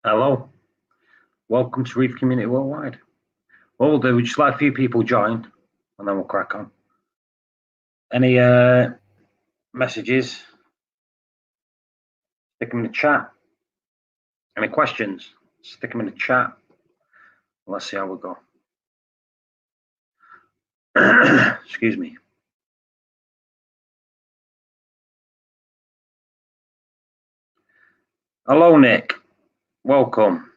Hello, welcome to Reef Community Worldwide. What we'll do, we just let a few people join and then we'll crack on. Any messages? Stick them in the chat. Any questions? Stick them in the chat. Let's see how we go. Excuse me. Hello, Nick. Welcome.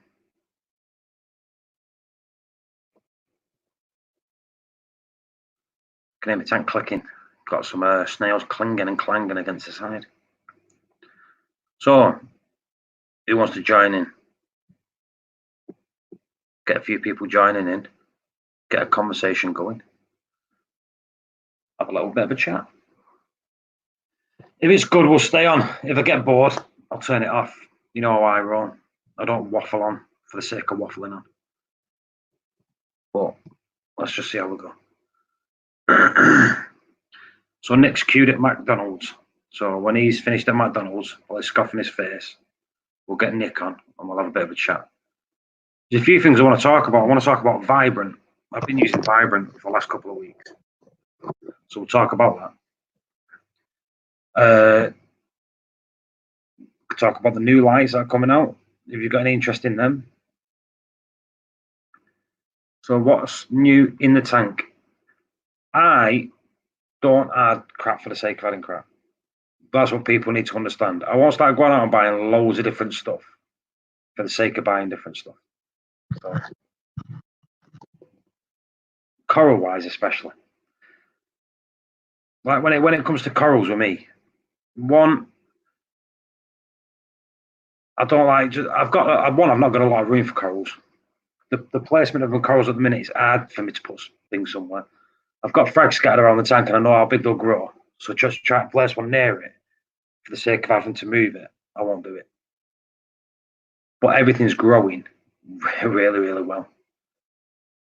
Can hear my tank clicking. Got some snails clinging and clanging against the side. So, who wants to join in? Get a few people joining in. Get a conversation going. Have a little bit of a chat. If it's good, we'll stay on. If I get bored, I'll turn it off. You know how I run. I don't waffle on for the sake of waffling on. But let's just see how we go. So Nick's queued at McDonald's. So when he's finished at McDonald's, while he's scoffing his face, we'll get Nick on and we'll have a bit of a chat. There's a few things I want to talk about. I want to talk about Vibrant. I've been using Vibrant for the last couple of weeks. So we'll talk about that. Talk about the new lights that are coming out. If you've got any interest in them. So what's new in the tank? I don't add crap for the sake of adding crap. That's what people need to understand. I won't start going out and buying loads of different stuff for the sake of buying different stuff. So, coral wise, especially. Like when it comes to corals with me, one, I don't like. I've not got a lot of room for corals. The placement of the corals at the minute is hard for me to put things somewhere. I've got frags scattered around the tank and I know how big they'll grow. So just try to place one near it for the sake of having to move it. I won't do it. But everything's growing really, really well.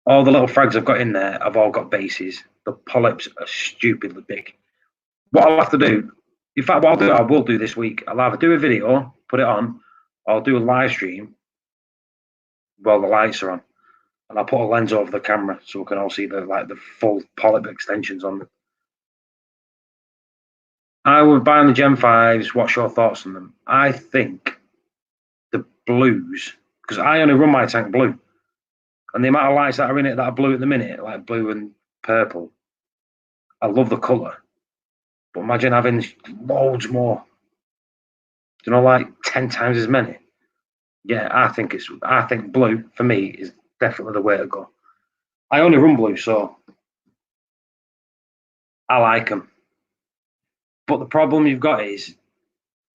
All the little frags I've got in there have all got bases. The polyps are stupidly big. What I'll have to do, in fact, what I will do this week, I'll either do a video, put it on, or I'll do a live stream while the lights are on. And I'll put a lens over the camera so we can all see the full polyp extensions on them. I would buy the Gen 5s. What's your thoughts on them? I think the blues, because I only run my tank blue, and the amount of lights that are in it that are blue at the minute, like blue and purple, I love the colour. But imagine having loads more. You know, like 10 times as many. Yeah, I think blue for me is definitely the way to go. I only run blue, so I like them. But the problem you've got is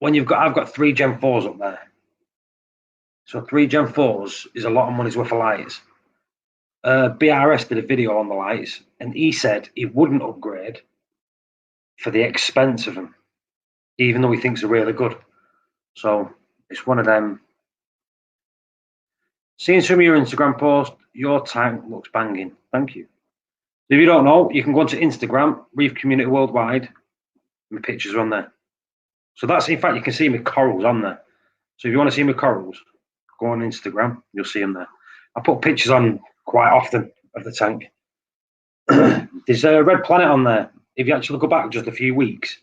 I've got 3 Gen 4s up there. So 3 Gen 4s is a lot of money's worth of lights. BRS did a video on the lights, and he said he wouldn't upgrade for the expense of them, even though he thinks they're really good. So it's one of them. Seeing some of your Instagram posts, your tank looks banging. Thank you. If you don't know, you can go onto Instagram, Reef Community Worldwide. My pictures are on there. So that's, in fact, you can see my corals on there. So if you want to see my corals, go on Instagram, you'll see them there. I put pictures on quite often of the tank. There's a red planet on there. If you actually go back just a few weeks,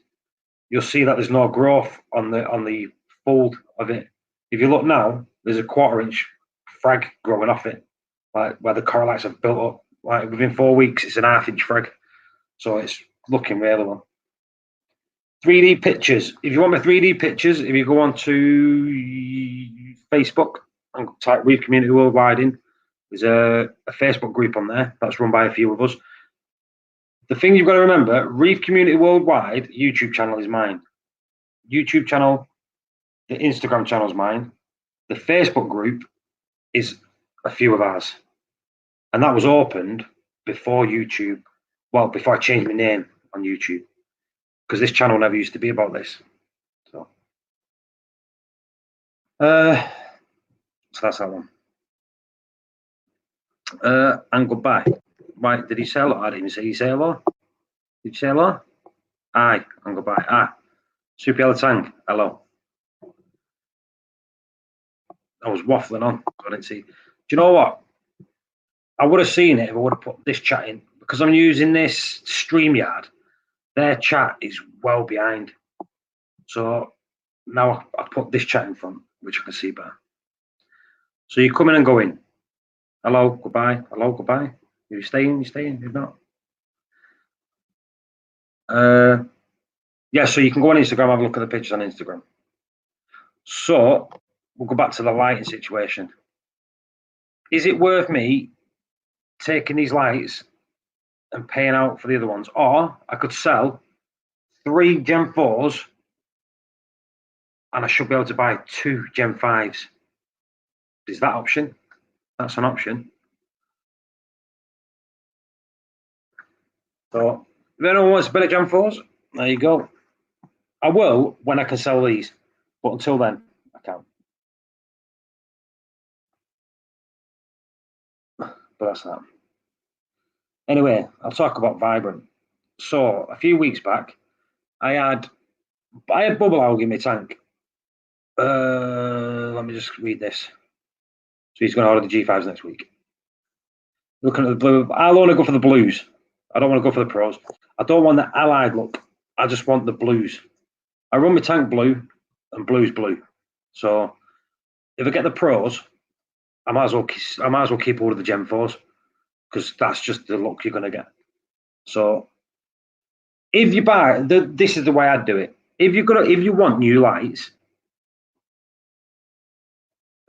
you'll see that there's no growth on the fold of it. If you look now, there's a 1/4 inch frag growing off it, like where the coralites have built up. Like within 4 weeks, it's an 1/2 inch frag. So it's looking really well. 3D pictures. If you want my 3D pictures, if you go on to Facebook and type Reef Community Worldwide in, there's a Facebook group on there that's run by a few of us. The thing you've got to remember, Reef Community Worldwide YouTube channel is mine. YouTube channel, the Instagram channel is mine. The Facebook group is a few of ours. And that was opened before YouTube, well, before I changed my name on YouTube. Because this channel never used to be about this. So that's that one. And goodbye. Right, did he say hello? I didn't even say you say hello. Did you say hello? Aye, and goodbye. Super Yellow Tank, hello. I was waffling on. I didn't see. Do you know what? I would have seen it if I would have put this chat in, because I'm using this StreamYard. Their chat is well behind. So now I put this chat in front, which I can see better. So you come in and go in. Hello, goodbye. Hello, goodbye. You staying? You staying? You're not. Yeah, so you can go on Instagram, have a look at the pictures on Instagram. So we'll go back to the lighting situation. Is it worth me taking these lights and paying out for the other ones? Or I could sell 3 Gen 4s and I should be able to buy 2 Gen 5s. Is that option? That's an option. So if anyone wants to build Gen 4s, there you go. I will when I can sell these, but until then, I can't. But that's that. Anyway, I'll talk about Vibrant. So a few weeks back, I had bubble algae in my tank. Let me just read this. So he's going to order the G5s next week. Looking at the blue, I'll only go for the blues. I don't want to go for the pros. I don't want the allied look. I just want the blues. I run my tank blue and blue's blue. So if I get the pros, I might as well keep all of the Gen 4s because that's just the look you're going to get. So if you buy, this is the way I'd do it. If you want new lights,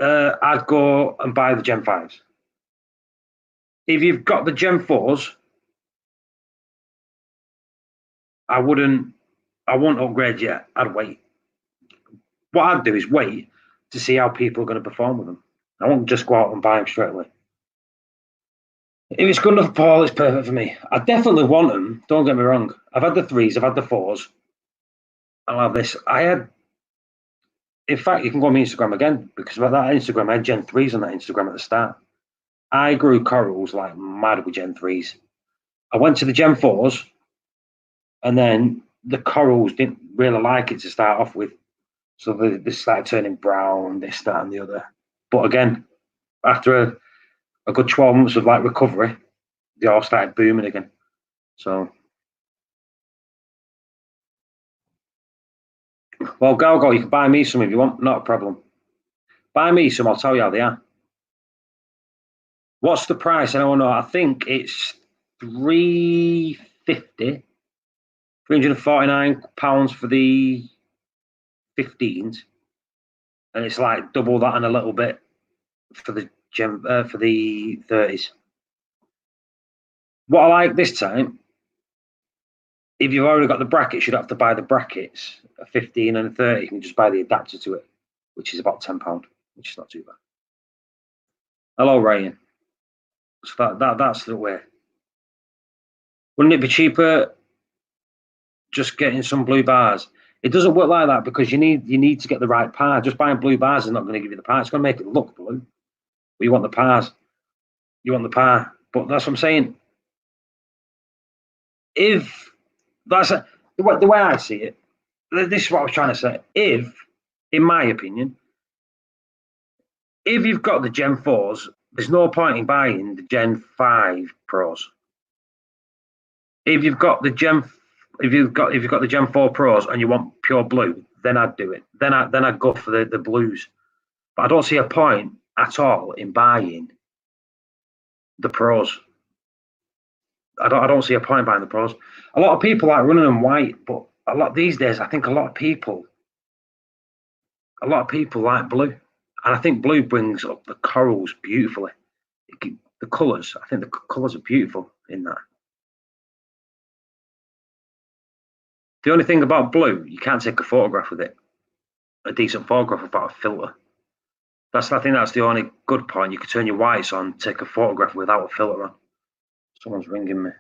I'd go and buy the Gen 5s. If you've got the Gen 4s, I won't upgrade yet. I'd wait. What I'd do is wait to see how people are going to perform with them. I won't just go out and buy them straight away. If it's good enough for Paul, it's perfect for me. I definitely want them. Don't get me wrong. I've had the 3s, I've had the 4s. I'll have this. In fact, you can go on my Instagram again because about that Instagram, I had Gen 3s on that Instagram at the start. I grew corals like mad with Gen 3s. I went to the Gen 4s, and then the corals didn't really like it to start off with. So they started turning brown, this, that, and the other. But again, after a good 12 months of like recovery, they all started booming again. So, well, go, you can buy me some if you want, not a problem. Buy me some, I'll tell you how they are. What's the price? I don't know. I think it's £350, £349 for the 15s, and it's like double that and a little bit for the for the 30s. What I like this time, if you've already got the brackets, you'd have to buy the brackets, a 15 and a 30. You can just buy the adapter to it, which is about £10, which is not too bad. Hello, Ryan. So that's the way. Wouldn't it be cheaper just getting some blue bars? It doesn't work like that because you need to get the right par. Just buying blue bars is not going to give you the par. It's going to make it look blue. But you want the pars. You want the par. But that's what I'm saying. If that's the way I see it, this is what I was trying to say. If, in my opinion, if you've got the Gen 4s, there's no point in buying the Gen 5 Pros. If you've got the Gen 4 Pros and you want pure blue, then I'd do it. Then I'd go for the blues. But I don't see a point at all in buying the Pros. I don't see a point in buying the Pros. A lot of people like running them white, but a lot these days, I think a lot of people like blue, and I think blue brings up the corals beautifully. The colours, I think the colours are beautiful in that. The only thing about blue, you can't take a photograph with it. A decent photograph without a filter. I think that's the only good point. You could turn your whites on, take a photograph without a filter on. Someone's ringing me.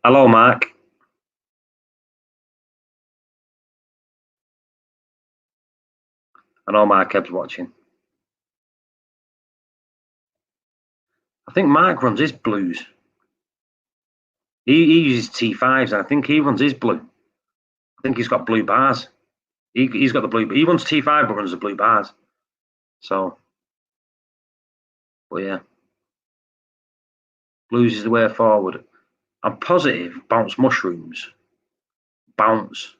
Hello, Mark. I know Mark Ebb's watching. I think Mark runs his blues. He uses T5s, and I think he runs his blue. I think he's got blue bars. He's got the blue. He runs T5, but runs the blue bars. So, but yeah, blues is the way forward. I'm positive bounce mushrooms. Bounce.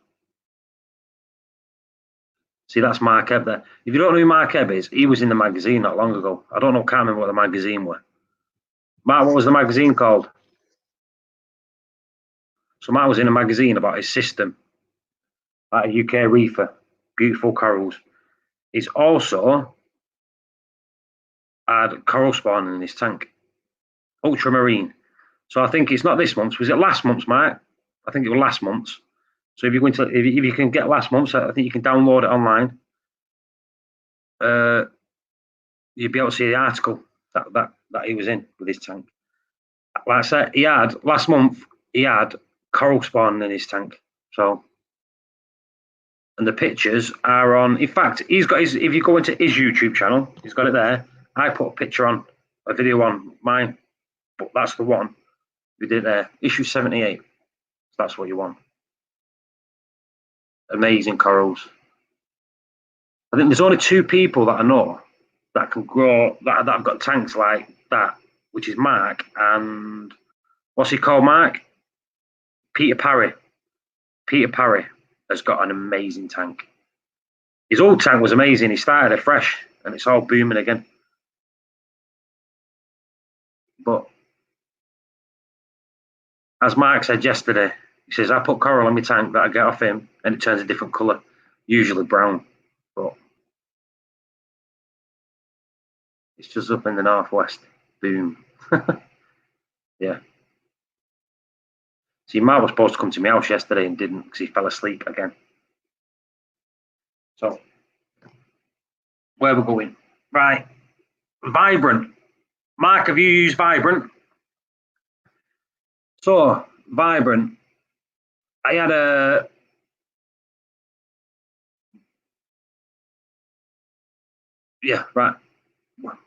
See, that's Mark Ebb there. If you don't know who Mark Ebb is, he was in the magazine not long ago. I don't know, can't remember what the magazine were. Mark, what was the magazine called? So Mark was in a magazine about his system, like a UK reefer, beautiful corals. He's also had coral spawning in his tank, ultramarine. So I think it's not this month's. Was it last month's, Mark? I think it was last month's. So if you're going to, if you can get last month's, I think you can download it online. You'd be able to see the article that he was in with his tank. Like I said, he had last month. He had coral spawning in his tank. So, and the pictures are on. In fact, he's got his. If you go into his YouTube channel, he's got it there. I put a picture on, a video on mine, but that's the one we did there. Issue 78. So that's what you want. Amazing corals. I think there's only two people that I know that can grow that have got tanks like that, which is Mark and what's he called, Mark? Peter Parry. Peter Parry has got an amazing tank. His old tank was amazing. He started it fresh and it's all booming again. But as Mark said yesterday, he says, I put coral in my tank that I get off him and it turns a different colour, usually brown. But it's just up in the northwest. Boom. Yeah. See, Mark was supposed to come to my house yesterday and didn't because he fell asleep again. So, where we're going? Right. Vibrant. Mark, have you used Vibrant? So, Vibrant. I had a. Yeah, right.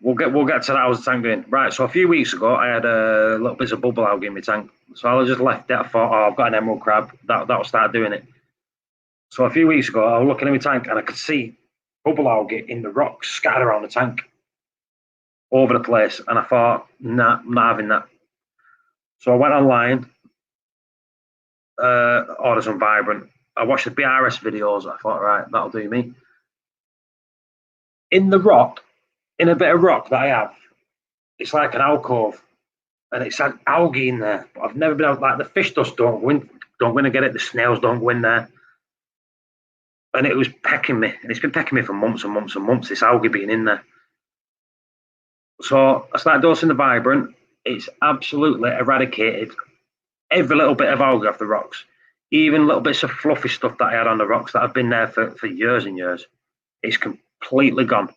We'll get to that. I was tank doing. Right. So a few weeks ago, I had a little bit of bubble algae in my tank. So I just left it. I thought, oh, I've got an emerald crab. That'll start doing it. So a few weeks ago, I was looking at my tank and I could see bubble algae in the rocks scattered around the tank, over the place. And I thought, nah, I'm not having that. So I went online, ordered some Vibrant. I watched the BRS videos. I thought, right, that'll do me. In the rock, in a bit of rock that I have, it's like an alcove, and it's had algae in there. But I've never been able, like the fish dust don't go in and get it. The snails don't go in there, and it was pecking me, and it's been pecking me for months and months and months. This algae being in there. So I started dosing the Vibrant. It's absolutely eradicated every little bit of algae off the rocks, even little bits of fluffy stuff that I had on the rocks that have been there for years and years. It's completely gone.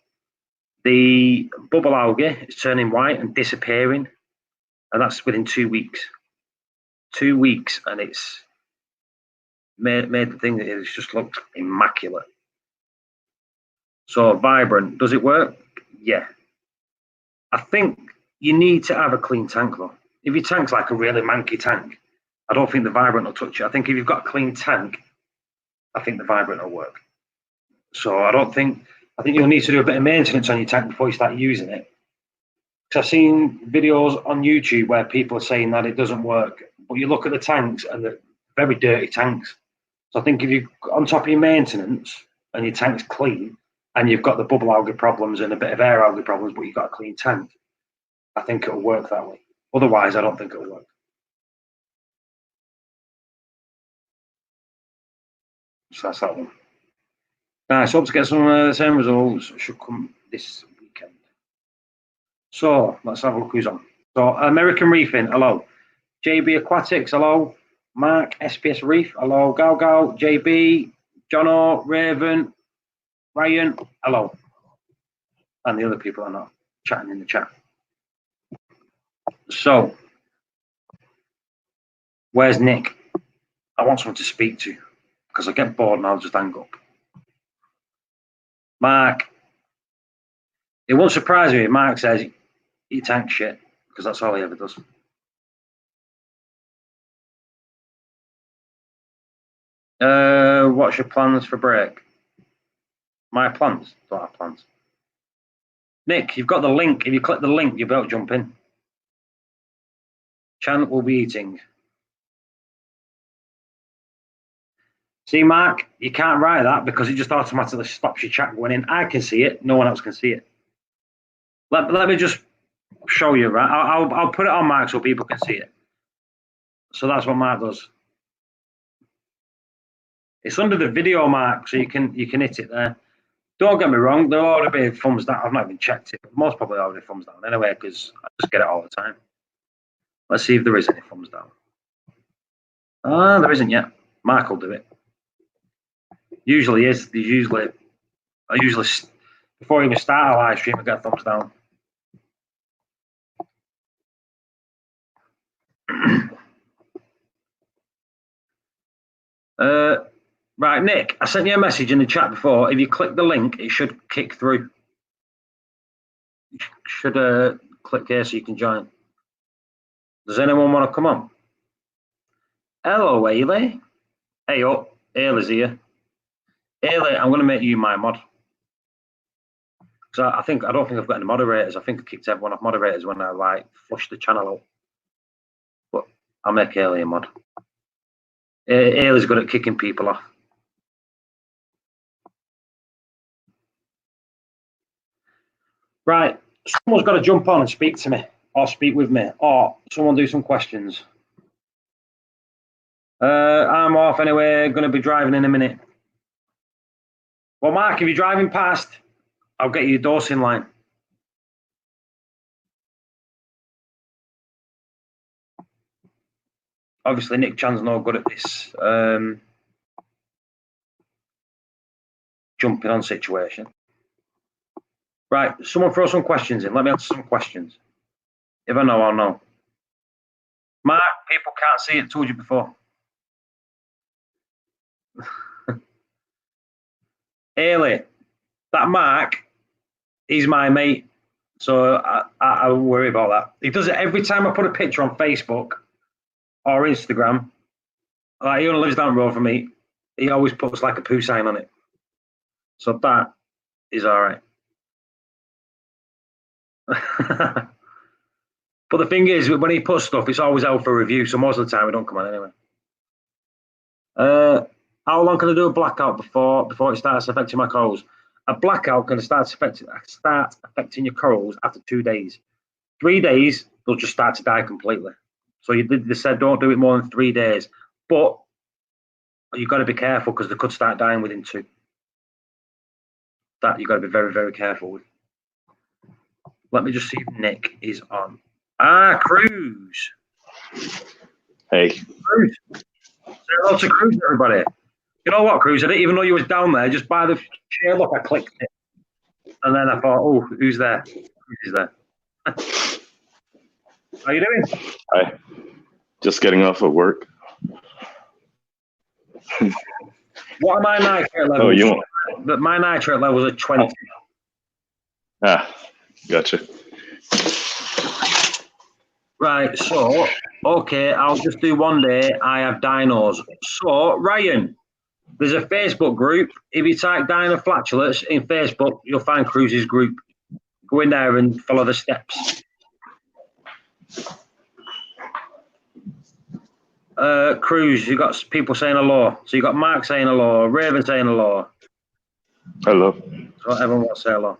The bubble algae is turning white and disappearing, and that's within 2 weeks. 2 weeks, and it's made the thing that it's just looked immaculate. So Vibrant, does it work? Yeah. I think you need to have a clean tank though. If your tank's like a really manky tank, I don't think the Vibrant will touch it. I think if you've got a clean tank, I think the Vibrant will work. So I think you'll need to do a bit of maintenance on your tank before you start using it. Because I've seen videos on YouTube where people are saying that it doesn't work, but you look at the tanks and they're very dirty tanks. So I think if you're on top of your maintenance and your tank's clean and you've got the bubble algae problems and a bit of air algae problems, but you've got a clean tank, I think it'll work that way. Otherwise, I don't think it'll work. So that's that one. Nice. Hope to get some of the same results. Should come this weekend. So let's have a look who's on. So American Reefing, hello. JB Aquatics, hello. Mark SPS Reef, hello. Gal Gal, JB, Jono, Raven, Ryan, hello. And the other people are not chatting in the chat. So, where's Nick? I want someone to speak to because I get bored and I'll just hang up. Mark, it won't surprise me if Mark says he tanks shit because that's all he ever does. What's your plans for break? My plans? Don't have plans. Nick, you've got the link. If you click the link, you'll be able to jump in. Chan will be eating. See, Mark, you can't write that because it just automatically stops your chat going in. I can see it. No one else can see it. Let me just show you, right? I'll put it on Mark so people can see it. So that's what Mark does. It's under the video, Mark, so you can hit it there. Don't get me wrong, there'll already be thumbs down. I've not even checked it, but most probably already thumbs down anyway, because I just get it all the time. Let's see if there is any thumbs down. Ah, there isn't yet. Mark will do it. Usually is. I usually before I even start a live stream, I get thumbs down. Right, Nick, I sent you a message in the chat before. If you click the link, it should kick through. You should click here so you can join. Does anyone want to come on? Hello, Ailey. Hey up, Ailey's here. Ailey, I'm going to make you my mod. Because I don't think I've got any moderators. I think I kicked everyone off moderators when I flushed the channel out. But I'll make Ailey a mod. Ailey's good at kicking people off. Right, someone's got to jump on and speak to me, or speak with me, or someone do some questions. I'm off anyway, going to be driving in a minute. Well, Mark, if you're driving past, I'll get you a dosing line. Obviously, Nick Chan's no good at this jumping on situation. Right, someone throw some questions in. Let me answer some questions. If I know, I'll know. Mark, people can't see it. Told you before. Ailey, that Mark, he's my mate. So I won't worry about that. He does it every time I put a picture on Facebook or Instagram. Like, he only lives down the road from me. He always puts like a poo sign on it. So that is all right. But the thing is, when he puts stuff, it's always out for review. So most of the time, we don't come on anyway. How long can I do a blackout before it starts affecting my corals? A blackout can start affecting your corals after 2 days. 3 days, they'll just start to die completely. So they said don't do it more than 3 days. But you've got to be careful because they could start dying within 2. That you've got to be very, very careful with. Let me just see if Nick is on. Ah, Cruz. Hey. Cruz. Say hello to Cruz, everybody. You know what, Cruz? I didn't even know you was down there. Just by the sheer look, I clicked it. And then I thought, oh, who's there? Cruz is there. How you doing? Hi. Just getting off of work. What are my nitrate levels? Oh, you want? But my nitrate levels are 20. Ah, gotcha. Right, so, okay, I'll just do one day. I have dinos. So, Ryan, there's a Facebook group. If you type Dino Flatulence in Facebook, you'll find Cruz's group. Go in there and follow the steps. Cruz, you got people saying hello. So you got Mark saying hello, Raven saying hello. Hello. So everyone wants to say hello.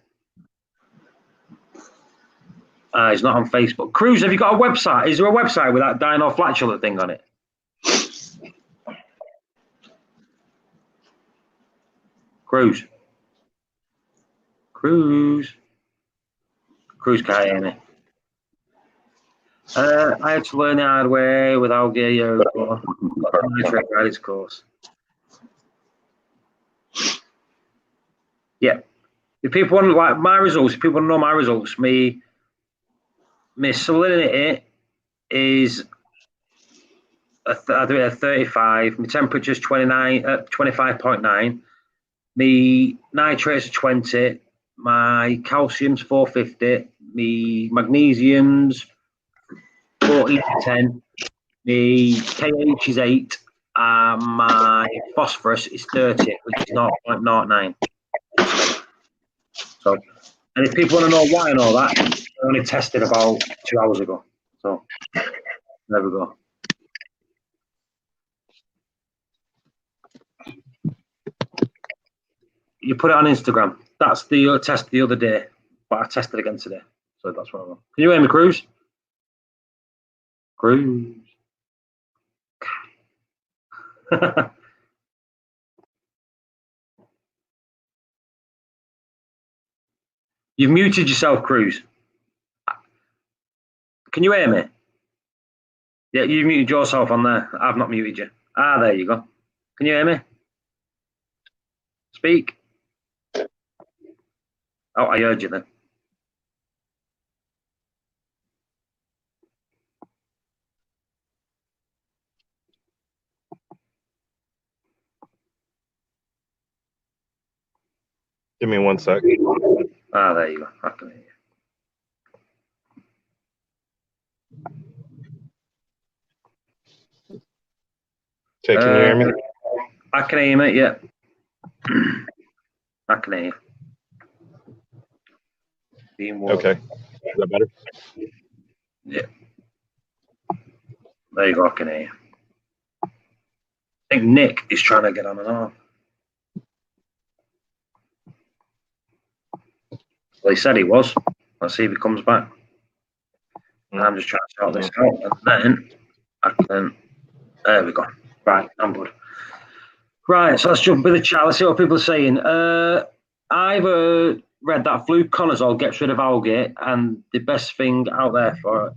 He's not on Facebook. Cruz, have you got a website? Is there a website with that Dino Flatulent thing on it? Cruz can't hear me. I had to learn the hard way without gear years ago. Got to nitrate guidance course. Yeah. If people want like my results, if people want to know my results, my salinity is I do it at 35. My temperature is 25.9. My nitrates are 20. My calcium's 450. My magnesium's 14 to 10. My KH is 8. my phosphorus is 30, which is 0.09. So, and if people want to know why and all that, I only tested about 2 hours ago. So, there we go. You put it on Instagram. That's the test the other day, but I tested again today. So that's what I want. Can you hear me, Cruz? Cruz. You've muted yourself, Cruz. Can you hear me? Yeah, you muted yourself on there. I've not muted you. Ah, there you go. Can you hear me? Speak. Oh, I heard you then. Give me 1 sec. Ah, there you go. I can hear you. Okay, can you hear me? I can hear you, mate, yeah. I can hear you. Okay. Is that better? Yeah. There you go, I can hear you. I think Nick is trying to get on and on. Well, he said he was. Let's see if he comes back. I'm just trying to sort this out, and then I can. There we go. Right, I'm good. Right, so let's jump in the chat. Let's see what people are saying. I've read that fluconazole gets rid of algae, and the best thing out there for it,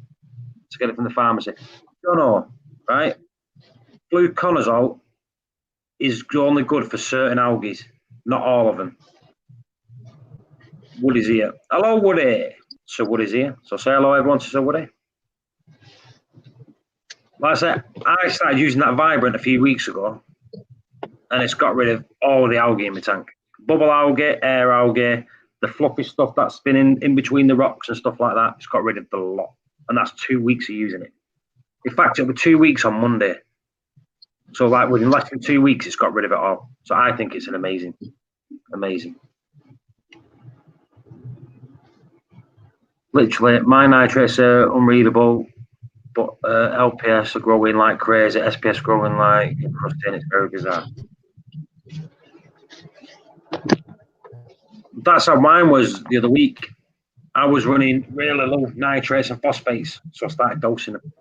to get it from the pharmacy. Don't know, right? Fluconazole is only good for certain algae, not all of them. Woody's here. Hello, Woody. So Woody's here. So say hello, everyone, to Sir Woody. Like I said, I started using that Vibrant a few weeks ago, and it's got rid of all the algae in my tank. Bubble algae, air algae, the fluffy stuff that's spinning in between the rocks and stuff like that. It's got rid of the lot. And that's 2 weeks of using it. In fact, it was 2 weeks on Monday. So like within less than 2 weeks, it's got rid of it all. So I think it's an amazing. Literally, my nitrates are unreadable, but LPS are growing like crazy, SPS growing like crusty, and it's very bizarre. That's how mine was the other week. I was running really low nitrates and phosphates, so I started dosing them.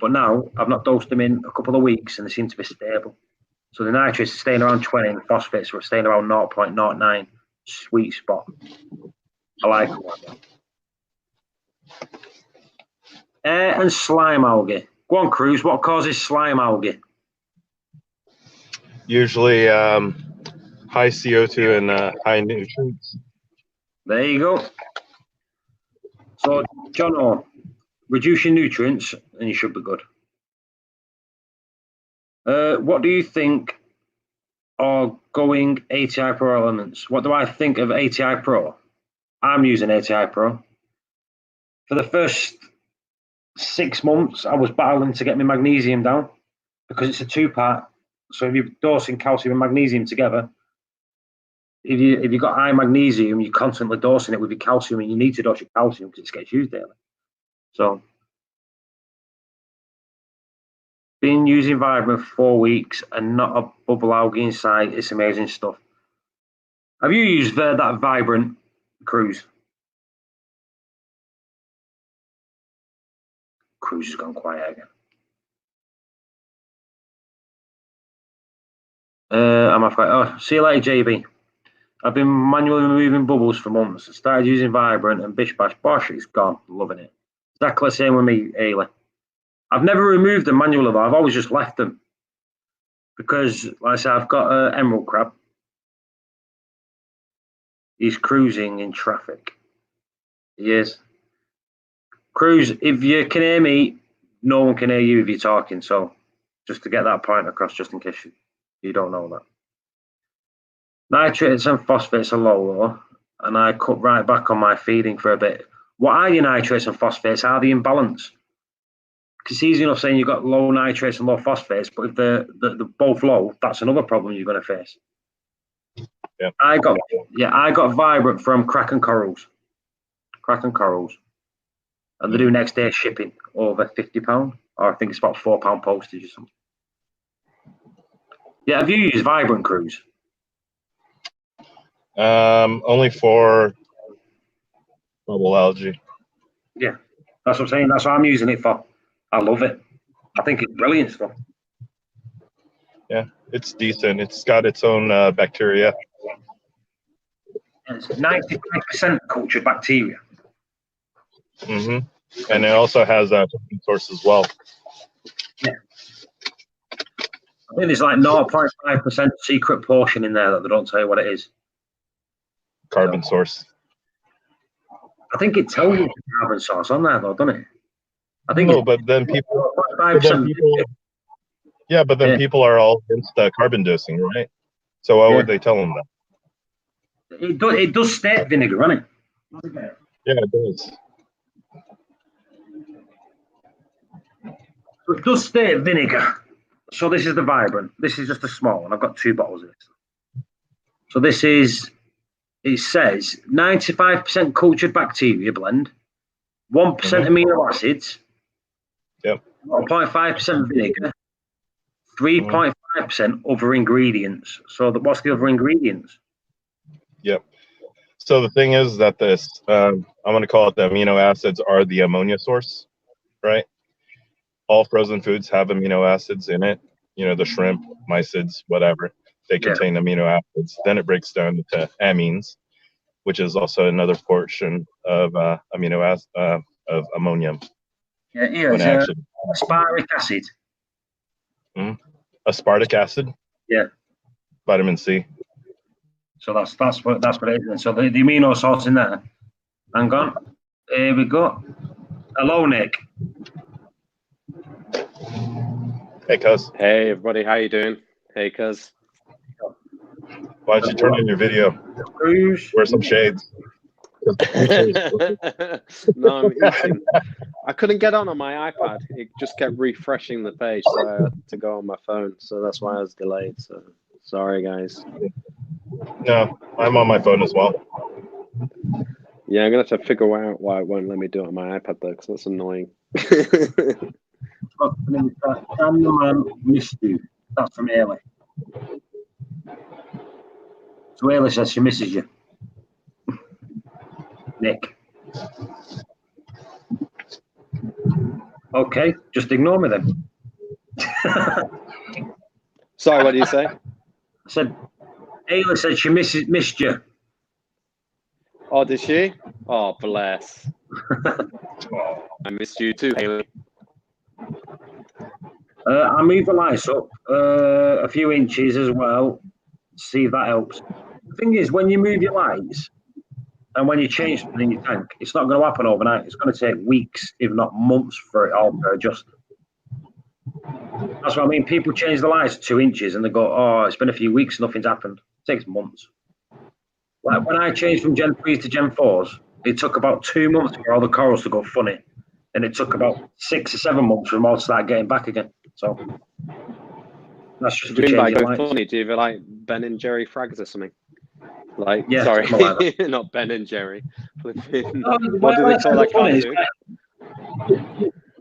But now I've not dosed them in a couple of weeks, and they seem to be stable. So the nitrates are staying around 20, and the phosphates are staying around 0.09. Sweet spot. I like it. Air and slime algae. Go on, Cruz. What causes slime algae? Usually high CO2 and high nutrients. There you go. So, John, reduce your nutrients and you should be good. What do you think are going ATI Pro elements? What do I think of ATI Pro? I'm using ATI Pro. For the first 6 months, I was battling to get my magnesium down because it's a 2-part. So if you're dosing calcium and magnesium together, if you've got high magnesium, you're constantly dosing it with your calcium, and you need to dose your calcium because it gets used daily. So, been using Vibrant for 4 weeks and not a bubble algae inside. It's amazing stuff. Have you used that Vibrant, Cruz? Cruz has gone quiet again. See you later, JB. I've been manually removing bubbles for months. I started using Vibrant and bish bash bosh, it's gone. Loving it. Exactly the same with me, Ailey. I've never removed them manually though. I've always just left them because, like I said, I've got an emerald crab. He's cruising in traffic. He is. Cruz, if you can hear me, no one can hear you if you're talking. So just to get that point across, just in case you don't know that. Nitrates and phosphates are low though, and I cut right back on my feeding for a bit. What are your nitrates and phosphates? Are they in balance? it's easy enough saying you've got low nitrates and low phosphates, but if they're both low, that's another problem you're going to face. Yeah. I got Vibrant from Kraken Corals. And they do next day shipping over £50, or I think it's about £4 postage or something. Yeah, have you used Vibrant Cruise? Only for bubble algae. Yeah, that's what I'm saying. That's what I'm using it for. I love it. I think it's brilliant stuff. Yeah, it's decent. It's got its own bacteria. And it's 95% cultured bacteria. Mm-hmm. And it also has a source as well. Yeah. I think there's like 0.5% secret portion in there that they don't tell you what it is. Carbon source. I think it tells you the carbon source on there, though, doesn't it? I think. No, but then people. People are all against carbon dosing, right? So why would they tell them that? It does state vinegar, doesn't it? Yeah, it does. So it does state vinegar. So this is the Vibrant. This is just a small one. I've got 2 bottles of this. So this is, it says 95% cultured bacteria blend, 1% amino acids, 0.5% vinegar, 3.5% other ingredients. So what's the other ingredients? Yep. So the thing is that this, I'm going to call it the amino acids are the ammonia source, right? All frozen foods have amino acids in it. You know, the shrimp, mysids, whatever. They contain amino acids. Then it breaks down into amines, which is also another portion of amino acid of ammonium. Yeah, here aspartic acid. Aspartic acid. Yeah. Vitamin C. So that's what it is. So the amino salts in there. Hang on. Here we go. Hello, Nick. Hey, cuz. Hey, everybody. How you doing? Hey, cuz. Why'd you turn on your video? Wear some shades. No, I'm eating. I couldn't get on my iPad. It just kept refreshing the page, so I had to go on my phone. So that's why I was delayed. So sorry, guys. No, I'm on my phone as well. Yeah, I'm gonna have to figure out why it won't let me do it on my iPad though, because that's annoying. Can the man miss you? That's from Ailey. So Ailey says she misses you. Nick. Okay, just ignore me then. Sorry, what did you say? I said, Ailey said she missed you. Oh, did she? Oh, bless. I missed you too, Haley. I moved the lights up a few inches as well. See if that helps. The thing is, when you move your lights and when you change something in your tank, it's not going to happen overnight. It's going to take weeks, if not months, for it all to adjust. That's what I mean. People change the lights 2 inches and they go, "Oh, it's been a few weeks, nothing's happened." It takes months. Like when I changed from Gen 3s to Gen 4s, it took about 2 months for all the corals to go funny. And it took about 6 or 7 months for them all to start getting back again. So that's just Do you mean by go lights. funny? Do you have like Ben and Jerry frags or something? Like, yeah, sorry, like not Ben and Jerry. What do they call that cartoon?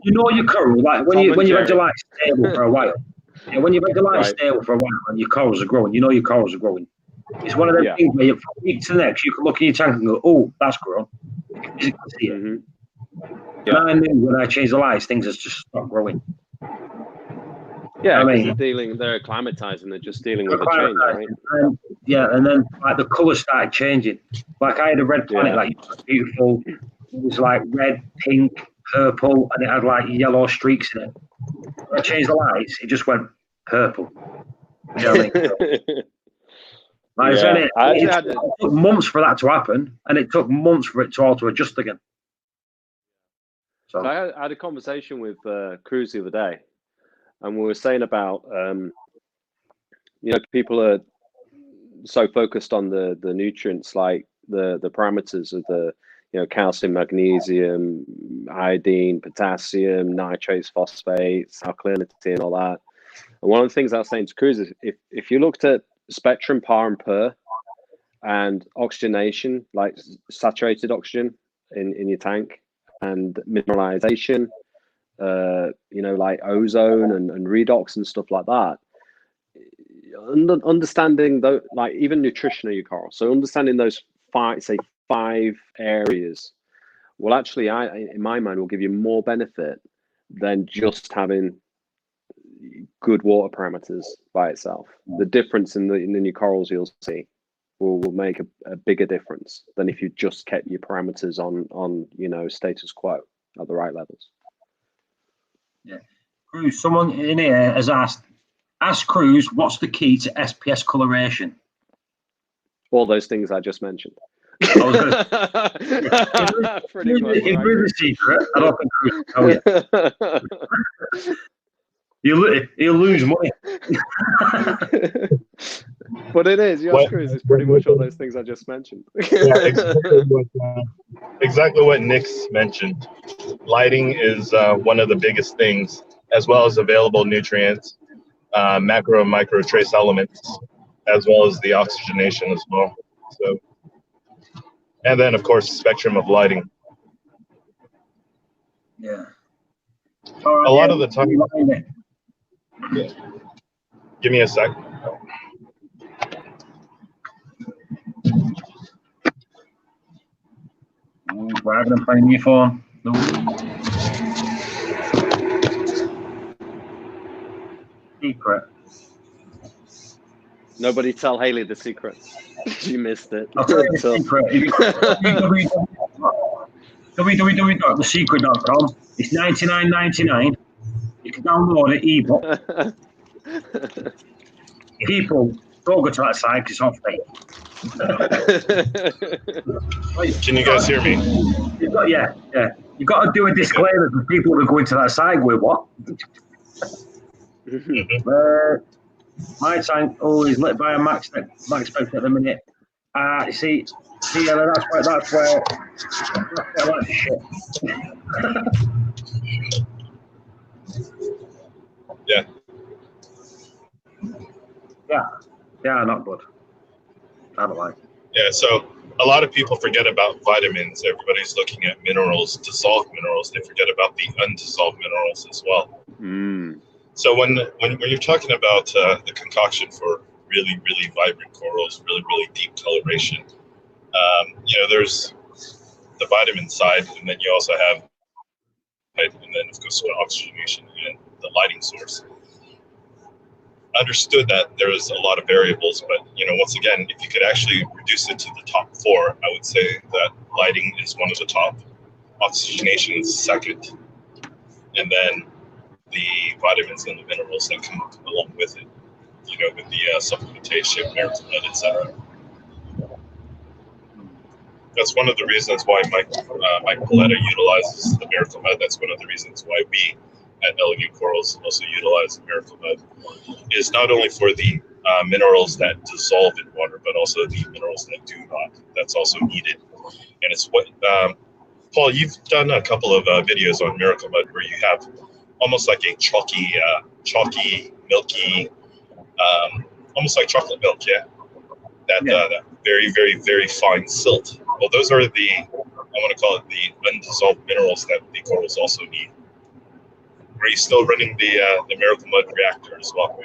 You know your coral, like when you've had your lights stable for a while. Yeah, when you've had your lights stable for a while and your corals are growing, you know your corals are growing. It's one of them things where from week to the next, you can look in your tank and go, "Oh, that's grown." You can see it. And I knew when I changed the lights, things has just stopped growing. Yeah, because they're acclimatizing, they're just dealing with the change, right? And then like the colours started changing. Like I had a red planet, like it was beautiful. It was like red, pink, purple, and it had like yellow streaks in it. When I changed the lights, it just went purple. You know what I mean? It took months for that to happen, and it took months for it to all to adjust again. So I had a conversation with Cruz the other day, and we were saying about people are so focused on the nutrients, like the parameters of the calcium, magnesium, iodine, potassium, nitrates, phosphates, alkalinity, and all that. And one of the things I was saying to Cruz is if you looked at spectrum, par, and per, and oxygenation, like saturated oxygen in your tank, and mineralization, like ozone and redox and stuff like that. Understanding those, like even nutrition of your coral. So understanding those five areas will actually, in my mind, will give you more benefit than just having good water parameters by itself. The difference in the new corals you'll see will make a bigger difference than if you just kept your parameters on status quo at the right levels. Yeah. Cruz, someone in here has ask Cruz, what's the key to SPS coloration? All those things I just mentioned. I was going to Pretty much. the secret. I don't think Cruz will tell you. He'll lose money. But it is, Cruz, it's pretty much all those things I just mentioned. Yeah, exactly what Nick's mentioned. Lighting is one of the biggest things, as well as available nutrients, macro and micro trace elements, as well as the oxygenation as well. So, and then of course spectrum of lighting. Yeah. A lot of the time. Yeah. Give me a sec. Rather than playing your phone. No. Secret. Nobody tell Haley the secret. She missed it. I'll tell you the secret. www.thesecret.com. It's $99.99. You can download an ebook. People don't go to that site because it's off free. Can you guys hear me? Yeah. You've got to do a disclaimer for people who go into that site with what? My tank is lit by a max spec at the minute. See, that's where I like the shit. Yeah, not good. I don't like it. Yeah, so a lot of people forget about vitamins. Everybody's looking at minerals, dissolved minerals. They forget about the undissolved minerals as well. So when you're talking about the concoction for really, really vibrant corals, really, really deep coloration, there's the vitamin side, and then you also have, and then of course oxygenation and the lighting source. Understood that there is a lot of variables, but once again, if you could actually reduce it to the top four, I would say that lighting is one of the top, oxygenation is second, and then the vitamins and the minerals that come along with it, with the supplementation, miracle mud, etc. That's one of the reasons why Mike Paletta utilizes the miracle mud. That's one of the reasons why we at Elegant Corals also utilize the miracle mud, is not only for the minerals that dissolve in water, but also the minerals that do not. That's also needed. And it's what, Paul, you've done a couple of videos on miracle mud where you have almost like a chalky, milky, almost like chocolate milk, that very, very, very fine silt. Well, those are I want to call it the undissolved minerals that the corals also need. Are you still running the miracle mud reactor as well?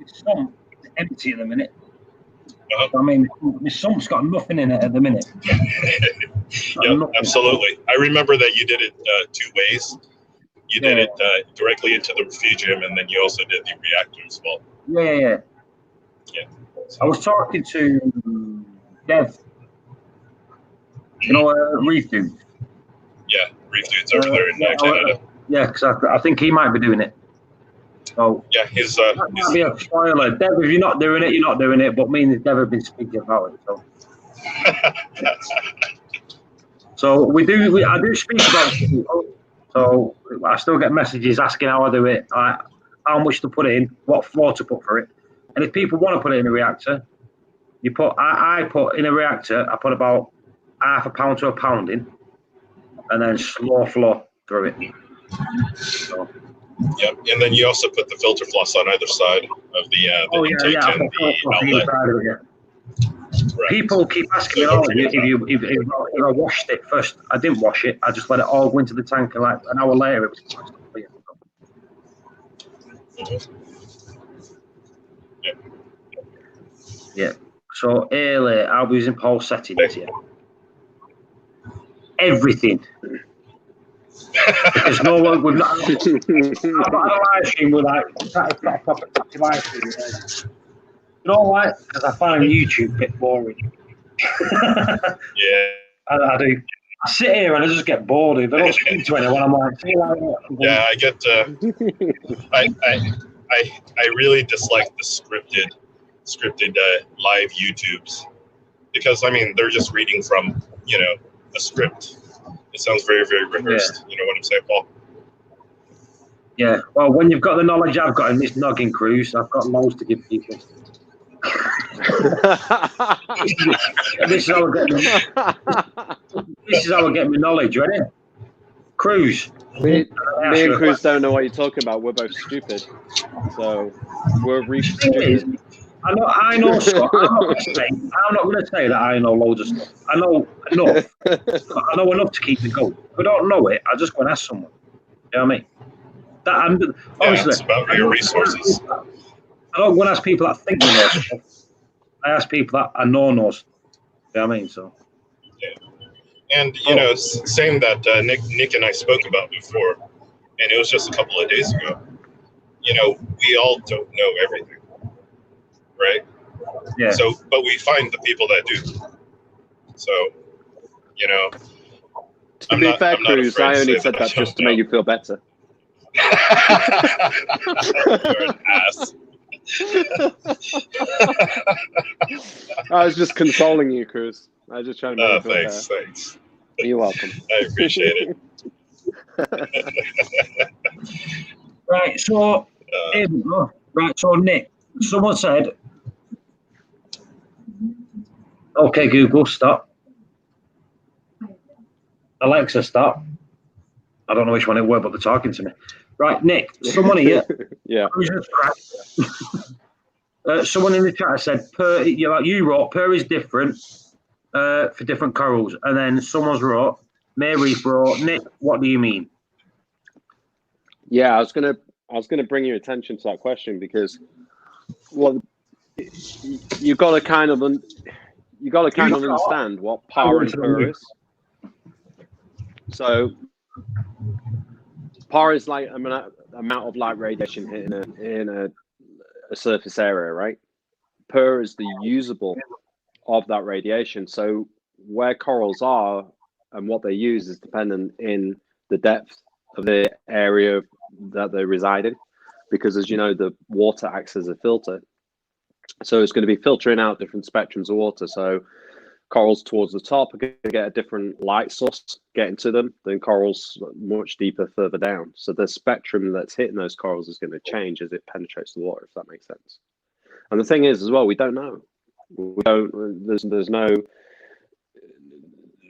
It's empty at the minute. I mean, the sump's got nothing in it at the minute. Yeah, absolutely. I remember that you did it two ways. You did it directly into the refugium, and then you also did the reactor as well. Yeah. I was talking to Dev, Reef Dude. Yeah, Reef Dude's over there in Canada. Yeah, because I think he might be doing it. So yeah, that might be a spoiler. Dev, if you're not doing it, you're not doing it. But me and Dev have been speaking about it. So I do speak about it. So I still get messages asking how I do it, how much to put in, what floor to put for it. And if people want to put it in a reactor, I put in a reactor, half a pound to a pounding, and then slow flow through it. So, Yep. And then you also put the filter floss on either side of the intake and the outlet. Right. People keep asking me, if I washed it first. I didn't wash it. I just let it all go into the tank, and like an hour later, it was clear. Yeah. So early, I'll be using Paul settings here. Everything. Because no one, we've not. I've got a live stream with like a proper live stream. You know why? Because I find YouTube a bit boring. Yeah. I do. I sit here and I just get bored. If I don't speak to anyone, I'm like, yeah, I get. I really dislike the scripted live YouTubes, because I mean they're just reading from a script. It sounds very, very rehearsed. Yeah. You know what I'm saying, Paul? Yeah. Well, when you've got the knowledge I've got in this noggin cruise, I've got loads to give people. This is how I get my knowledge. Ready? Cruz. Me and Cruz don't know what you're talking about. We're both stupid. So we're Reef stupid. I know stuff. I'm not going to say that I know loads of stuff. I know enough. I know enough to keep me going. If I don't know it, I just go and ask someone. You know what I mean? Obviously, it's about your resources. I don't go and ask people that think they know stuff. I ask people that I know knows. You know what I mean? So. Yeah. And same that Nick and I spoke about before, and it was just a couple of days ago. We all don't know everything. Right. Yeah. So, but we find the people that do. So, To be fair, Cruz, I only said that just to make you feel better. You're an ass. I was just consoling you, Cruz. I was just trying to make you feel better. Thanks. You're welcome. I appreciate it. Right. So, here we go. Right. So, Nick, someone said, "Okay, Google, stop. Alexa, stop." I don't know which one it were, but they're talking to me. Right, Nick, someone here. Yeah. Someone in the chat said, you wrote, per is different for different corals. And then someone's wrote, Mary wrote, Nick, what do you mean? Yeah, I was gonna bring your attention to that question, because you got to kind of understand what par and per is. So par is like amount of light radiation hitting in a surface area, right? Per is the usable of that radiation. So where corals are and what they use is dependent in the depth of the area that they reside in, because as you know, the water acts as a filter. So it's going to be filtering out different spectrums of water. So corals towards the top are going to get a different light source getting to them than corals much deeper further down. So the spectrum that's hitting those corals is going to change as it penetrates the water, if that makes sense. And the thing is as well, we don't know.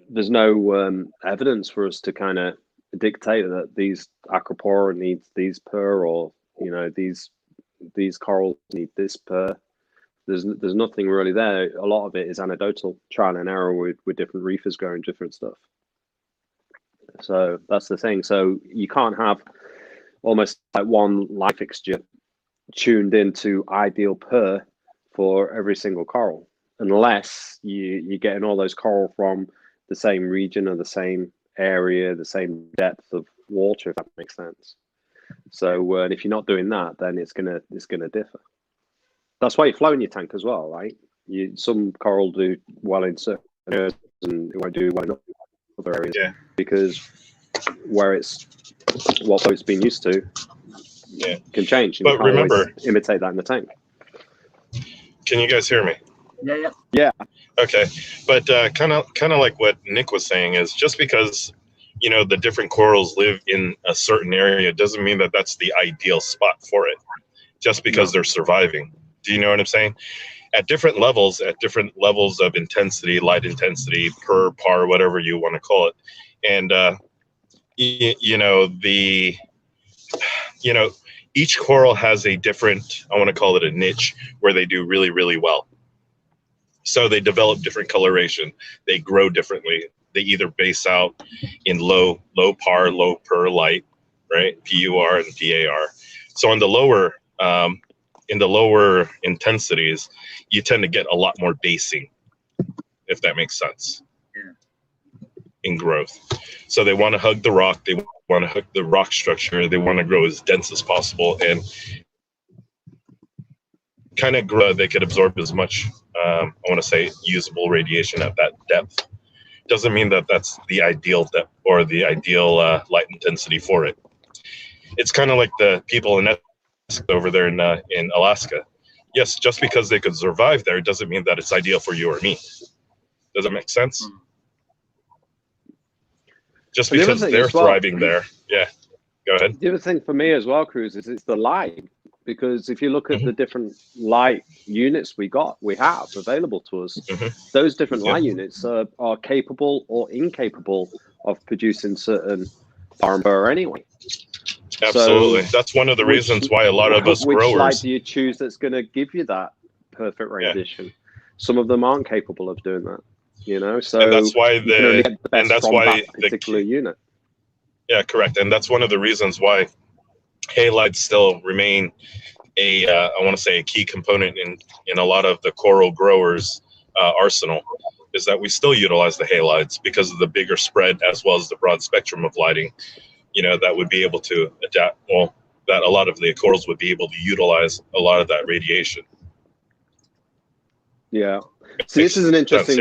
There's no evidence for us to kind of dictate that these acropora needs these per, or these corals need this per. There's nothing really there. A lot of it is anecdotal, trial and error with different reefers growing different stuff. So that's the thing. So you can't have almost like one light fixture tuned into ideal per for every single coral, unless you're getting all those coral from the same region or the same area, the same depth of water, if that makes sense. So if you're not doing that, then it's gonna differ. That's why you flow in your tank as well, right? Some coral do well in certain areas and it won't do well in other areas, because where it's what it's been used to can change. But remember, imitate that in the tank. Can you guys hear me? Yeah. Okay, but kind of like what Nick was saying is, just because the different corals live in a certain area doesn't mean that that's the ideal spot for it. Just because they're surviving. Do you know what I'm saying? at different levels of intensity, light intensity, per par, whatever you want to call it. And each coral has a different, I want to call it a niche, where they do really, really well. So they develop different coloration. They grow differently. They either base out in low par, low per light, right? PUR and PAR. So in the lower intensities, you tend to get a lot more basing, if that makes sense. In growth. So they want to hug the rock, they want to hug the rock structure, they want to grow as dense as possible, and kind of grow, they could absorb as much, I want to say, usable radiation at that depth. Doesn't mean that that's the ideal depth or the ideal light intensity for it. It's kind of like the people in over there in Alaska. Yes, just because they could survive there doesn't mean that it's ideal for you or me. Does that make sense? Just because they're thriving there. Yeah, go ahead. The other thing for me as well, Cruz, is it's the light. Because if you look at the different light units we have available to us, those different light units are capable or incapable of producing certain power anyway. Absolutely. So that's one of the reasons why a lot of us growers... Which light do you choose that's going to give you that perfect rendition? Some of them aren't capable of doing that. So and that's why the particular unit. Yeah, correct. And that's one of the reasons why halides still remain I want to say a key component in a lot of the coral growers' arsenal, is that we still utilize the halides because of the bigger spread as well as the broad spectrum of lighting, that would be able to adapt. Well, that a lot of the corals would be able to utilize a lot of that radiation. Yeah. So this is an interesting.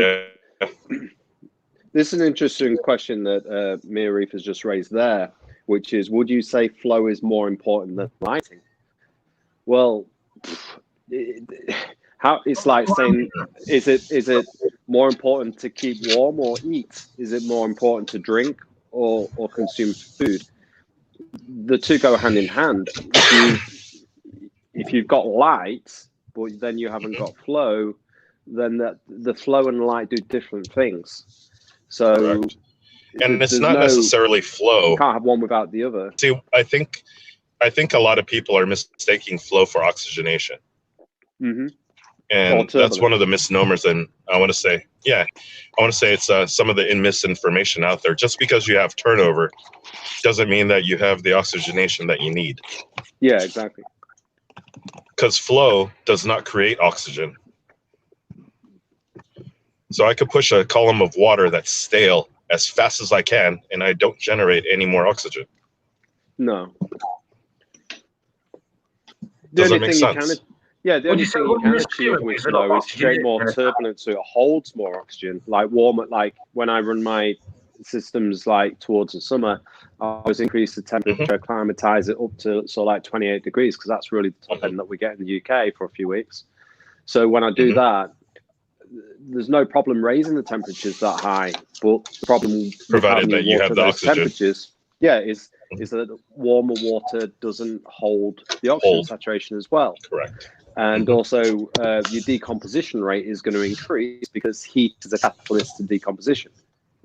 This is an interesting question that Mia Reef has just raised there, which is, would you say flow is more important than lighting? Well, it's like saying, is it more important to keep warm or eat? Is it more important to drink or consume food? The two go hand in hand. If you've got light, but then you haven't got flow, then the flow and light do different things. So, and it's not necessarily flow. You can't have one without the other. See, I think a lot of people are mistaking flow for oxygenation. And that's one of the misnomers. And I want to say it's some of the misinformation out there. Just because you have turnover doesn't mean that you have the oxygenation that you need. Yeah, exactly. Because flow does not create oxygen. So I could push a column of water that's stale as fast as I can, and I don't generate any more oxygen. No. Does that make sense? The only thing you can achieve with flow is create more turbulence, so it holds more oxygen. Like when I run my systems towards the summer, I always increase the temperature, acclimatize it up to 28 degrees, because that's really the top end that we get in the UK for a few weeks. So when I do that, there's no problem raising the temperatures that high, but the problem, provided that you have the oxygen, temperatures, is that warmer water doesn't hold the oxygen saturation as well. Correct. And also your decomposition rate is going to increase because heat is a catalyst to decomposition.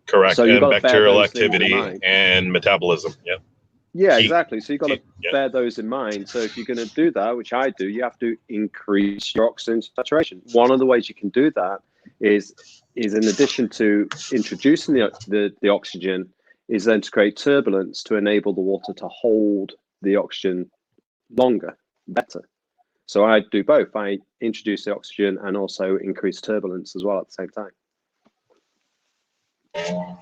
Correct. So and bacterial activity and metabolism. Yep. Yeah, exactly. So you've got to bear those in mind. So if you're going to do that, which I do, you have to increase your oxygen saturation. One of the ways you can do that is in addition to introducing the oxygen, is then to create turbulence to enable the water to hold the oxygen longer, better. So I do both. I introduce the oxygen and also increase turbulence as well at the same time.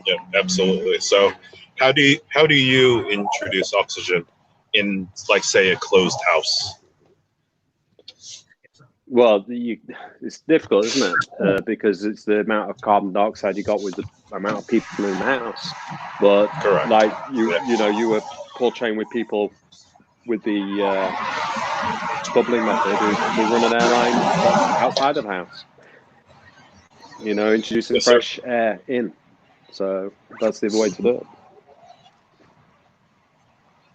Yeah, absolutely. So how do you introduce oxygen in, say, a closed house? Well, it's difficult, isn't it? Because it's the amount of carbon dioxide you got with the amount of people in the house. But correct. You were portraying with people with the bubbling method who run an airline outside of the house. Introducing fresh air in. So that's the other way to do it.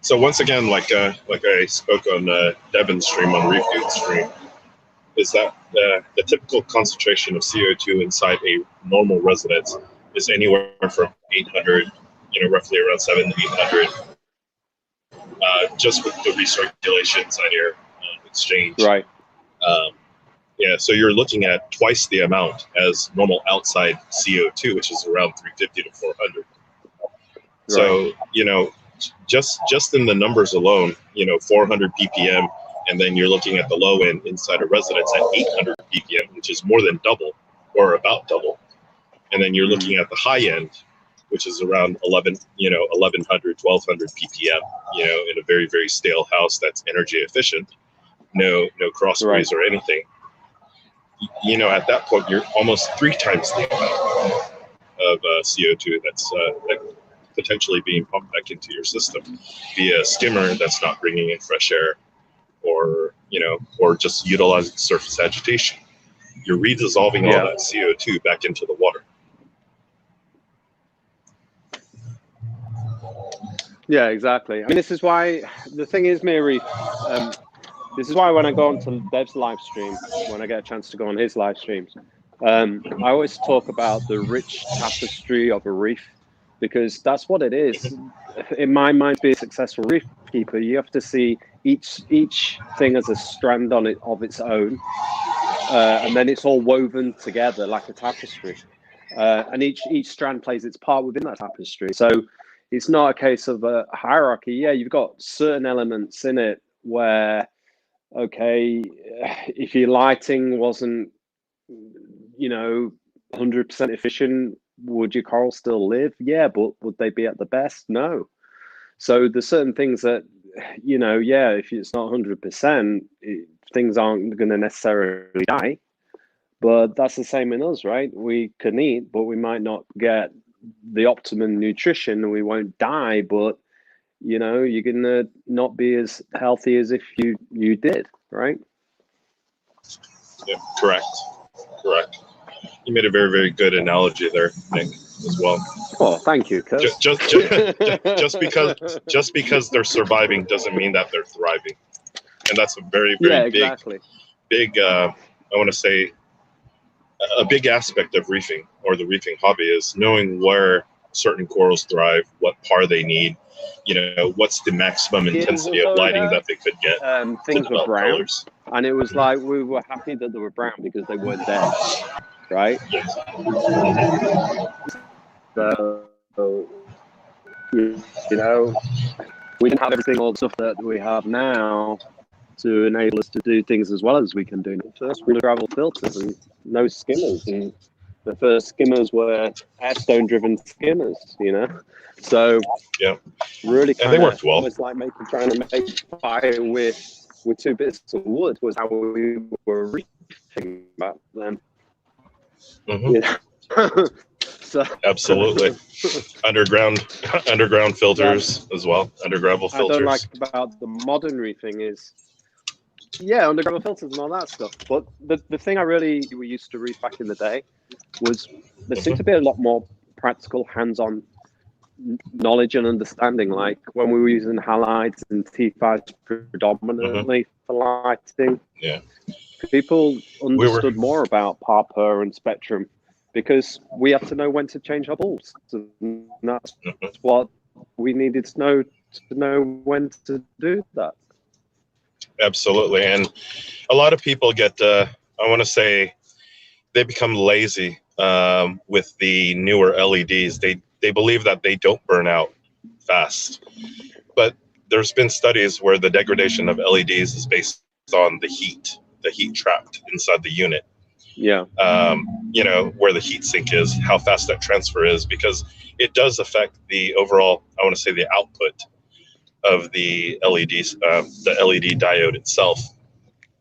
So once again, like I spoke on Devin's stream, on Reef Dude's stream, is that the typical concentration of CO2 inside a normal residence is anywhere from 800, roughly around 700 to 800, just with the recirculation inside air exchange. Right. Yeah, so you're looking at twice the amount as normal outside CO2, which is around 350 to 400. So, just in the numbers alone, 400 ppm, and then you're looking at the low end inside a residence at 800 ppm, which is more than double or about double. And then you're looking at the high end, which is around 1100, 1200 ppm, in a very, very stale house that's energy efficient, no cross breeze or anything. At that point, you're almost 3 times the amount of CO2 that's potentially being pumped back into your system via a skimmer that's not bringing in fresh air, or just utilizing surface agitation. You're redissolving all that CO2 back into the water. Yeah, exactly. I mean, this is why the thing is, Mary, this is why when I go on to Dev's live stream, when I get a chance to go on his live streams, I always talk about the rich tapestry of a reef, because that's what it is. In my mind, to be a successful reef keeper, you have to see each thing as a strand on it of its own, and then it's all woven together like a tapestry, and each strand plays its part within that tapestry. So it's not a case of a hierarchy. Yeah, you've got certain elements in it where, okay, if your lighting wasn't 100% efficient, would your coral still live? Yeah, but would they be at the best? No. So there's certain things that, if it's not 100%, things aren't going to necessarily die. But that's the same in us, right? We can eat, but we might not get the optimum nutrition, and we won't die, but you're going to not be as healthy as if you did, right? Yeah, correct. You made a very, very good analogy there, Nick, as well. Oh, thank you, Kurt. Just because they're surviving doesn't mean that they're thriving, and that's a very, very big. I want to say a big aspect of reefing, or the reefing hobby, is knowing where certain corals thrive, what par they need, what's the maximum intensity of lighting that they could get. Things were brown, colors. And it was like we were happy that they were brown because they weren't dead, right? Yes. So, we didn't have everything, all the stuff that we have now to enable us to do things as well as we can do. First, we gravel filters and no skimmers, and the first skimmers were airstone-driven skimmers, So really, and they worked well. It's like trying to make fire with 2 bits of wood was how we were reefing back then. So, absolutely. underground filters as well. Undergravel filters. I don't like about the modern reefing is, undergravel filters and all that stuff. But the thing we used to reef back in the day was there seemed to be a lot more practical, hands-on knowledge and understanding. Like when we were using halides and T5s predominantly for lighting, people understood more about PARPA and spectrum, because we have to know when to change our bulbs. And that's what we needed to know when to do that. Absolutely. And a lot of people get, I want to say, they become lazy with the newer LEDs. They believe that they don't burn out fast. But there's been studies where the degradation of LEDs is based on the heat trapped inside the unit. Yeah. Where the heat sink is, how fast that transfer is, because it does affect the overall, I want to say, the output of the LEDs, the LED diode itself.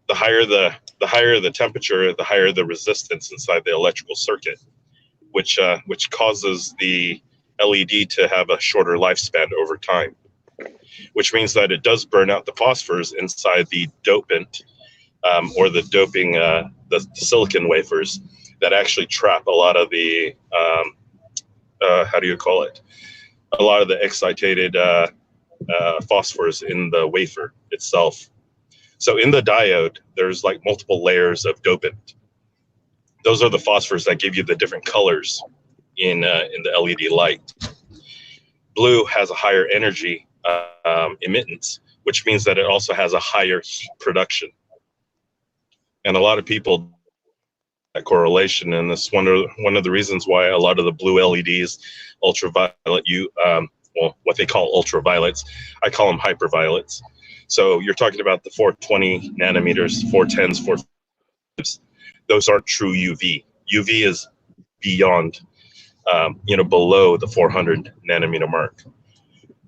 The higher the temperature, the higher the resistance inside the electrical circuit, which causes the LED to have a shorter lifespan over time, which means that it does burn out the phosphors inside the dopant, or the doping, the silicon wafers that actually trap a lot of the, how do you call it? A lot of the excitated phosphors in the wafer itself. So in the diode, there's like multiple layers of dopant. Those are the phosphors that give you the different colors in the LED light. Blue has a higher energy emittance, which means that it also has a higher heat production. And a lot of people that correlation, and that's one of the reasons why a lot of the blue LEDs, ultraviolet, what they call ultraviolets, I call them hyperviolets. So you're talking about the 420 nanometers, 410s, 450s. Those aren't true UV. UV is beyond, below the 400 nanometer mark.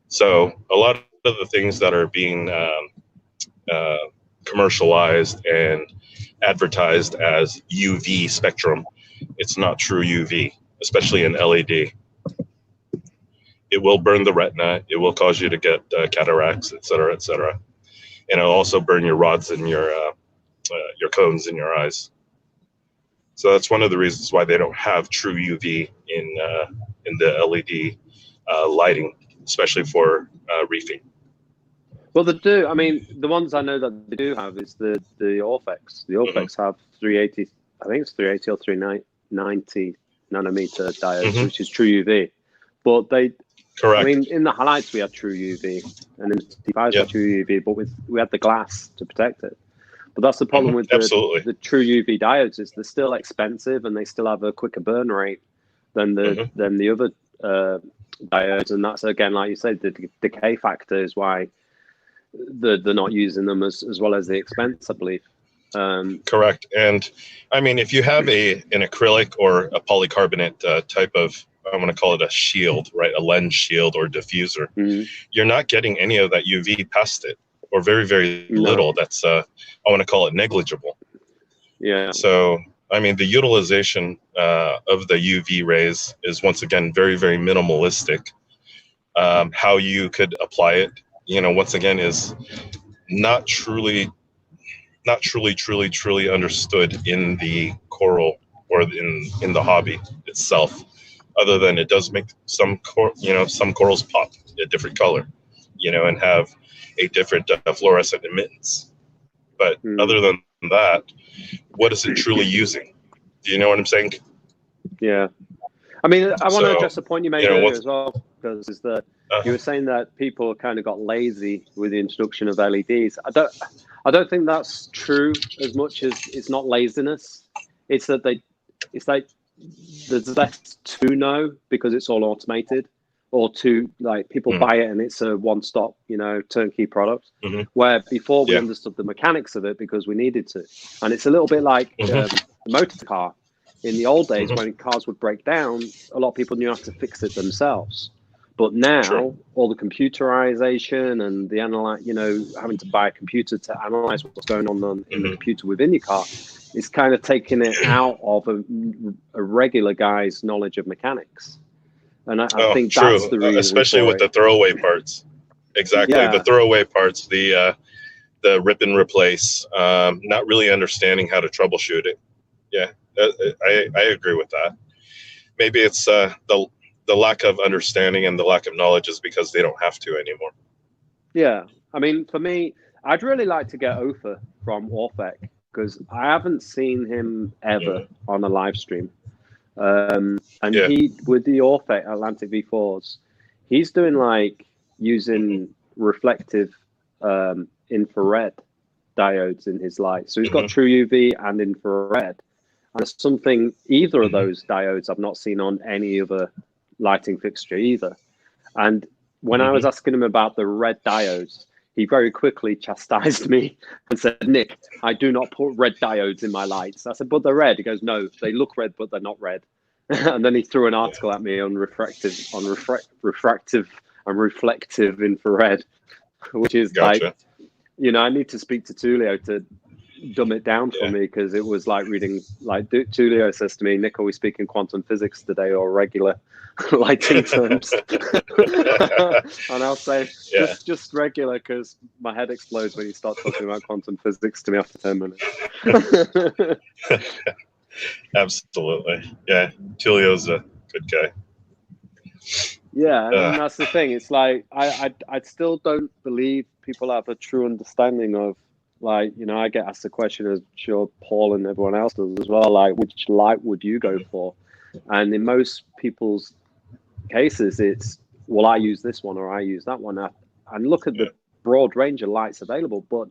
So a lot of the things that are being commercialized and advertised as UV spectrum, it's not true UV, especially in LED. It will burn the retina. It will cause you to get cataracts, et cetera, et cetera. And it'll also burn your rods and your cones in your eyes. So that's one of the reasons why they don't have true UV in the LED lighting, especially for reefing. Well, they do. I mean, the ones I know that they do have is the Orphex. The Orphex have 380, I think it's 380 or 390 nanometer diodes, which is true UV. But they, correct. I mean, in the highlights we had true UV, and in the T5s we had true UV, but we had the glass to protect it. But that's the problem with the true UV diodes, is they're still expensive and they still have a quicker burn rate than the other diodes. And that's, again, like you said, the decay factor is why they're not using them as well as the expense, I believe. Correct. And I mean, if you have an acrylic or a polycarbonate type of, I'm going to call it a shield, right? A lens shield or diffuser, you're not getting any of that UV past it, or very, very little. That's, I want to call it negligible. Yeah. So, I mean, the utilization of the UV rays is, once again, very, very minimalistic. How you could apply it, once again, is not truly understood in the coral or in the hobby itself, other than it does make some corals pop a different color, and have a different fluorescent emittance. But other than that, what is it truly using? Do you know what I'm saying? Yeah. I mean, I want to address a point you made earlier as well, because is that you were saying that people kind of got lazy with the introduction of LEDs. I don't think that's true as much as it's not laziness. It's that it's like there's less to know because it's all automated, or to, like, people buy it and it's a one-stop, turnkey product. Where before we understood the mechanics of it because we needed to, and it's a little bit like the motor car. In the old days, when cars would break down, a lot of people knew how to fix it themselves. But now, all the computerization and the having to buy a computer to analyze what's going on in the computer within your car is kind of taking it out of a regular guy's knowledge of mechanics. And I think that's the reason. Especially with the throwaway parts. Exactly, the throwaway parts, the rip and replace, not really understanding how to troubleshoot it. Yeah, I agree with that. Maybe it's the lack of understanding and the lack of knowledge is because they don't have to anymore. Yeah, I mean, for me, I'd really like to get Ofer from Orphex, because I haven't seen him ever on a live stream. He, with the Orphex Atlantic V4s, he's doing like using reflective infrared diodes in his light. So he's got true UV and infrared. And it's something, either of those diodes I've not seen on any other lighting fixture either. And when I was asking him about the red diodes, he very quickly chastised me and said, "Nick, I do not put red diodes in my lights." I said, "But they're red." He goes, "No, they look red, but they're not red." And then he threw an article at me on refractive and reflective infrared, which is like, I need to speak to Tulio to dumb it down for me, because it was like reading, like Tulio says to me, "Nick, are we speaking quantum physics today or regular lighting terms?" And I'll say just regular, because my head explodes when you start talking about quantum physics to me after 10 minutes. Absolutely. Yeah, Tulio's a good guy. Yeah, and that's the thing. It's like I still don't believe people have a true understanding of Like, I get asked the question, as sure Paul and everyone else does as well, like, which light would you go for? And in most people's cases, it's, well, I use this one or I use that one. And look at the broad range of lights available, but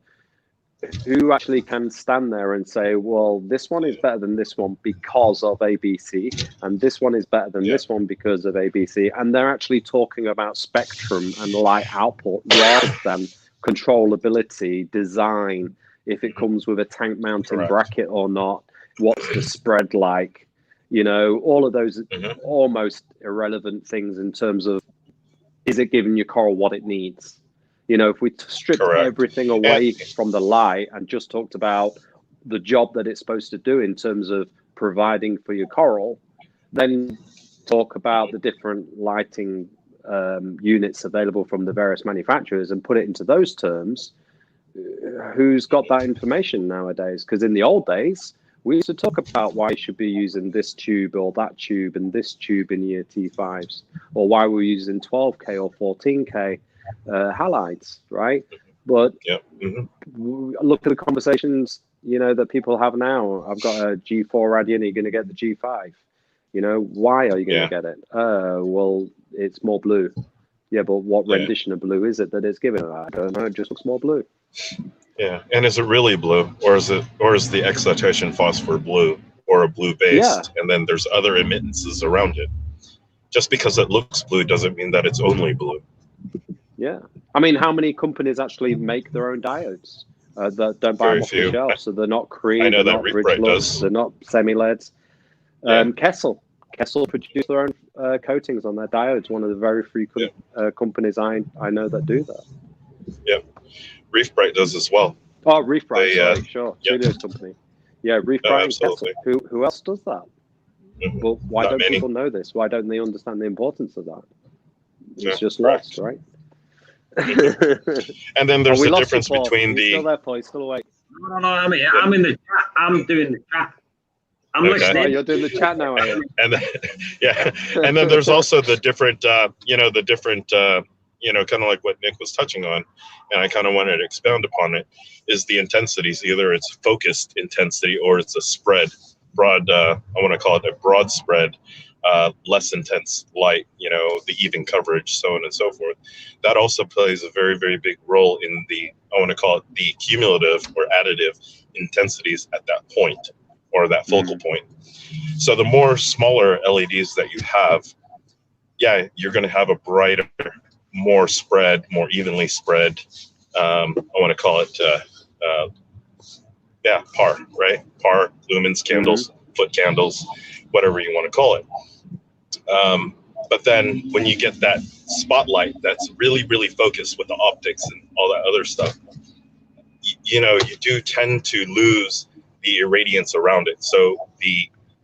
who actually can stand there and say, well, this one is better than this one because of ABC, and this one is better than this one because of ABC. And they're actually talking about spectrum and light output rather than controllability, design, if it comes with a tank mounting bracket or not, what's the spread like, all of those almost irrelevant things in terms of, is it giving your coral what it needs? If we stripped everything away from the light and just talked about the job that it's supposed to do in terms of providing for your coral, then talk about the different lighting units available from the various manufacturers and put it into those terms. Who's got that information nowadays? Because in the old days, we used to talk about why you should be using this tube or that tube and this tube in your T5s, or why we're using 12K or 14K halides, right? But look at the conversations, that people have now. I've got a G4 radiant, you're going to get the G5. Why are you going to get it? Well, it's more blue. Yeah, but what rendition of blue is it that it's given? I don't know. It just looks more blue. Yeah, and is it really blue, or is the excitation phosphor blue, or a blue based, and then there's other emittances around it? Just because it looks blue doesn't mean that it's only blue. Yeah, I mean, how many companies actually make their own diodes that don't buy them off the shelf? So they're not Cree, I know they're that not Reef Bridge does. they're not semi-LEDs. Kessel produce their own coatings on their diodes. One of the very few companies I know that do that. Yeah, Reef Bright does as well. Oh, Reef Bright, sorry, sure, Studios company. Yeah, Reef Bright and Kessel. Who else does that? But why don't people know this? Why don't they understand the importance of that? It's just lost, right? And then there's the difference between the. Still there, Paul? Still awake? No, I'm here. I'm in the chat. I'm doing the chat. I'm listening. Oh, you're doing the chat now, are you? And then, and then there's also the different, kind of like what Nick was touching on, and I kind of wanted to expound upon it, is the intensities. Either it's focused intensity or it's a broad. I want to call it a broad spread. Less intense light, the even coverage, so on and so forth. That also plays a very, very big role in the, I want to call it the cumulative or additive intensities at that point, or that focal point. So the more smaller LEDs that you have, you're going to have a brighter, more spread, more evenly spread, I want to call it, PAR, right? PAR, lumens, candles, foot candles, whatever you want to call it. But then when you get that spotlight that's really, really focused with the optics and all that other stuff, you do tend to lose the irradiance around it. So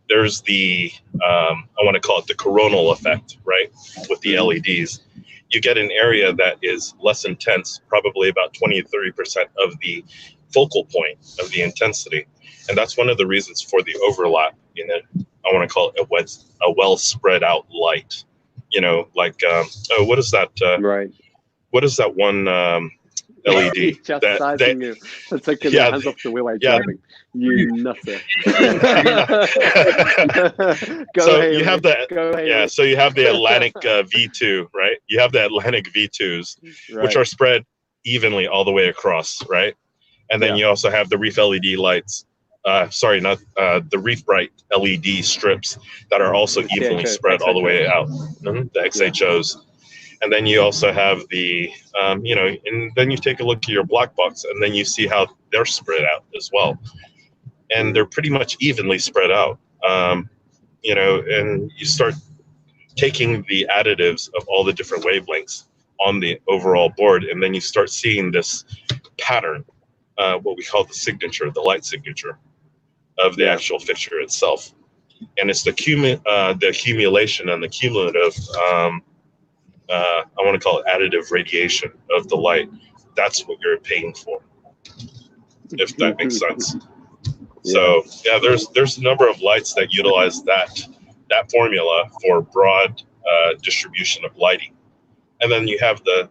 there's the, I want to call it the coronal effect, right? With the LEDs, you get an area that is less intense, probably about 20 to 30% of the focal point of the intensity. And that's one of the reasons for the overlap in it. I want to call it a well spread out light, what is that? Right. What is that one LED? You. That's like your hands off the wheel while driving. You nutter. You have the So you have the Atlantic V2, right? You have the Atlantic V2s, which are spread evenly all the way across, right? And then you also have the Reef LED lights. The Reef Bright LED strips that are also evenly spread all the way out. The XHOs. And then you also have the, and then you take a look at your black box and then you see how they're spread out as well. And they're pretty much evenly spread out, and you start taking the additives of all the different wavelengths on the overall board. And then you start seeing this pattern, what we call the light signature of the actual fixture itself. And it's the accumulation and the cumulative, I want to call it additive radiation of the light. That's what you're paying for, if that makes sense. So there's a number of lights that utilize that formula for broad distribution of lighting. And then you have the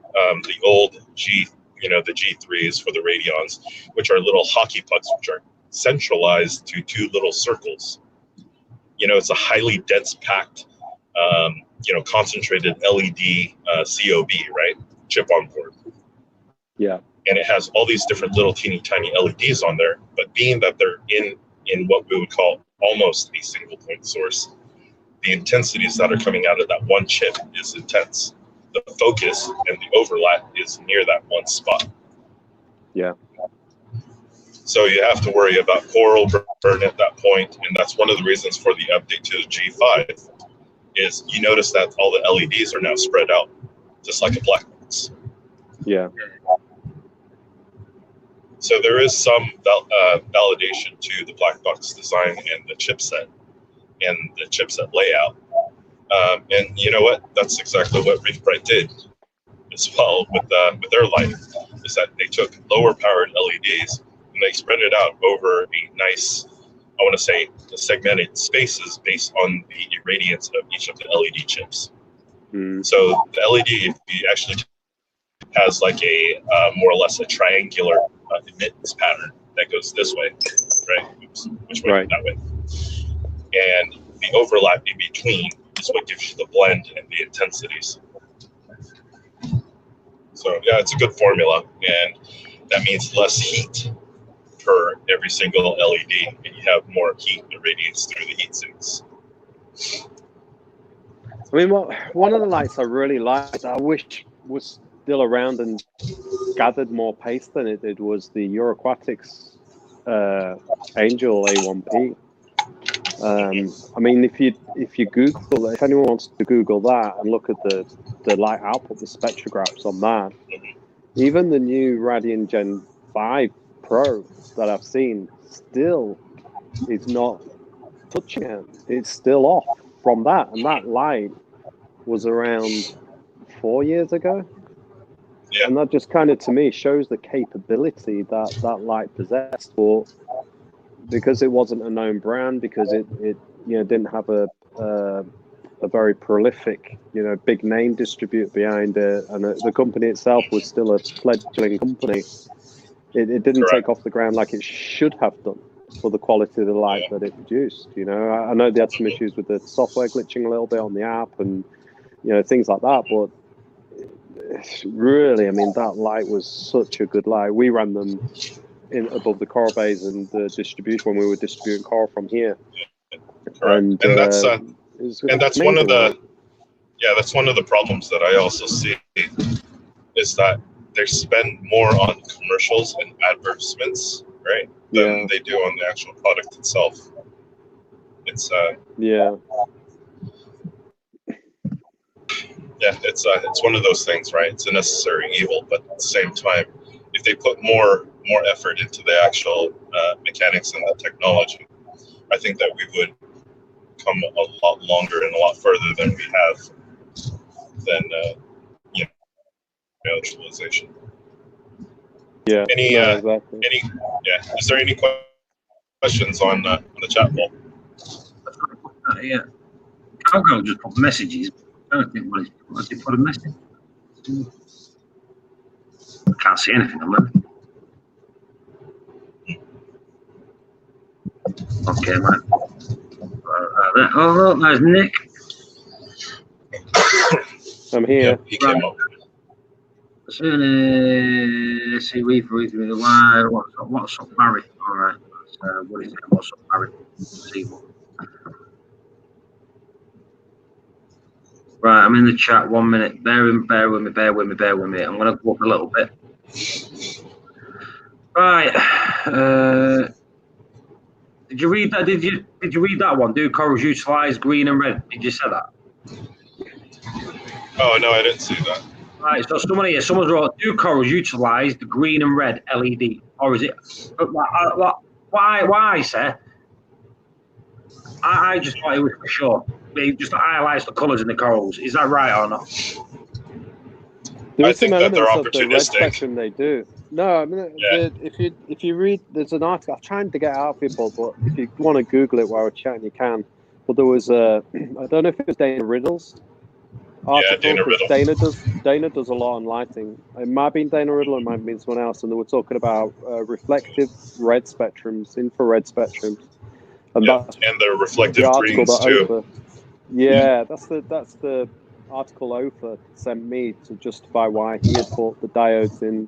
old the G3s for the radions, which are little hockey pucks, which are centralized to two little circles. It's a highly dense packed, concentrated LED COB, right? Chip on board. Yeah. And it has all these different little teeny tiny LEDs on there. But being that they're in what we would call almost a single point source, the intensities that are coming out of that one chip is intense. The focus and the overlap is near that one spot. Yeah. So you have to worry about coral burn at that point, and that's one of the reasons for the update to the G5 is you notice that all the LEDs are now spread out, just like a black box. Yeah. So there is some validation to the black box design and the chipset and the chipset layout. And you know what? That's exactly what Reef did as well with their light, is that they took lower powered LEDs and they spread it out over a nice, I want to say, segmented spaces based on the irradiance of each of the LED chips. So the LED, if you actually has like a more or less a triangular emittance pattern that goes this way, right? Oops, which way? Right. That way. And the overlap in between is what gives you the blend and the intensities. So yeah, it's a good formula, and that means less heat per every single LED, and you have more heat that radiates through the heat sinks. I mean, one of the lights I really liked, I wish was still around and gathered more pace than it did, was the Euroquatics Angel A1P. I mean, if you Google, if anyone wants to Google that and look at the light output, the spectrographs on that, even the new Radian Gen 5 Pro that I've seen still is not touching it. It's still off from that, and that light was around 4 years ago. Yeah. And that just kind of, to me, shows the capability that that light possessed. But because it wasn't a known brand, because it didn't have a very prolific, big name distributor behind it, and the company itself was still a fledgling company, it didn't take off the ground like it should have done for the quality of the light that it produced. I know they had some issues with the software glitching a little bit on the app and things like that, but really, I mean, that light was such a good light. We ran them above the coral bays and the distribution when we were distributing coral from here. And that's amazing, one of the that's one of the problems that I also see, is that they spend more on commercials and advertisements, right, than they do on the actual product itself. It's it's one of those things, right? It's a necessary evil, but at the same time, if they put more effort into the actual mechanics and the technology, I think that we would come a lot longer and a lot further than we have than visualization. Yeah. Exactly. Is there any questions on the chat wall? Yeah. I'll just put messages. I don't think what he put a message. I can't see anything on that. Okay, man. Oh, there's Nick. I'm here. Yeah, he came up. See, Reef, why? What's up, Barry? All right. What is it? What's up, Barry? See what. Right, I'm in the chat. 1 minute. Bear with me. I'm gonna go up a little bit. Right. Did you read that? Did you read that one? Do corals utilize green and red? Did you say that? Oh no, I didn't see that. Right. So someone wrote, do corals utilize the green and red LED, or is it? Why, sir? I just thought it was for sure. They just highlights the colours in the corals. Is that right or not? I think that they're opportunistic. The red section they do. No, I mean, if you read, there's an article. I'm trying to get out people, but if you want to Google it while we're chatting, you can. But there was I don't know if it was Dana Riddles, article Dana because Riddle. Dana does a lot on lighting. It might have been Dana Riddle, it might have been someone else, and they were talking about reflective red spectrums, infrared spectrums, and that's And the reflective the article greens that too. Ofer. Yeah, that's the article Ofer sent me to justify why he had put the diodes in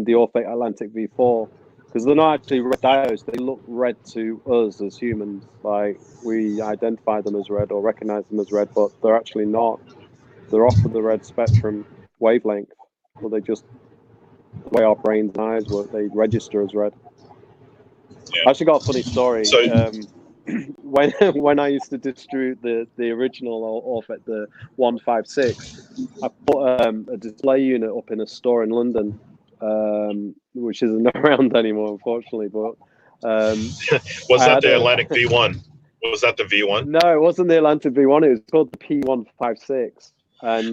the Orphate Atlantic V4, because they're not actually red diodes. They look red to us as humans. Like, we identify them as red or recognize them as red, but they're actually not. They're off of the red spectrum wavelength, but they just, the way our brains and eyes work, they register as red. Yeah. I actually got a funny story. So, when I used to distribute the original Orphate, the 156, I put a display unit up in a store in London, which isn't around anymore, unfortunately. But was that the Atlantic V1? Was that the V1? No, it wasn't the Atlantic V1. It was called the P156. And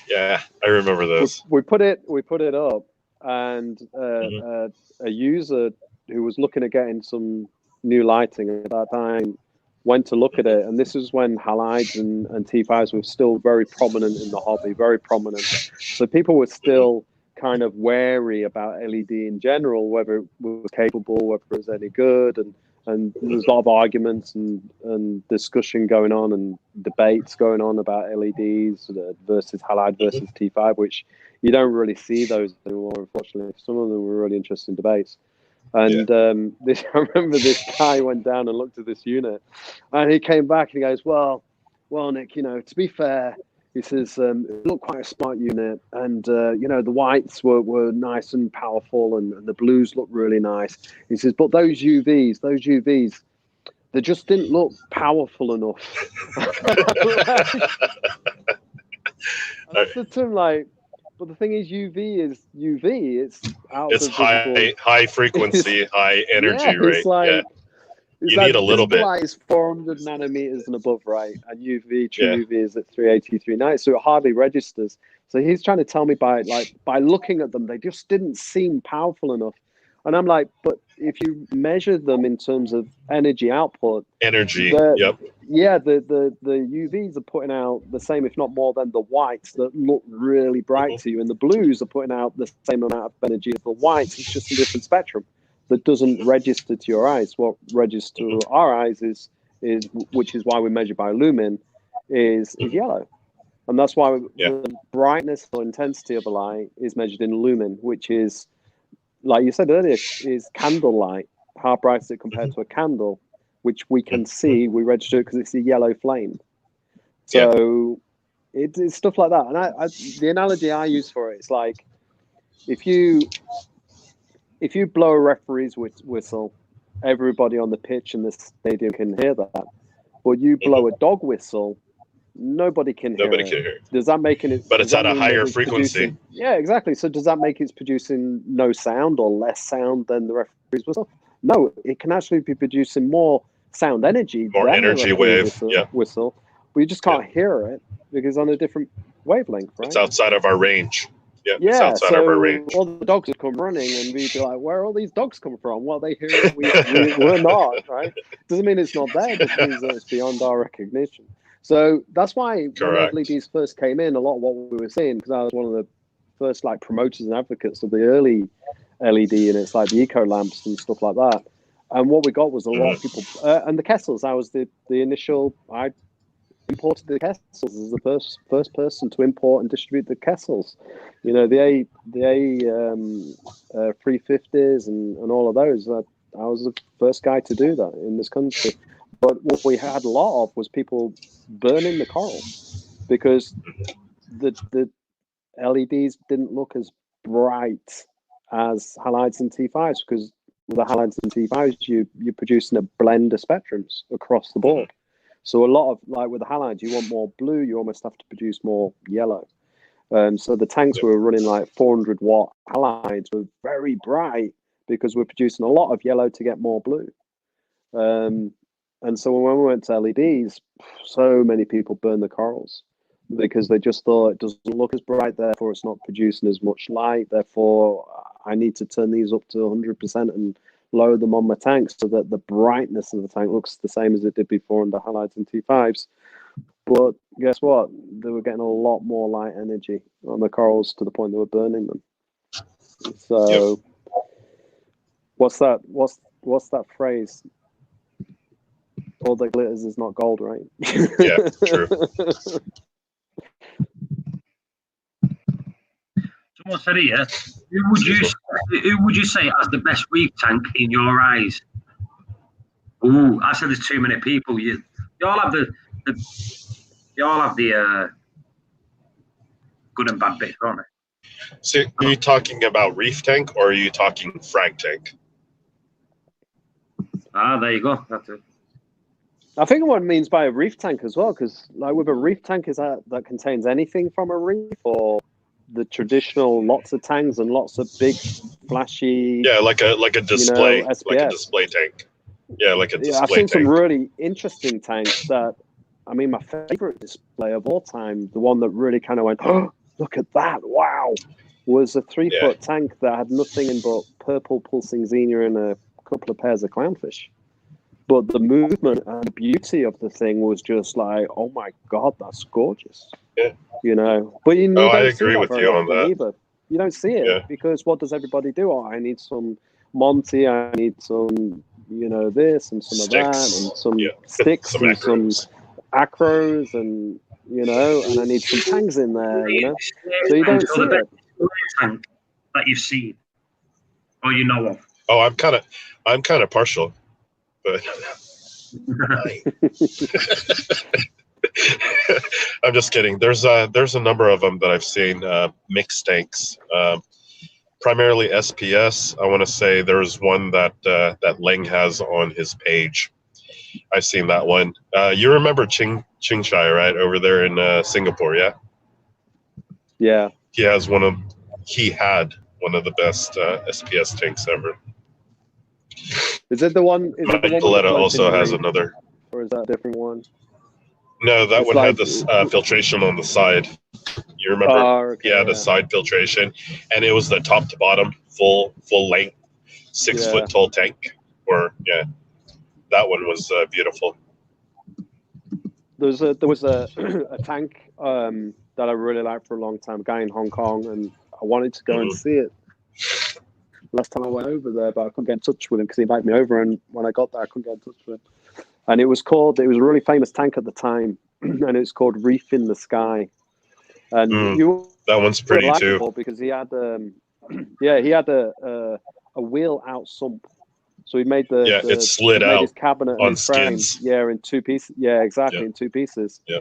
yeah, I remember those. We put it up, and a user who was looking at getting some new lighting at that time went to look at it, and this is when halides and T5s were still very prominent in the hobby, very prominent. So people were still kind of wary about LED in general, whether it was capable, whether it was any good, and there's a lot of arguments and discussion going on and debates going on about LEDs versus halide versus T5, which you don't really see those anymore, unfortunately. Some of them were really interesting debates. And I remember this guy went down and looked at this unit, and he came back and he goes, well, Nick, to be fair, he says, it looked quite a smart unit, and the whites were nice and powerful, and the blues looked really nice. He says, but those UVs, they just didn't look powerful enough. I said to him, like, but the thing is, UV is UV. It's high frequency, high energy, right? It's like, you need a little bit. Light is 400 nanometers and above, right? And UV, true UV is at 380, 390, so it hardly registers. So he's trying to tell me by looking at them, they just didn't seem powerful enough. And I'm like, but if you measure them in terms of energy output, yeah, the UVs are putting out the same, if not more, than the whites that look really bright to you, and the blues are putting out the same amount of energy as the whites. It's just a different spectrum that doesn't register to your eyes. What registers to our eyes is which is why we measure by lumen, is yellow, and that's why the brightness or intensity of a light is measured in lumen, which is, like you said earlier, is candlelight. How bright is it compared to a candle, which we can see, we register it because it's a yellow flame. So it's stuff like that. And the analogy I use for it is like, if you blow a referee's whistle, everybody on the pitch in the stadium can hear that. But you blow a dog whistle, nobody can hear it. Does that make it? But it's at a higher frequency. Yeah, exactly. So does that make it's producing no sound or less sound than the referee's whistle? No, it can actually be producing more sound energy. More energy wave. Whistle. But you just can't hear it because it's on a different wavelength, right? It's outside of our range. It's outside of our range. All the dogs would come running, and we'd be like, "Where are all these dogs coming from?" Well, they hear it. We're not, right? Doesn't mean it's not there. It just means that it's beyond our recognition. So that's why when LEDs first came in, a lot of what we were seeing, because I was one of the first promoters and advocates of the early LED units, like the eco lamps and stuff like that. And what we got was a lot of people, and the Kessels. I was the initial. I imported the Kessels as the first person to import and distribute the Kessels. The 350s and all of those. I was the first guy to do that in this country. But what we had a lot of was people burning the coral because the LEDs didn't look as bright as halides and T5s, because with the halides and T5s, you're producing a blend of spectrums across the board. So a lot of, like with the halides, you want more blue, you almost have to produce more yellow. So the tanks we were running like 400 watt halides were very bright because we're producing a lot of yellow to get more blue. And so when we went to LEDs, so many people burned the corals because they just thought it doesn't look as bright, therefore it's not producing as much light, therefore I need to turn these up to 100% and lower them on my tank so that the brightness of the tank looks the same as it did before under halides and T5s. But guess what? They were getting a lot more light energy on the corals to the point they were burning them. So, what's that? What's that phrase? All that glitters is not gold, right? Yeah, true. Someone said here, who would you say has the best reef tank in your eyes? Ooh, I said there's too many people. You all have the good and bad bits, don't they? So, are you talking about reef tank or are you talking frag tank? Ah, there you go. That's it. I think what it means by a reef tank as well, because like with a reef tank, is that contains anything from a reef, or the traditional lots of tanks and lots of big flashy. Yeah, like a display, you know, like a display tank. Yeah, like a display I've seen tank. some really interesting tanks that, I mean, my favorite display of all time, the one that really kind of went, oh, look at that, wow, was a 3-foot tank that had nothing in but purple pulsing xenia and a couple of pairs of clownfish. But the movement and the beauty of the thing was just like, oh my God, that's gorgeous. Yeah. You know, but you don't I see agree that with very you on often that. either. You don't see it because what does everybody do? Oh, I need some Monty, I need some, you know, this and some Sticks. of that and some sticks some and acros. some acros and, you know, and I need some tangs in there, you know. So you don't see it. Tank that you've seen or you know of. Oh, I'm kind of partial, but I'm just kidding. There's a number of them that I've seen, mixed tanks, primarily SPS. I want to say there's one that Ling has on his page. I've seen that one. You remember Ching Chai, right, over there in Singapore? Yeah. Yeah. He had one of the best SPS tanks ever. Is it the one? Is it the one Paletta also has another. Or is that a different one? No, that It's one like, had this filtration on the side. You remember? The side filtration, and it was the top to bottom, full length, 6 foot tall tank. That one was beautiful. There was a tank that I really liked for a long time, a guy in Hong Kong, and I wanted to go and see it. Last time I went over there, but I couldn't get in touch with him because he invited me over, and when I got there, I couldn't get in touch with him. And it was a really famous tank at the time, and it's called Reef in the Sky. And that one's pretty too, because he had a wheel out sump. So he made it slid out his cabinet on and his frame, skids. in 2 pieces. Yeah, exactly, in 2 pieces. Yeah.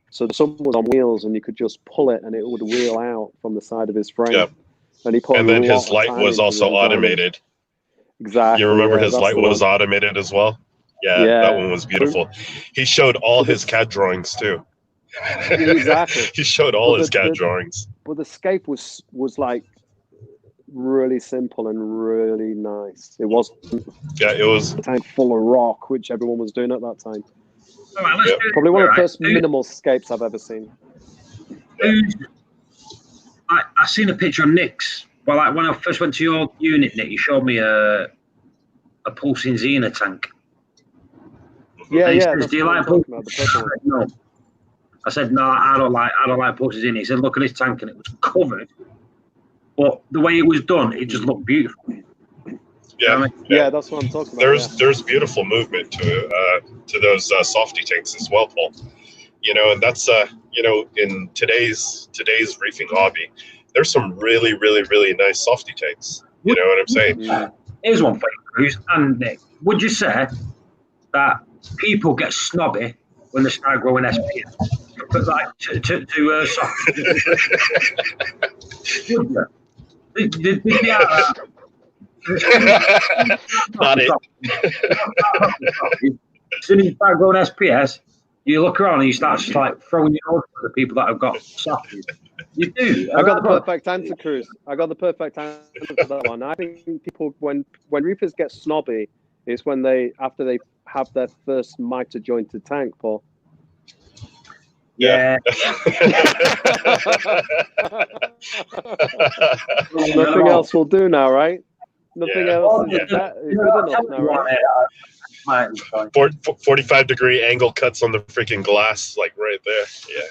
So the sump was on wheels, and you could just pull it, and it would wheel out from the side of his frame. Yeah. And then his light was also automated. Exactly. You remember his light was automated as well? Yeah, that one was beautiful. He showed all his CAD drawings too. Exactly. He showed all his CAD drawings. But the scape was like really simple and really nice. It wasn't. Yeah, it was a tank full of rock, which everyone was doing at that time. All right, probably one of the first minimal scapes I've ever seen. I seen a picture of Nick's. Well, when I first went to your unit, Nick, you showed me a pulsing xena tank. Yeah. Says, do you like pulsing? No. I said no. I don't like pulsing xena. He said, look at this tank, and it was covered. But the way it was done, it just looked beautiful. Yeah, that's what I'm talking about. There's beautiful movement to those softy tanks as well, Paul. You know, and that's in today's reefing hobby, there's some really, really, really nice softy tanks. You know what I'm saying? Yeah. Here's one for you, Cruz and Nick. Would you say that people get snobby when they start growing SPS? But like to soft. Not it. As soon as you start growing SPS, you look around and you start just like throwing your order for the people that have got softies. You do. I got the perfect answer, Cruz. I got the perfect answer for that one. I think people, when reefers get snobby, it's when after they have their first miter jointed tank, Paul. Yeah. Nothing else will do now, right? Nothing else is good enough now, right? might be fine. 45-degree angle cuts on the freaking glass, like right there. Yeah.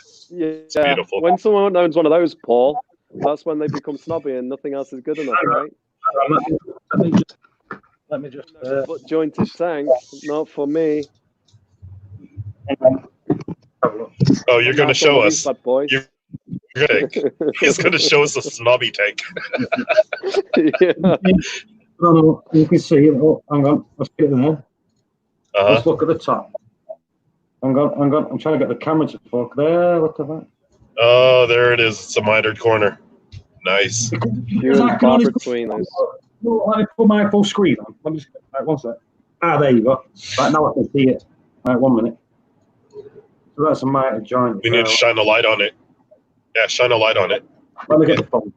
Yeah. beautiful. When someone owns one of those, Paul, that's when they become snobby and nothing else is good enough, right? Let me just But jointed tank, not for me. hang on. Have a look. Oh, you're going to show One of us. these bad boys. He's going to show us a snobby tank. Yeah. No, you can see it. Oh, hang on. Let's get in there. Let's look at the top. Hang on. I'm trying to get the camera to focus. There, look at that. Oh, there it is. It's a mitered corner. Nice. Few and far between those. Let me put my full screen on. Let me just, right, one sec. Ah, there you go. Right, now I can see it. Right, 1 minute. So that's a mitered joint. We need to shine a light on it. Yeah, shine a light on it. Let me get the phone.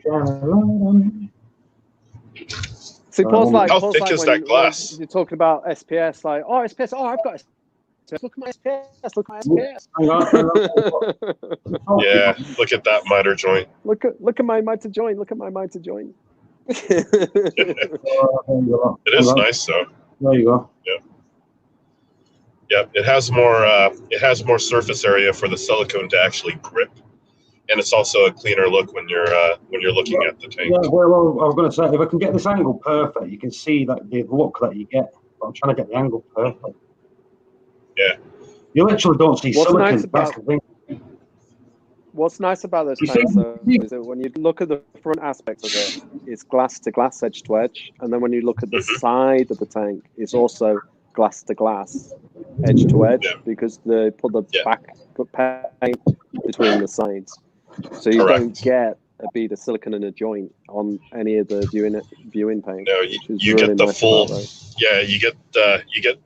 Shine a light on it. See, Paul's like, How thick is that glass? You're talking about SPS, like, oh, SPS, oh, I've got SPS. Look at my SPS, look at my SPS. Hang on. Yeah, look at that miter joint. Look at my miter joint, look at my miter joint. It is nice though. There you go. Yeah, it has more surface area for the silicone to actually grip, and it's also a cleaner look when you're looking at the tank. Yeah, well, I was going to say, if I can get this angle perfect, you can see that the look that you get. But I'm trying to get the angle perfect. Yeah. You literally don't see What's silicon. nice That's about- the thing. What's nice about those You tanks, see- though, is that when you look at the front aspect of it, it's glass to glass, edge to edge, and then when you look at the side of the tank, it's also glass to glass, edge to edge, because they put the back paint between the sides, so you don't get a bead of silicon in a joint on any of the viewing paint. No, you get the full. Yeah, you get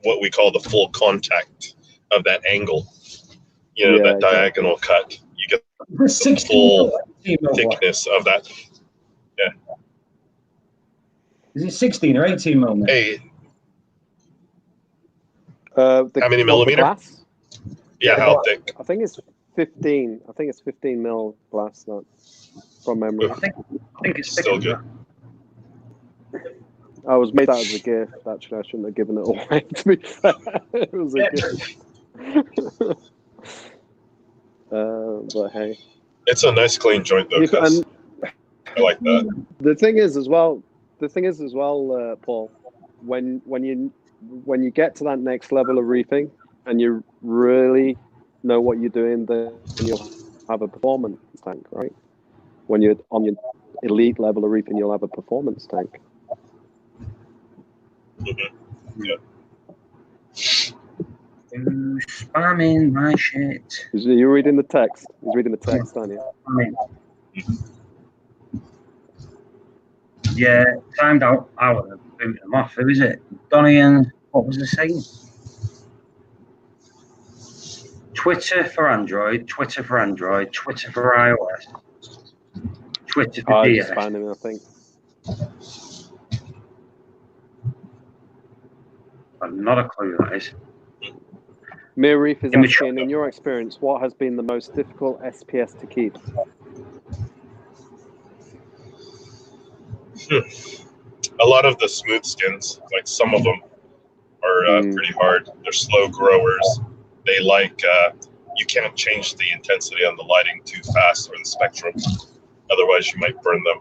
what we call the full contact of that angle. You know, that diagonal cut. You get The the full thickness of that. Yeah. Is it 16 or 18 mil? Hey, How many millimeter? Glass? Yeah, how thick? I think it's 15. I think it's 15 mil glass, not from memory. I think it's Still good. I was made that as a gift. Actually, I shouldn't have given it away. To be fair, it was a gift. But hey, It's a nice clean joint though. and I like that. the thing is as well, Paul, when you get to that next level of reefing and you really know what you're doing, then you'll have a performance tank, right? When you're on your elite level of reefing, you'll have a performance tank. Mm-hmm. Yeah. Who's spamming my shit? You're reading the text. He's reading the text, aren't you? Yeah, timed out. I would have booted them off. Who is it? Donnie and what was the saying? Twitter for Android, Twitter for Android, Twitter for iOS, Twitter for I DS. just found him, I think. I've not a clue who that is. Mir Reef is Immature. asking, in your experience, what has been the most difficult SPS to keep? A lot of the smooth skins, like some of them, are pretty hard. They're slow growers. They you can't change the intensity on the lighting too fast or the spectrum. Otherwise, you might burn them.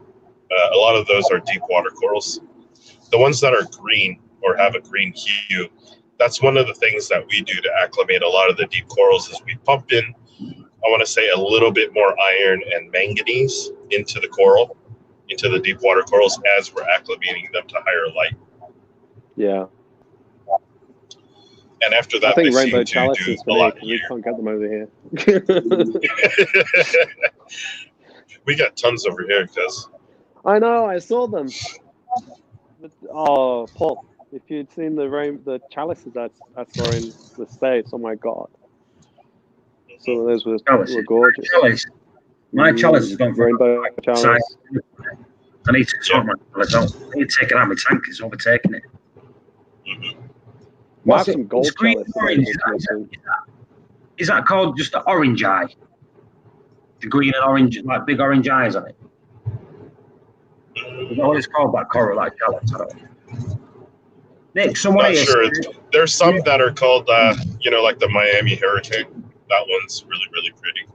A lot of those are deep water corals. The ones that are green or have a green hue, that's one of the things that we do to acclimate a lot of the deep corals is we pump in, I want to say, a little bit more iron and manganese into the coral, into the deep water corals as we're acclimating them to higher light. Yeah. And after that, I think they rainbow seem to chalices do for a me, lot because we easier. can't get them over here. We got tons over here, because I know, I saw them. But, oh, Paul, if you'd seen the chalices I saw in the States, oh my God. Some of those were gorgeous. My chalice has gone from rainbow chalice. I need to sort my chalice out. I need to take it out of my tank. It's overtaking it. Might What's have some gold It's green chalice. orange. Is that called just the orange eye? The green and orange, like big orange eyes on it. Is that what it's called, that coral, like chalice? I don't know. Nick, someone Not here sure. said- There's some that are called, like the Miami Hurricane. That one's really, really pretty.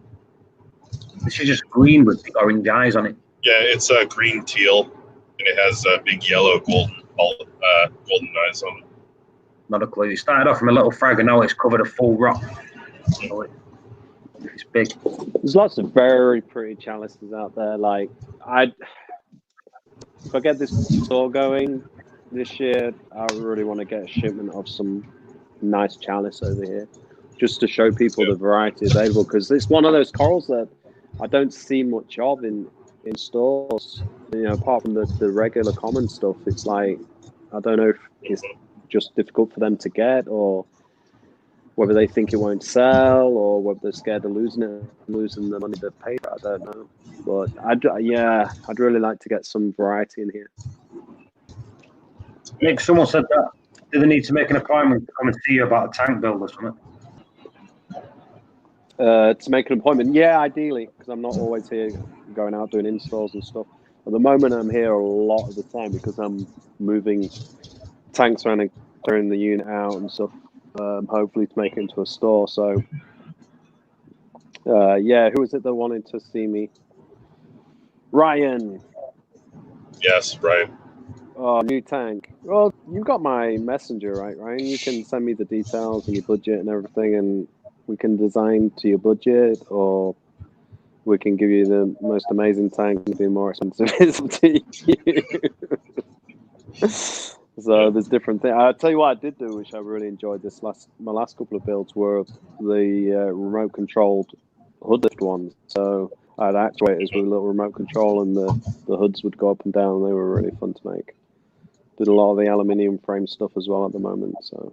this is just green with the orange eyes on it. Yeah, it's a green teal, and it has big yellow golden eyes on it. Not a clue. It started off from a little frag and now it's covered a full rock. So it's big. There's lots of very pretty chalices out there. Like, if I get this store going this year, I really want to get a shipment of some nice chalice over here, just to show people the variety available, because it's one of those corals that I don't see much of in stores. Apart from the regular common stuff, it's like, I don't know if it's just difficult for them to get, or whether they think it won't sell, or whether they're scared of losing the money they've paid. I don't know, but I'd really like to get some variety in here. Nick, someone said that. Do they need to make an appointment to come and see you about a tank build or something? To make an appointment, yeah, ideally, because I'm not always here going out doing installs and stuff. At the moment, I'm here a lot of the time because I'm moving tanks around and clearing the unit out and stuff, hopefully to make it into a store. So, who was it that wanted to see me? Ryan. Yes, Ryan. Oh, new tank. Well, you've got my messenger, right, Ryan? You can send me the details and your budget and everything, and we can design to your budget, or we can give you the most amazing tank and be more expensive. It's up to you. So there's different things. I'll tell you what I did do, which I really enjoyed my last couple of builds, were the remote controlled hood lift ones. So I had actuators with a little remote control, and the hoods would go up and down. They were really fun to make. Did a lot of the aluminium frame stuff as well at the moment. So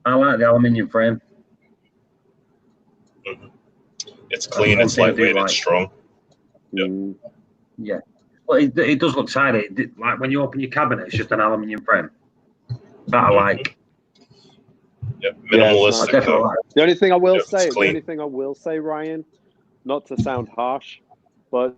I like the aluminium frame. It's clean, it's lightweight, it's strong. Yep. Yeah. Well, it does look tidy. Like when you open your cabinet, it's just an aluminium frame. That I like. Yeah, minimalistic. Yeah, no, like. The only thing I will say, Ryan, not to sound harsh, but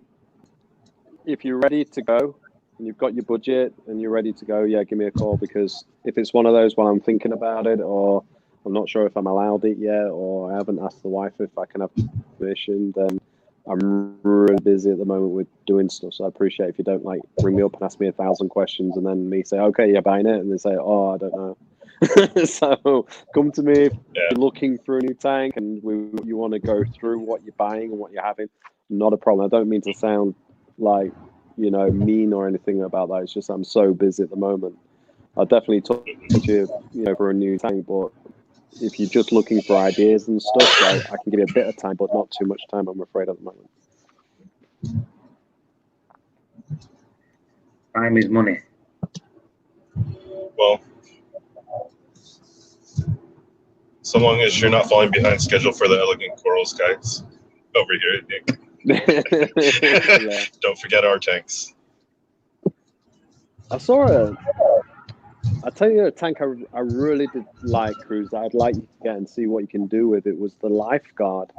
if you're ready to go and you've got your budget and you're ready to go, yeah, give me a call, because if it's one of those while I'm thinking about it, or I'm not sure if I'm allowed it yet, or I haven't asked the wife if I can have permission, then I'm really busy at the moment with doing stuff. So I appreciate if you don't like ring me up and ask me 1,000 questions and then me say, okay, you're buying it, and they say, oh, I don't know. So come to me if you're looking for a new tank and you want to go through what you're buying and what you're having. Not a problem. I don't mean to sound like, mean or anything about that. It's just I'm so busy at the moment. I'll definitely talk to you, for a new tank, but if you're just looking for ideas and stuff, I can give you a bit of time, but not too much time, I'm afraid, at the moment. Time is money. Well, so long as you're not falling behind schedule for the Elegant Corals guys over here, Nick. Yeah. Don't forget our tanks. I tell you a tank I really did like, Cruz, that I'd like you to get and see what you can do with it, was the Lifeguard.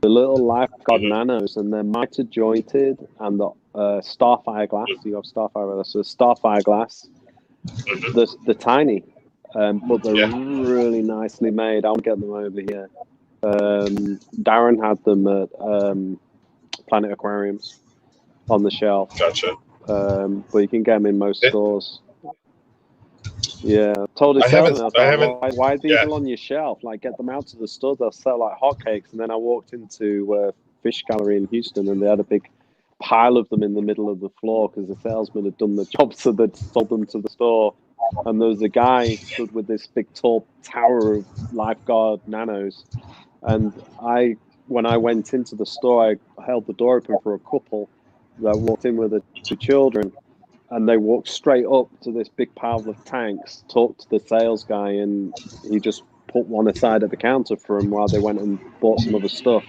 The little Lifeguard nanos, and they're mitre jointed, and the Starfire glass. You have Starfire with us, so Starfire glass. They're tiny, but they're really nicely made. I'll get them over here. Darren had them at Planet Aquariums on the shelf. Gotcha. But you can get them in most stores. Yeah, told his salesman, why are these on your shelf? Like, get them out to the store. They'll sell like hotcakes. And then I walked into Fish Gallery in Houston, and they had a big pile of them in the middle of the floor because the salesman had done the job, so they'd sold them to the store. And there was a guy stood with this big tall tower of Lifeguard nanos. And when I went into the store, I held the door open for a couple that walked in with the two children. And they walked straight up to this big pile of tanks, talked to the sales guy, and he just put one aside at the counter for them while they went and bought some other stuff.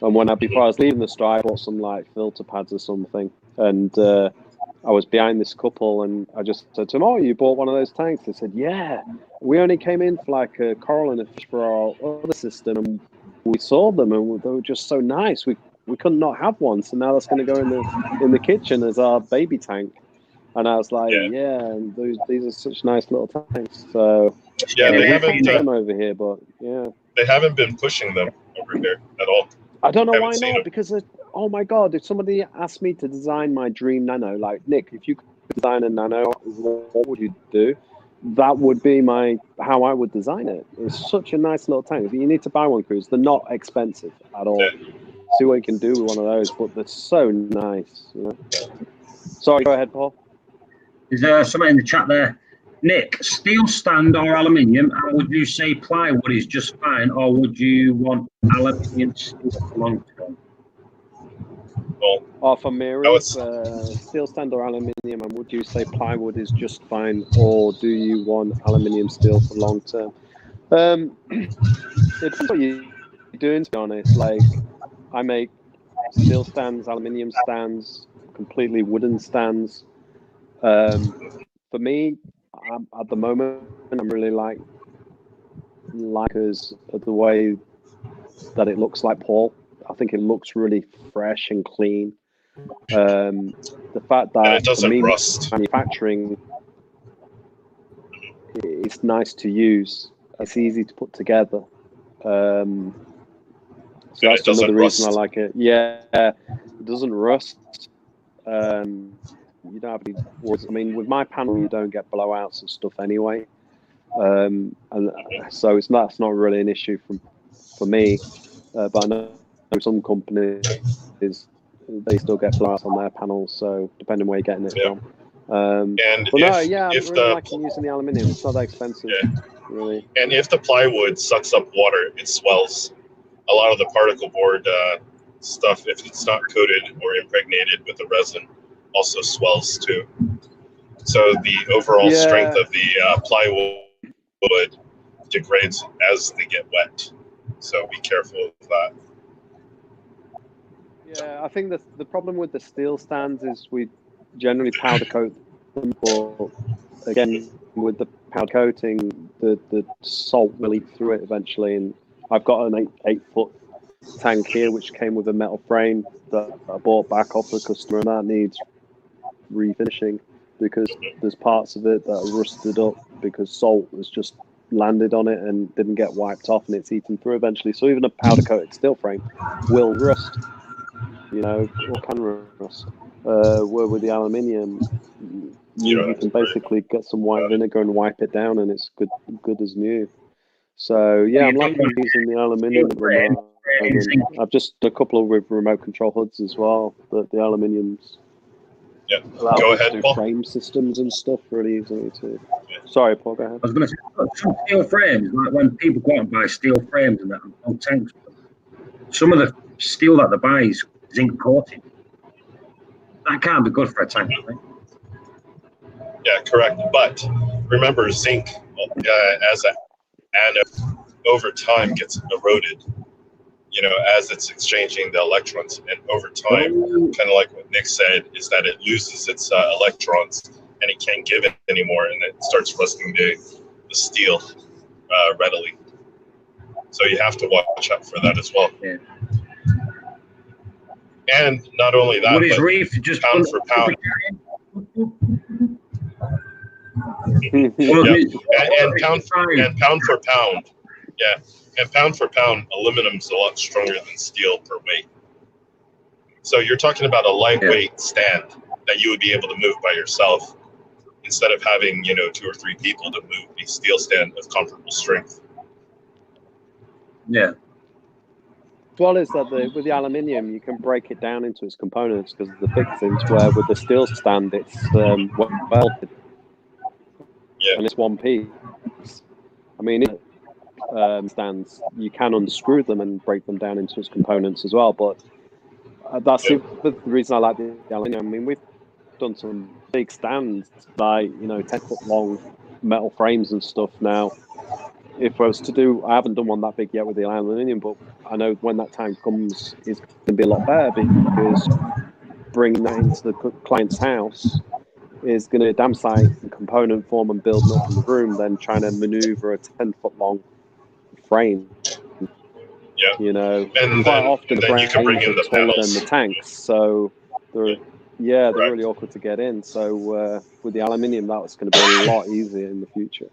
And before I was leaving the store, I bought some like filter pads or something. And I was behind this couple, and I just said to them, "Oh, you bought one of those tanks?" They said, "Yeah, we only came in for like a coral and a fish for our other system, and we saw them, and they were just so nice. We we couldn't not have one. So now that's going to go in the kitchen as our baby tank. And I was like, yeah, and these are such nice little tanks. So yeah, they we haven't can't them over here, but yeah, they haven't been pushing them over here at all. I don't know Haven't why seen not. them. Because oh my god, if somebody asked me to design my dream nano, like Nick, if you could design a nano, what would you do? That would be how I would design it. It's such a nice little tank. You need to buy one, Cruz. They're not expensive at all. Yeah. See what you can do with one of those, but they're so nice. You know? Sorry, go ahead, Paul. Is there somebody in the chat there? Nick, steel stand or aluminium? And would you say plywood is just fine, or would you want aluminium steel for long term? Well, For me, steel stand or aluminium, and would you say plywood is just fine, or do you want aluminium steel for long term? It depends what you're doing, to be honest. Like, I make steel stands, aluminium stands, completely wooden stands. For me, at the moment, I'm really like because of the way that it looks like Paul. I think it looks really fresh and clean. The fact that it doesn't rust. Manufacturing, it's nice to use. It's easy to put together. So that's another reason I like it. Yeah, it doesn't rust. You don't have any worries. I mean, with my panel, you don't get blowouts and stuff anyway. And so that's not really an issue for me. But I know some companies, they still get blowouts on their panels. So depending where you're getting it from. And I'm really liking using the aluminium. It's not that expensive, really. And if the plywood sucks up water, it swells. A lot of the particle board stuff, if it's not coated or impregnated with the resin, also swells too. So the overall strength of the plywood degrades as they get wet. So be careful of that. Yeah, I think the problem with the steel stands is we generally powder coat them, but again, with the powder coating, the salt will eat through it eventually. And I've got an 8-foot tank here, which came with a metal frame that I bought back off the customer, and that needs refinishing because there's parts of it that are rusted up because salt has just landed on it and didn't get wiped off, and it's eaten through eventually. So even a powder coated steel frame will rust, or can rust. Where with the aluminium, you can basically get some white vinegar and wipe it down, and it's good as new. So yeah, I'm liking using the aluminium. I've just done a couple of with remote control hoods as well. The aluminiums. Yeah, go ahead, Paul. Frame systems and stuff really easily too. Sorry, Paul, go ahead. I was going to say, some steel frames, like when people go out and buy steel frames and that on tanks, some of the steel that they buy is zinc coated. That can't be good for a tank, I think. Yeah, correct. But remember, zinc as an anode over time gets eroded. As it's exchanging the electrons, and over time, kind of like what Nick said, is that it loses its electrons and it can't give it anymore, and it starts rusting the steel readily. So you have to watch out for that as well. Yeah. And not only that, What is but Reef just pound for pound. And pound for pound. Yeah. And pound for pound, aluminum's a lot stronger than steel per weight. So you're talking about a lightweight stand that you would be able to move by yourself instead of having, 2 or 3 people to move a steel stand of comparable strength. Yeah. Well, is that with the aluminium, you can break it down into its components because of the fixings, where with the steel stand, it's welded. Yeah. And it's one piece. I mean, stands, you can unscrew them and break them down into its components as well. But that's the reason I like the aluminium. I mean, we've done some big stands, like 10-foot long metal frames and stuff. Now, if I was to do, I haven't done one that big yet with the aluminium, but I know when that time comes, it's going to be a lot better because bringing that into the client's house is going to damn sight in component form and building up in the room, then trying to maneuver a 10-foot long frame. Yeah. You know, And quite then, often the you can bring frames in are the taller panels. than the tanks, so they're they're Correct. really awkward to get in. So with the aluminium, that's going to be a lot easier in the future.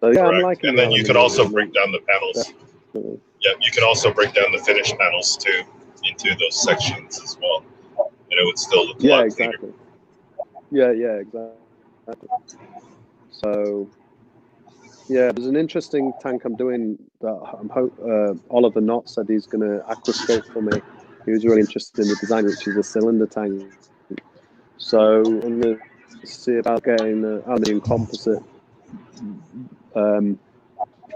So yeah, I'm Correct. liking And the then you could aluminium also break down the panels. definitely. Yeah, you can also break down the finished panels too into those sections as well, and it would still look a Yeah, lot exactly. Yeah, exactly. So yeah, there's an interesting tank I'm doing that Oliver Knott said he's going to aquascape for me. He was really interested in the design, which is a cylinder tank. So I'm going to see about getting an aluminium composite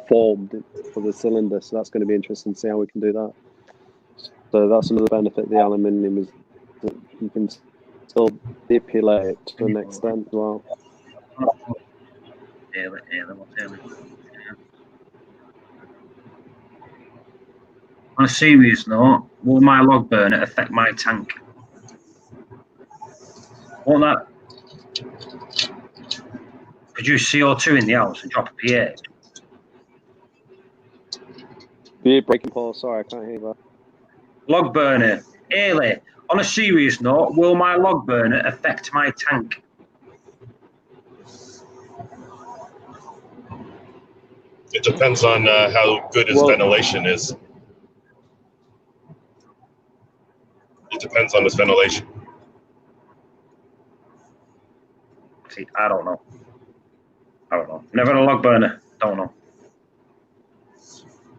formed for the cylinder. So that's going to be interesting to see how we can do that. So that's another benefit of the aluminium is that you can still manipulate it to an extent as well. On a serious note, will my log burner affect my tank? Won't that produce CO2 in the house and drop a pH? You're breaking, Paul. Sorry, I can't hear that. Log burner. Ailey, on a serious note, will my log burner affect my tank? It depends on how good his ventilation is. It depends on his ventilation. See, I don't know. Never had a log burner. Don't know.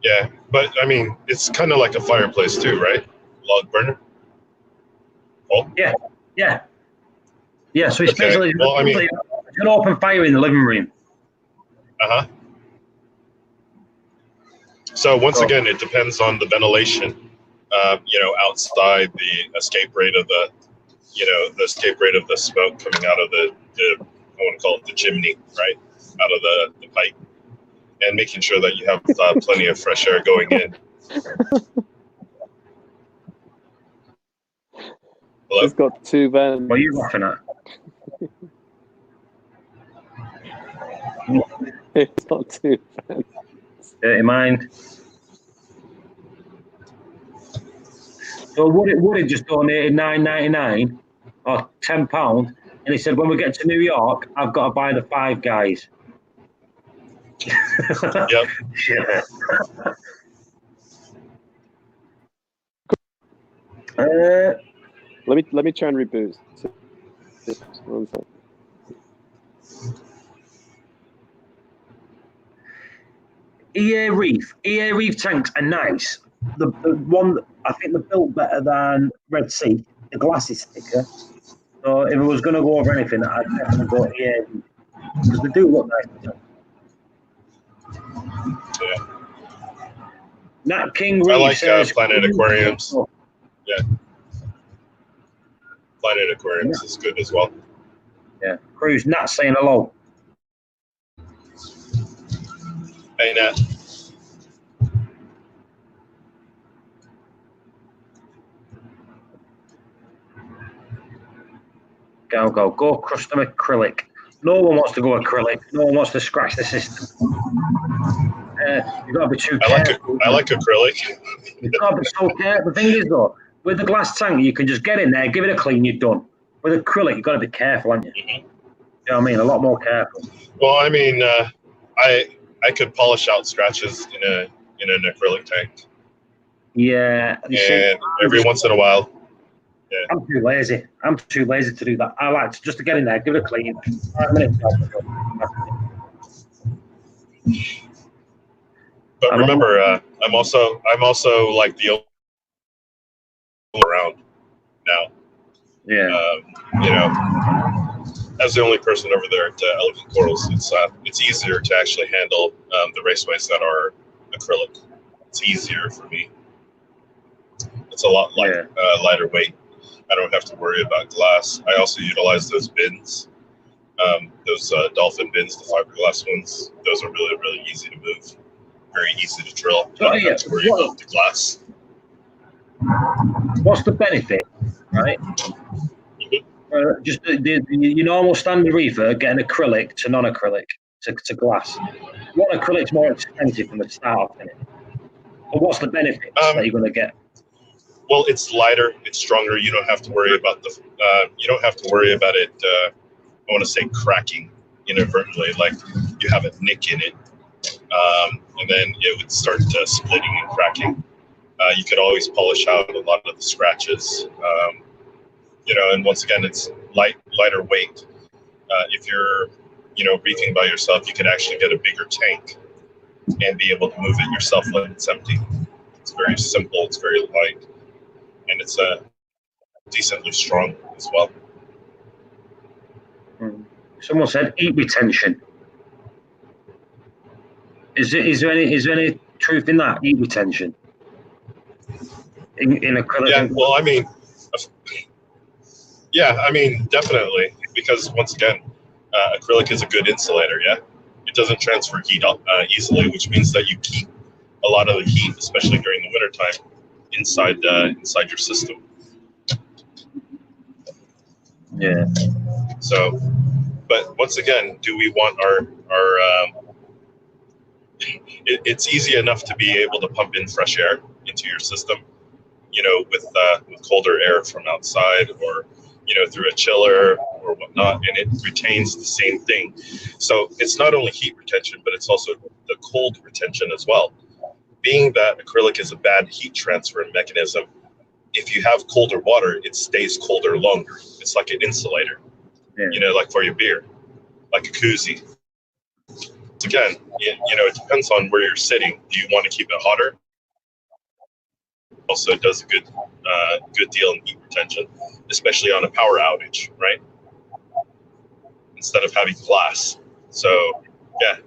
Yeah, but I mean, it's kind of like a fireplace too, right? Log burner. Oh, Yeah. So it's Okay. basically Well, I mean, an open fire in the living room. So once again, it depends on the ventilation. Outside, the escape rate of the smoke coming out of the I want to call it the chimney, right? Out of the pipe, and making sure that you have plenty of fresh air going in. Hello? It's got two vents. What are you laughing at? It's got two vents. Dirty mind. So Woody just donated $9.99 or £10, and he said, when we get to New York, I've got to buy the Five Guys. Yep. Yeah. Let me try and reboot. One sec. EA Reef tanks are nice. The one I think they're built better than Red Sea. The glass is thicker. So if I was going to go over anything, I'd definitely go EA Reef because they do look nice. Yeah. Nat King I Reef like says Planet Aquariums. Yeah. Planet Aquariums is good as well. Yeah. Cruz, Nat saying hello. Hey, Nat. Go custom acrylic. No one wants to go acrylic. No one wants to scratch the system. You've got to be too careful. I like acrylic. You've got to be so careful. The thing is, though, with the glass tank, you can just get in there, give it a clean, you're done. With acrylic, you've got to be careful, haven't you? You know what I mean? A lot more careful. Well, I mean, I could polish out scratches in an acrylic tank. Yeah. And every once in a while. Yeah. I'm too lazy. To do that. I like to get in there, give it a clean. 5 minutes. But remember, I'm also like the only around now. Yeah. As the only person over there at Elegant Corals, it's easier to actually handle the raceways that are acrylic. It's easier for me. It's a lot lighter weight. I don't have to worry about glass. I also utilize those bins, those dolphin bins, the fiberglass ones. Those are really, really easy to move. Very easy to drill. I don't have to worry about the glass. What's the benefit, right? Just your normal standard reefer, getting acrylic to non-acrylic to glass. What acrylic's more expensive from the start, isn't it? But what's the benefits that you're going to get? Well, it's lighter, it's stronger. You don't have to worry about you don't have to worry about it. I want to say cracking inadvertently, like you have a nick in it, and then it would start splitting and cracking. You could always polish out a lot of the scratches, and once again, it's lighter weight. If you're, reefing by yourself, you could actually get a bigger tank and be able to move it yourself when it's empty. It's very simple, it's very light, and it's decently strong as well. Someone said heat retention. Is there any truth in that, heat retention? In acrylic? Yeah, I mean, definitely, because once again, acrylic is a good insulator. Yeah, it doesn't transfer heat easily, which means that you keep a lot of the heat, especially during the wintertime, inside your system. Yeah. So, but once again, do we want our it's easy enough to be able to pump in fresh air into your system, with colder air from outside, or through a chiller or whatnot, and it retains the same thing. So it's not only heat retention, but it's also the cold retention as well. Being that acrylic is a bad heat transfer mechanism, if you have colder water, it stays colder longer. It's like an insulator, like for your beer, like a koozie. Again, it depends on where you're sitting. Do you want to keep it hotter? Also, it does a good deal in heat retention, especially on a power outage, right? Instead of having glass. So, yeah,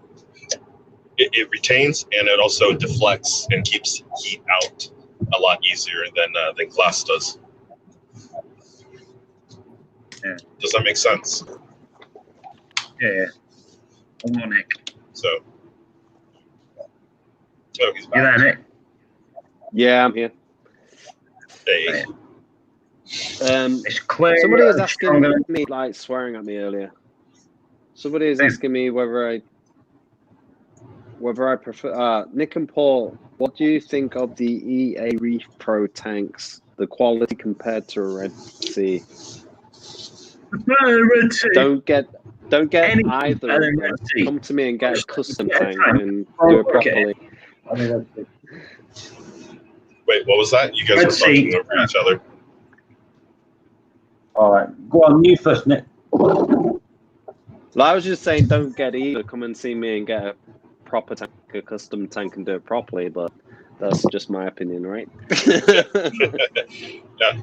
it retains, and it also deflects and keeps heat out a lot easier than glass does. Yeah. Does that make sense? Yeah. Come on, Nick. So, oh, he's back. You there, Nick? Yeah, I'm here. Hey. It's clear. Somebody was asking me, like, swearing at me earlier. Somebody is asking me whether I prefer Nick and Paul. What do you think of the EA Reef Pro tanks? The quality compared to a Red Sea. Red Sea. Don't get Anything either better of than them. Red Sea. Come to me and get a custom Yeah, tank tank. and do it properly. Wait, what was that? You guys Red were talking Sea. over each other. All right, go on, you first, Nick. Well, I was just saying, don't get either. Come and see me and get a proper tank, a custom tank, and do it properly. But that's just my opinion, right? Yeah.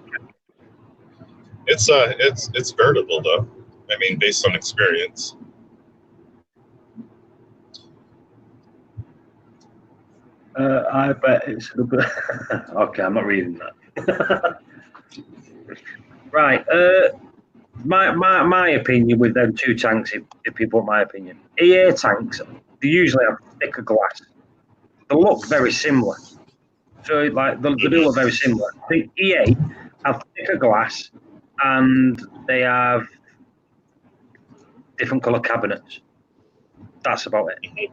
It's veritable though. I mean, based on experience. I bet it's a bit. Okay, I'm not reading that. Right. My opinion with them two tanks, if people want my opinion, EA tanks, they usually have thicker glass. They look very similar. So like they do look very similar. I think EA have thicker glass and they have different colour cabinets. That's about it.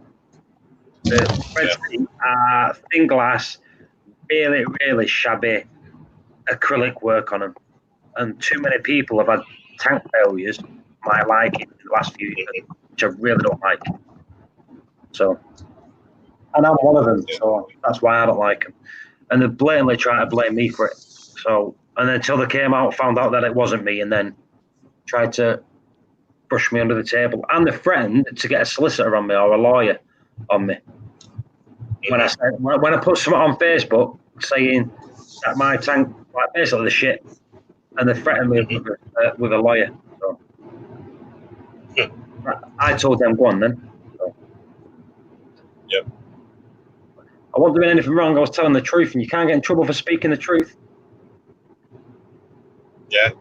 The Red Sea are thin glass, really, really shabby acrylic work on them. And too many people have had tank failures, might like it in the last few years, which I really don't like. So, and I'm one of them, so that's why I don't like them. And they blatantly try to blame me for it. So, and until they came out, found out that it wasn't me, and then tried to brush me under the table. And they threatened to get a solicitor on me or a lawyer on me. When I put something on Facebook saying that my tank, like basically the shit, and they threatened me with a lawyer. So I told them, go on then. So. Yep. I wasn't doing anything wrong. I was telling the truth, and you can't get in trouble for speaking the truth. Yeah.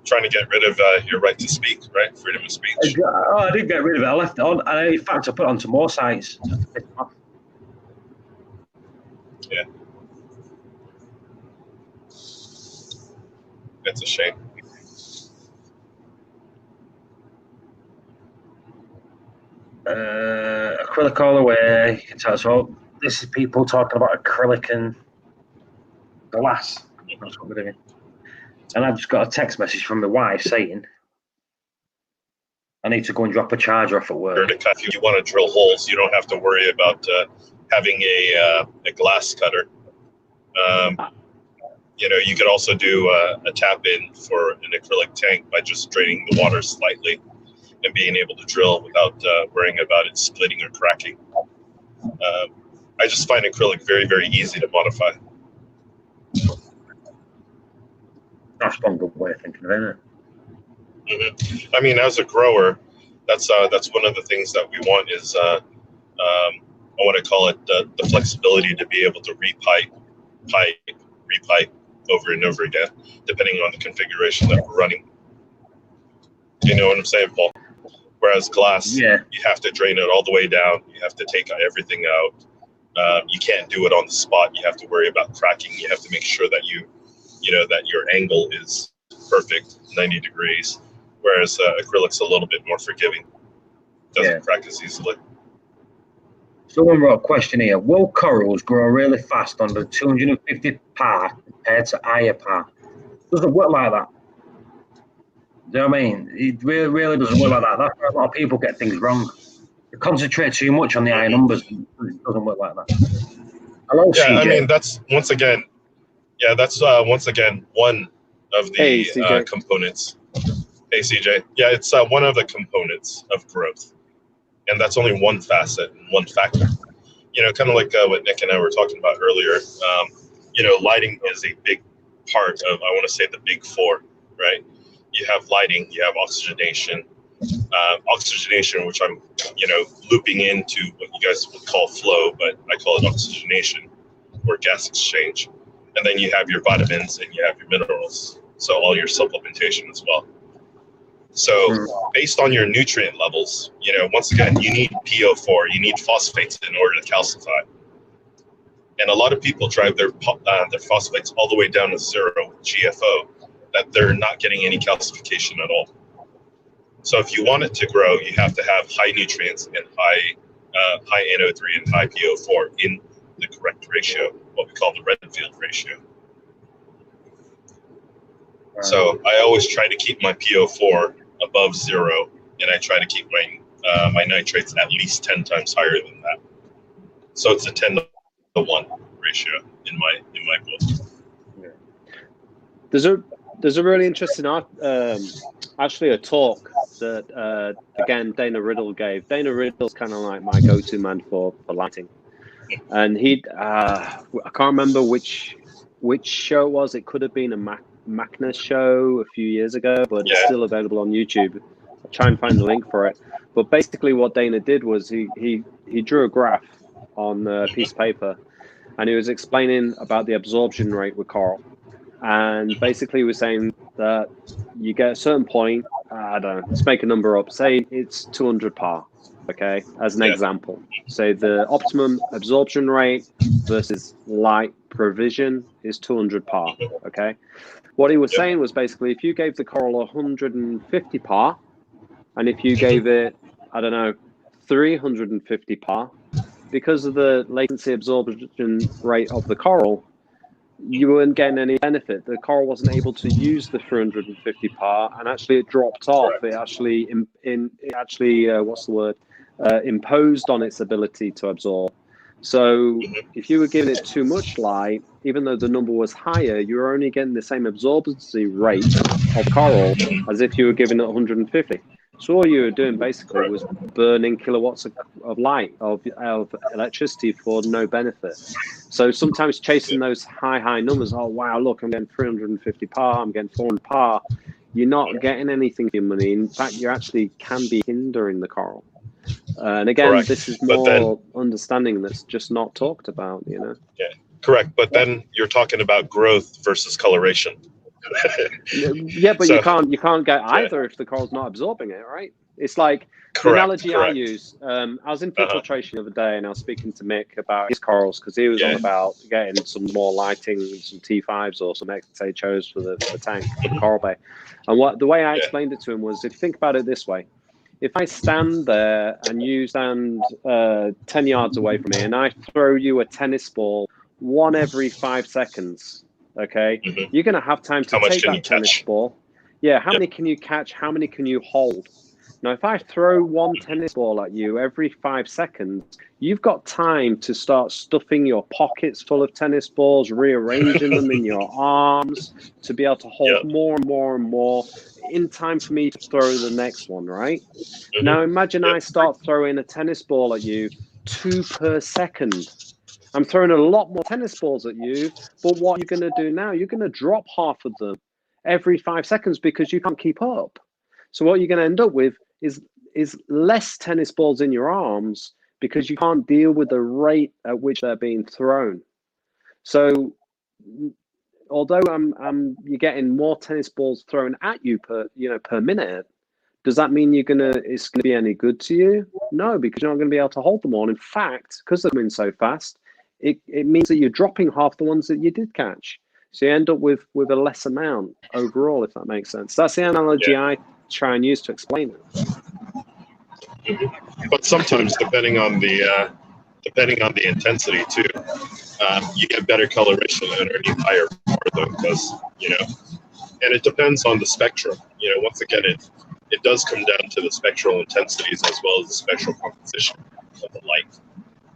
Trying to get rid of your right to speak, right? Freedom of speech. I didn't get rid of it. I left it on. And in fact, I put it onto more sites. Yeah. That's a shame. Acrylic all the way. You can tell. So this is people talking about acrylic and glass. That's what we're doing. And I've just got a text message from my wife saying I need to go and drop a charger off at work. If you want to drill holes, you don't have to worry about having a glass cutter. You know, you could also do a tap in for an acrylic tank by just draining the water slightly and being able to drill without worrying about it splitting or cracking. I just find acrylic very, very easy to modify. That's one good way of thinking of it, isn't it? I mean, as a grower, that's one of the things that we want is I want to call it the flexibility to be able to repipe over and over again, depending on the configuration that we're running. You know what I'm saying, Paul? Whereas glass, Yeah. you have to drain it all the way down. You have to take everything out. You can't do it on the spot. You have to worry about cracking. You have to make sure that that your angle is perfect, 90 degrees. Whereas acrylic's a little bit more forgiving. Doesn't crack as easily. Someone wrote a question here. Will corals grow really fast under 250 par compared to higher par? Doesn't work like that. Do you know what I mean? It really doesn't work like that. That's where a lot of people get things wrong. They concentrate too much on the high numbers. It doesn't work like that. Hello, CJ. I mean, that's once again one of the components. Hey, CJ. Yeah, it's one of the components of growth. And that's only one facet and one factor. You know, kind of like what Nick and I were talking about earlier. Lighting is a big part of, I want to say, the big four, right? You have lighting, you have oxygenation. Oxygenation, which I'm, looping into what you guys would call flow, but I call it oxygenation or gas exchange. And then you have your vitamins and you have your minerals. So all your supplementation as well. So based on your nutrient levels, once again, you need PO4, you need phosphates in order to calcify. And a lot of people drive their phosphates all the way down to zero with GFO, that they're not getting any calcification at all. So if you want it to grow, you have to have high nutrients and high NO3 and high PO4 in the correct ratio, what we call the Redfield ratio. So I always try to keep my PO4 above zero, and I try to keep my nitrates at least 10 times higher than that. So it's a 10 to 1 ratio in my book. There's a really interesting actually a talk that again Dana Riddle gave. Dana Riddle's kind of like my go-to man for lighting, and I can't remember which show it was. It could have been a Macna show a few years ago, but it's still available on YouTube. I'll try and find the link for it. But basically what Dana did was he drew a graph on a piece of paper, and he was explaining about the absorption rate with coral. And basically he was saying that you get a certain point, I don't know, let's make a number up, say it's 200 par, okay, as an example. Say the optimum absorption rate versus light provision is 200 par, okay? What he was saying was basically if you gave the coral 150 par, and if you gave it, I don't know, 350 par, because of the latency absorption rate of the coral, you weren't getting any benefit. The coral wasn't able to use the 350 par, and actually it dropped off. It actually, imposed on its ability to absorb. So if you were giving it too much light, even though the number was higher, you were only getting the same absorbency rate of coral as if you were giving it 150. So all you were doing basically was burning kilowatts of light, of electricity for no benefit. So sometimes chasing those high numbers, oh wow, look, I'm getting 350 par, I'm getting 400 par. You're not getting anything for your money. In fact, you actually can be hindering the coral. And again, this is more understanding that's just not talked about, Yeah, correct. But then you're talking about growth versus coloration. Yeah, but you can't get either if the coral's not absorbing it, right? It's like the analogy I use. I was in filtration the other day, and I was speaking to Mick about his corals because he was on about getting some more lighting, some T5s or some XHOs for the tank, for the coral bay. And the way I explained it to him was, if you think about it this way, if I stand there and you stand 10 yards away from me and I throw you a tennis ball, one every 5 seconds, okay, you're going to have time to take that tennis ball. Yeah, how many can you catch? How many can you hold? Now, if I throw one tennis ball at you every 5 seconds, you've got time to start stuffing your pockets full of tennis balls, rearranging them in your arms to be able to hold more and more and more in time for me to throw the next one, right? Now, imagine I start throwing a tennis ball at you 2 per second. I'm throwing a lot more tennis balls at you, but what you're going to do now, you're going to drop half of them every 5 seconds because you can't keep up. So what you're going to end up with is less tennis balls in your arms because you can't deal with the rate at which they're being thrown. So although you're getting more tennis balls thrown at you per minute, does that mean it's going to be any good to you? No, because you're not going to be able to hold them all. In fact, because they're moving so fast, it means that you're dropping half the ones that you did catch. So you end up with a less amount overall, if that makes sense. That's the analogy I try and use to explain it. But sometimes, depending on the intensity too, you get better coloration underneath higher power, though, because and it depends on the spectrum. Once again, it does come down to the spectral intensities as well as the spectral composition of the light.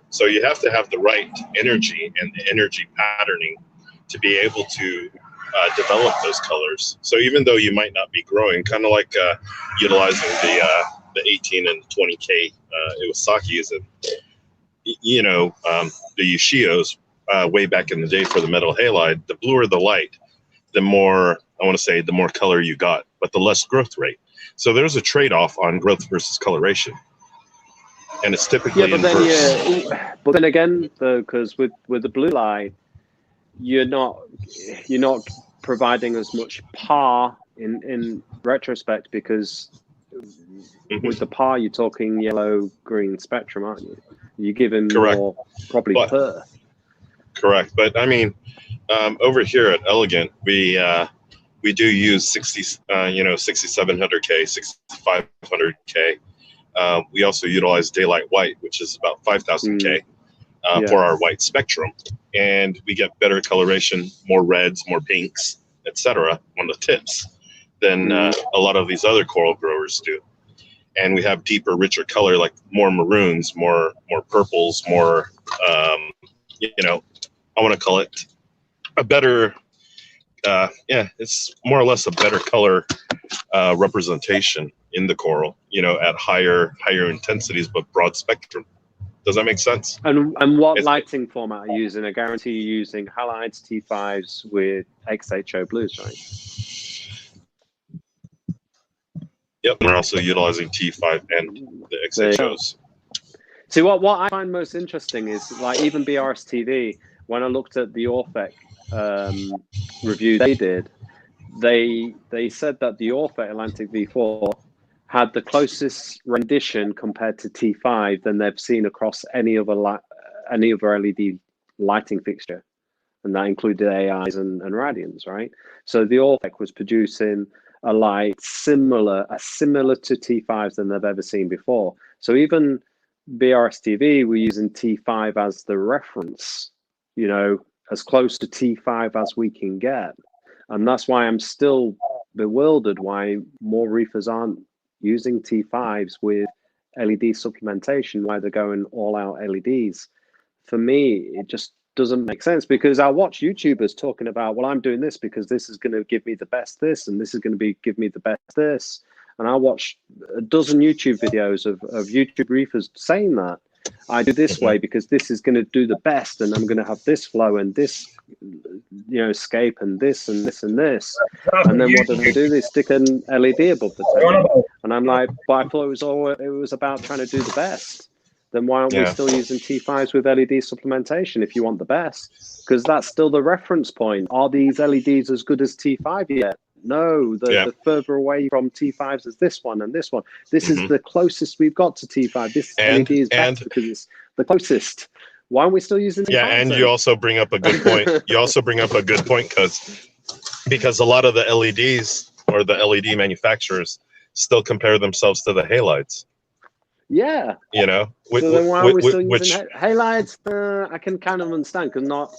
So you have to have the right energy and the energy patterning to be able to develop those colors. So even though you might not be growing, kind of like utilizing the 18 and 20K Iwasaki's and the Yoshios way back in the day for the metal halide, the bluer the light, the more, the more color you got, but the less growth rate. So there's a trade-off on growth versus coloration. And it's typically inverse. But then again, because with the blue light, you're not providing as much par in retrospect, because with the par you're talking yellow green spectrum, aren't you? You're giving more probably per. Correct, but I mean, over here at Elegant, we do use 6700K, 6500K. We also utilize daylight white, which is about 5000K for our white spectrum, and we get better coloration, more reds, more pinks, etc. on the tips than a lot of these other coral growers do. And we have deeper, richer color, like more maroons, more purples, more I want to call it a better it's more or less a better color representation in the coral, at higher intensities but broad spectrum. Does that make sense? And what lighting format are you using? I guarantee you're using halides, T5s with XHO blues, right? Yep, we're also utilizing T5 and the XHOs. See, what I find most interesting is, like, even BRS TV, when I looked at the Orphec review they did, they said that the Orphec Atlantic V4 had the closest rendition compared to T5 than they've seen across any other LED lighting fixture, and that included AIs and Radians, right? So the Orphec was producing a light similar to T5s than they've ever seen before. So even BRS TV, we're using T5 as the reference, as close to T5 as we can get. And that's why I'm still bewildered why more reefers aren't using T5s with LED supplementation, why they're going all out LEDs. For me, it just doesn't make sense, because I watch YouTubers talking about, well, I'm doing this because this is going to give me the best this, and this is going to give me the best this. And I watch a dozen YouTube videos of YouTube reefers saying that. I do this way because this is going to do the best, and I'm going to have this flow and this, escape and this and this and this. And then what do they do? They stick an LED above the table. And I'm like, but I thought it was about trying to do the best. Then why aren't we still using T5s with LED supplementation if you want the best? Because that's still the reference point. Are these LEDs as good as T5 yet? No, the further away from T5s is this one and this one. This is the closest we've got to T5. This LED is better because it's the closest. Why aren't we still using T5s? Yeah, and then? You also bring up a good point. Because a lot of the LEDs or the LED manufacturers still compare themselves to the halides. Yeah. You know, So then why are we still using halides? I can kind of understand, because not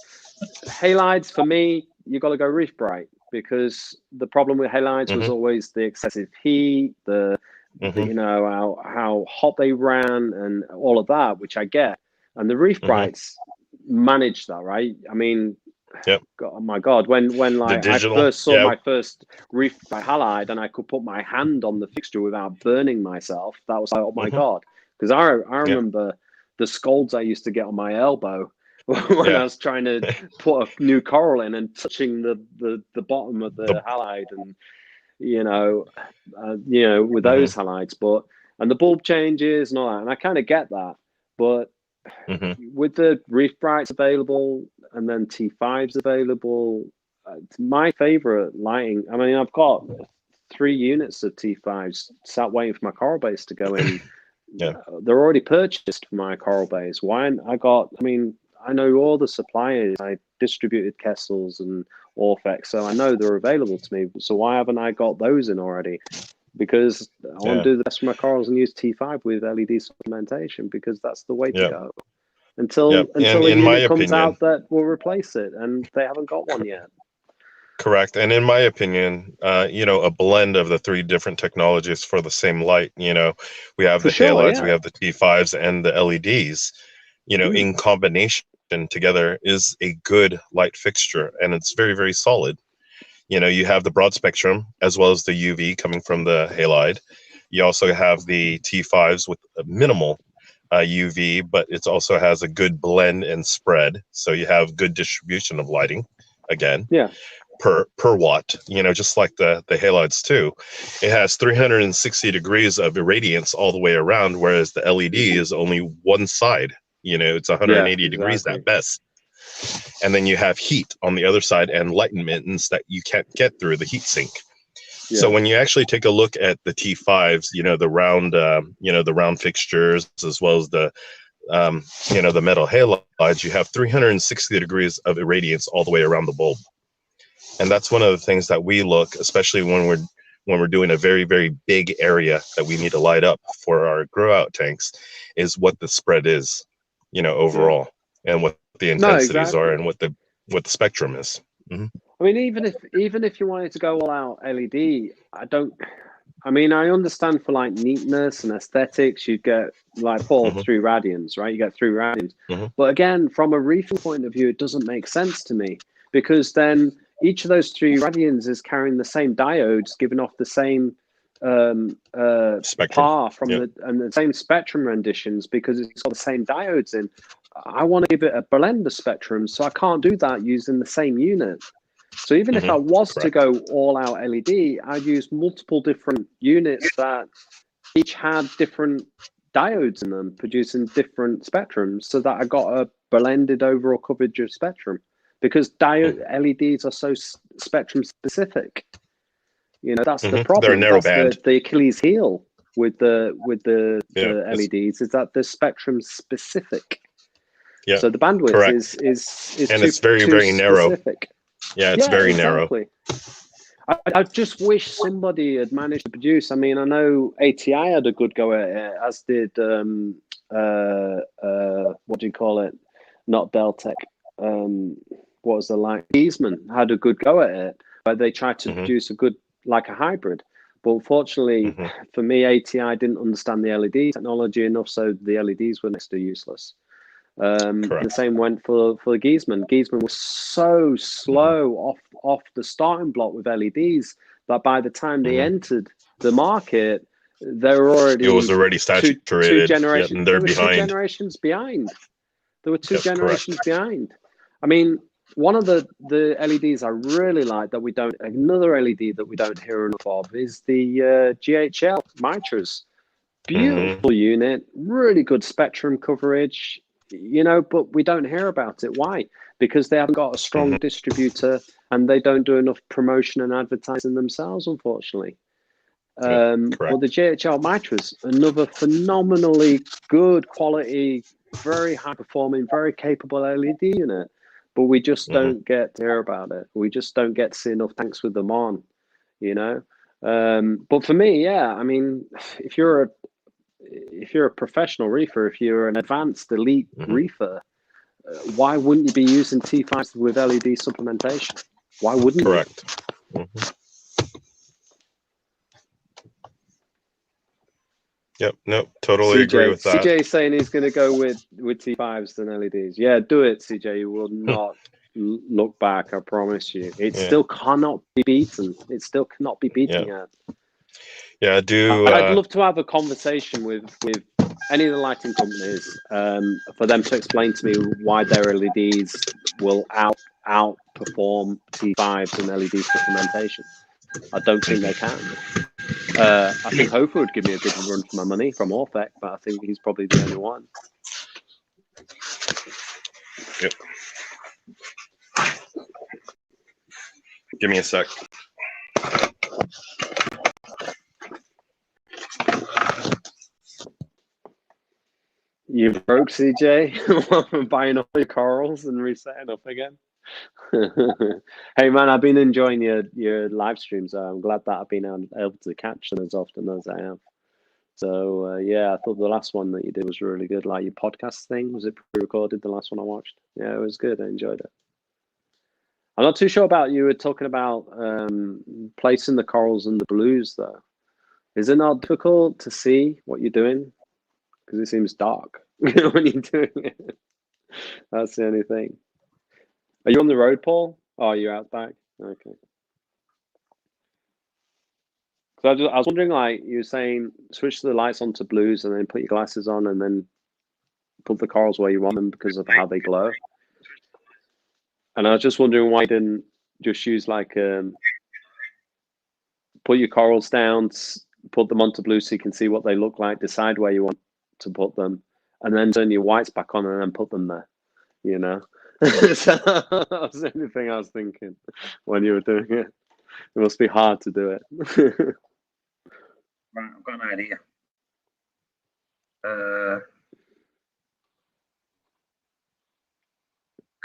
halides for me, you got to go Reef Bright, because the problem with halides was always the excessive heat, the you know, how hot they ran and all of that, which I get. And the Reef Brights manage that, right? I mean, God, oh my God, when like digital, I first saw my first Reef by halide and I could put my hand on the fixture without burning myself, that was like, oh my God. Because I remember the scolds I used to get on my elbow when I was trying to put a new coral in and touching the bottom of the halide, and you know, with those halides, and the bulb changes and all that, and I kind of get that, but with the Reef Brights available and then T5s available, it's my favorite lighting. I mean, I've got 3 units of T5s sat waiting for my coral base to go in. They're already purchased for my coral base. I mean, I know all the suppliers. I distributed Kessels and Orfex, so I know they're available to me. So why haven't I got those in already? Because I want to do the best for my corals and use T5 with LED supplementation, because that's the way to go. Until a unit comes out that will replace it, and they haven't got one yet. Correct. And in my opinion, you know, a blend of the 3 different technologies for the same light, you know, we have the halides, we have the T5s and the LEDs, you know, in combination together is a good light fixture, and it's very, very solid. You know, you have the broad spectrum as well as the UV coming from the halide. You also have the T5s with a minimal UV, but it also has a good blend and spread. So you have good distribution of lighting again. Per watt, you know, just like the halides too. It has 360 degrees of irradiance all the way around, whereas the LED is only one side. You know, it's 180 degrees at best. And then you have heat on the other side and light emittance that you can't get through the heat sink. So when you actually take a look at the T5s, you know, the round fixtures, as well as the you know, the metal halides, you have 360 degrees of irradiance all the way around the bulb. And that's one of the things that we look, especially when we're doing a very, very big area that we need to light up for our grow out tanks, is what the spread is, you know, overall, and what the intensities are, and what the spectrum is. I mean, even if you wanted to go all out LED, I mean, I understand for like neatness and aesthetics, you get like 3 radians, right? You get 3 radians. But again, from a reefing point of view, it doesn't make sense to me, because then each of those 3 radians is carrying the same diodes, giving off the same PAR from the same spectrum renditions, because it's got the same diodes in. I want to give it a blend of spectrum, so I can't do that using the same unit. So even if I was to go all out LED, I'd use multiple different units that each had different diodes in them, producing different spectrums, so that I got a blended overall coverage of spectrum. Because LEDs are so spectrum specific. You know, that's the problem. They're narrow band. The Achilles heel with the LEDs is that they're spectrum specific. So the bandwidth is and it's very, very narrow. Specific. Yeah, it's very narrow. I just wish somebody had managed to produce. I mean, I know ATI had a good go at it, as did what do you call it? Not Deltec. What was the line? Giesman had a good go at it, but they tried to produce a good, like a hybrid. But unfortunately, for me, ATI didn't understand the LED technology enough, so the LEDs were next to useless. The same went for Giesman. Giesman was so slow off the starting block with LEDs that by the time they entered the market, they were already saturated. Two generations. And they're behind. 2 generations behind. There were 2 generations behind. I mean, one of the LEDs I really like another LED that we don't hear enough of is the GHL Mitras. Beautiful unit, really good spectrum coverage. You know, but we don't hear about it. Why? Because they haven't got a strong distributor, and they don't do enough promotion and advertising themselves, unfortunately. But the JHL Mitras, another phenomenally good quality, very high performing, very capable LED unit, but we just don't get to hear about it. We just don't get to see enough tanks with them on, you know. But for me, yeah, I mean, if you're a professional reefer, if you're an advanced elite reefer, why wouldn't you be using T5s with LED supplementation? Why wouldn't you? Correct. Yep. Nope. Totally agree with that. CJ saying he's going to go with T5s than LEDs. Yeah, do it, CJ. You will not look back. I promise you. It still cannot be beaten. It still cannot be beaten yet. Yeah. I'd love to have a conversation with any of the lighting companies for them to explain to me why their LEDs will outperform T5s and LED supplementation. I don't think they can. I think Hofer would give me a good run for my money from Orthec, but I think he's probably the only one. Yep. Give me a sec. You broke, CJ, from buying all your corals and resetting up again. Hey man, I've been enjoying your live streams. I'm glad that I've been able to catch them as often as I have. So yeah, I thought the last one that you did was really good. Like your podcast thing, was it pre-recorded? The last one I watched, yeah, it was good. I enjoyed it. I'm not too sure about you were talking about placing the corals and the blues though. Is it not difficult to see what you're doing? Because it seems dark when you're doing it. That's the only thing. Are you on the road, Paul? Oh, you're out back? Okay. So I was wondering, like, you were saying, switch the lights onto blues and then put your glasses on and then put the corals where you want them because of how they glow. And I was just wondering why you didn't just use, like, put your corals down, put them onto blue so you can see what they look like, decide where you want to put them, and then turn your whites back on and then put them there, you know? So that was the only thing I was thinking when you were doing it. It must be hard to do it. Right, I've got an idea.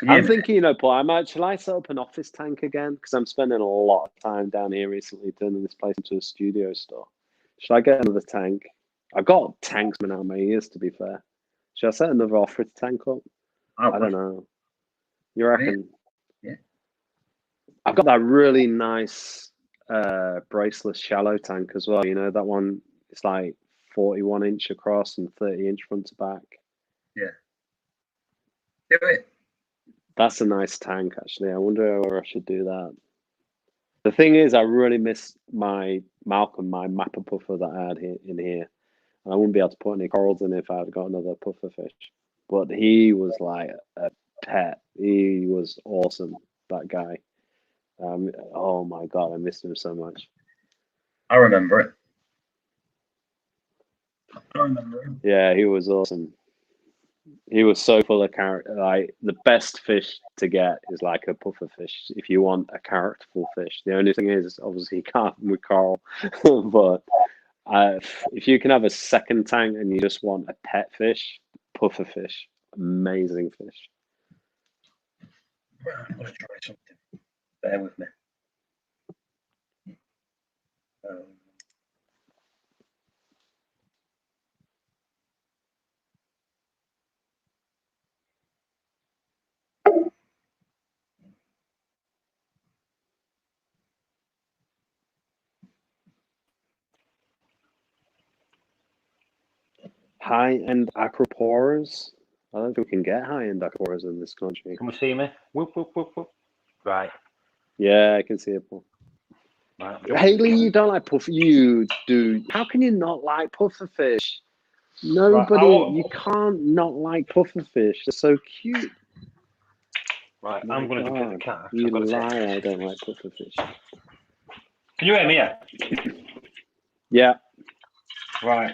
I'm thinking, you know, Paul, shall I set up an office tank again? Because I'm spending a lot of time down here recently turning this place into a studio store. Should I get another tank? I've got tanks coming out of my ears, to be fair. Should I set another office tank up? I don't know. You reckon? Yeah. I've got that really nice braceless shallow tank as well. You know, that one, it's like 41 inch across and 30 inch front to back. Yeah. Do it. That's a nice tank, actually. I wonder where I should do that. The thing is, I really miss my Malcolm, my mapper puffer that I had in here. And I wouldn't be able to put any corals in if I had got another puffer fish. But he was like a pet. He was awesome, that guy. Oh my God, I missed him so much. I remember it. I remember him. Yeah, he was awesome. He was so full of character. Like, the best fish to get is like a puffer fish if you want a characterful fish. The only thing is, obviously, you can't with coral. But if you can have a second tank and you just want a pet fish, puffer fish, amazing fish. Right, I'm going to try something. Bear with me. High-end aquaporas. I don't think we can get high-end aquaporas in this country. Can we see me? Whoop, whoop, whoop, whoop. Right. Yeah, I can see it. Right. Haley, you don't like puffer. You do. How can you not like puffer fish? Nobody. You can't not like puffer fish. They're so cute. Right, I'm going to jump in the car. You lie. I don't like puffer fish. Can you hear me? Yeah. Yeah. Right.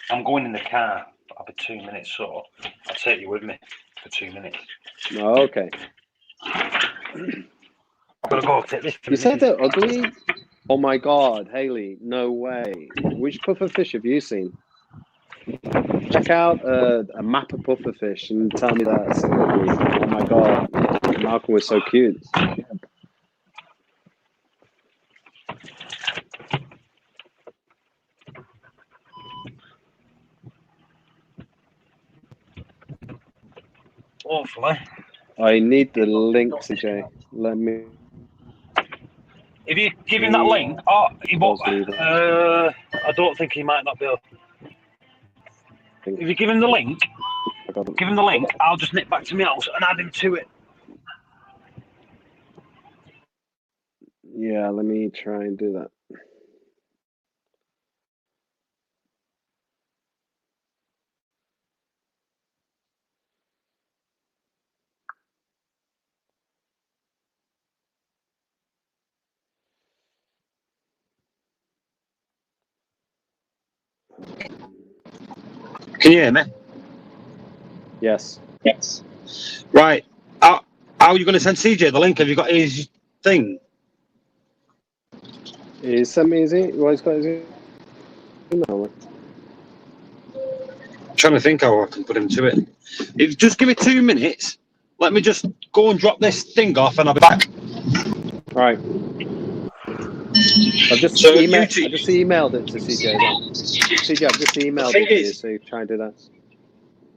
I'm going in the car. I'll be 2 minutes, so I'll take you with me for 2 minutes. Oh, okay. I'm gonna go take this. You said they're ugly? Oh my God, Haley, no way. Which puffer fish have you seen? Check out a map of puffer fish and tell me that's ugly. Oh my God, Malcolm was so cute. hopefully. I need the link, CJ. Let me. If you give him that link, he won't. Pause leaving. I don't think he might not be able. If you give him the link, I got it. give him the link. I'll just nip back to my house and add him to it. Yeah, let me try and do that. Can you hear me? Yes. Yes. Right. How are you going to send CJ the link? Have you got his thing? He sent me his email. He's got his email. I'm trying to think how I can put him to it. If just give me 2 minutes. Let me just go and drop this thing off, and I'll be back. Right. I've just So emailed it to CJ. CJ, I've just emailed it to you, so you try and do that.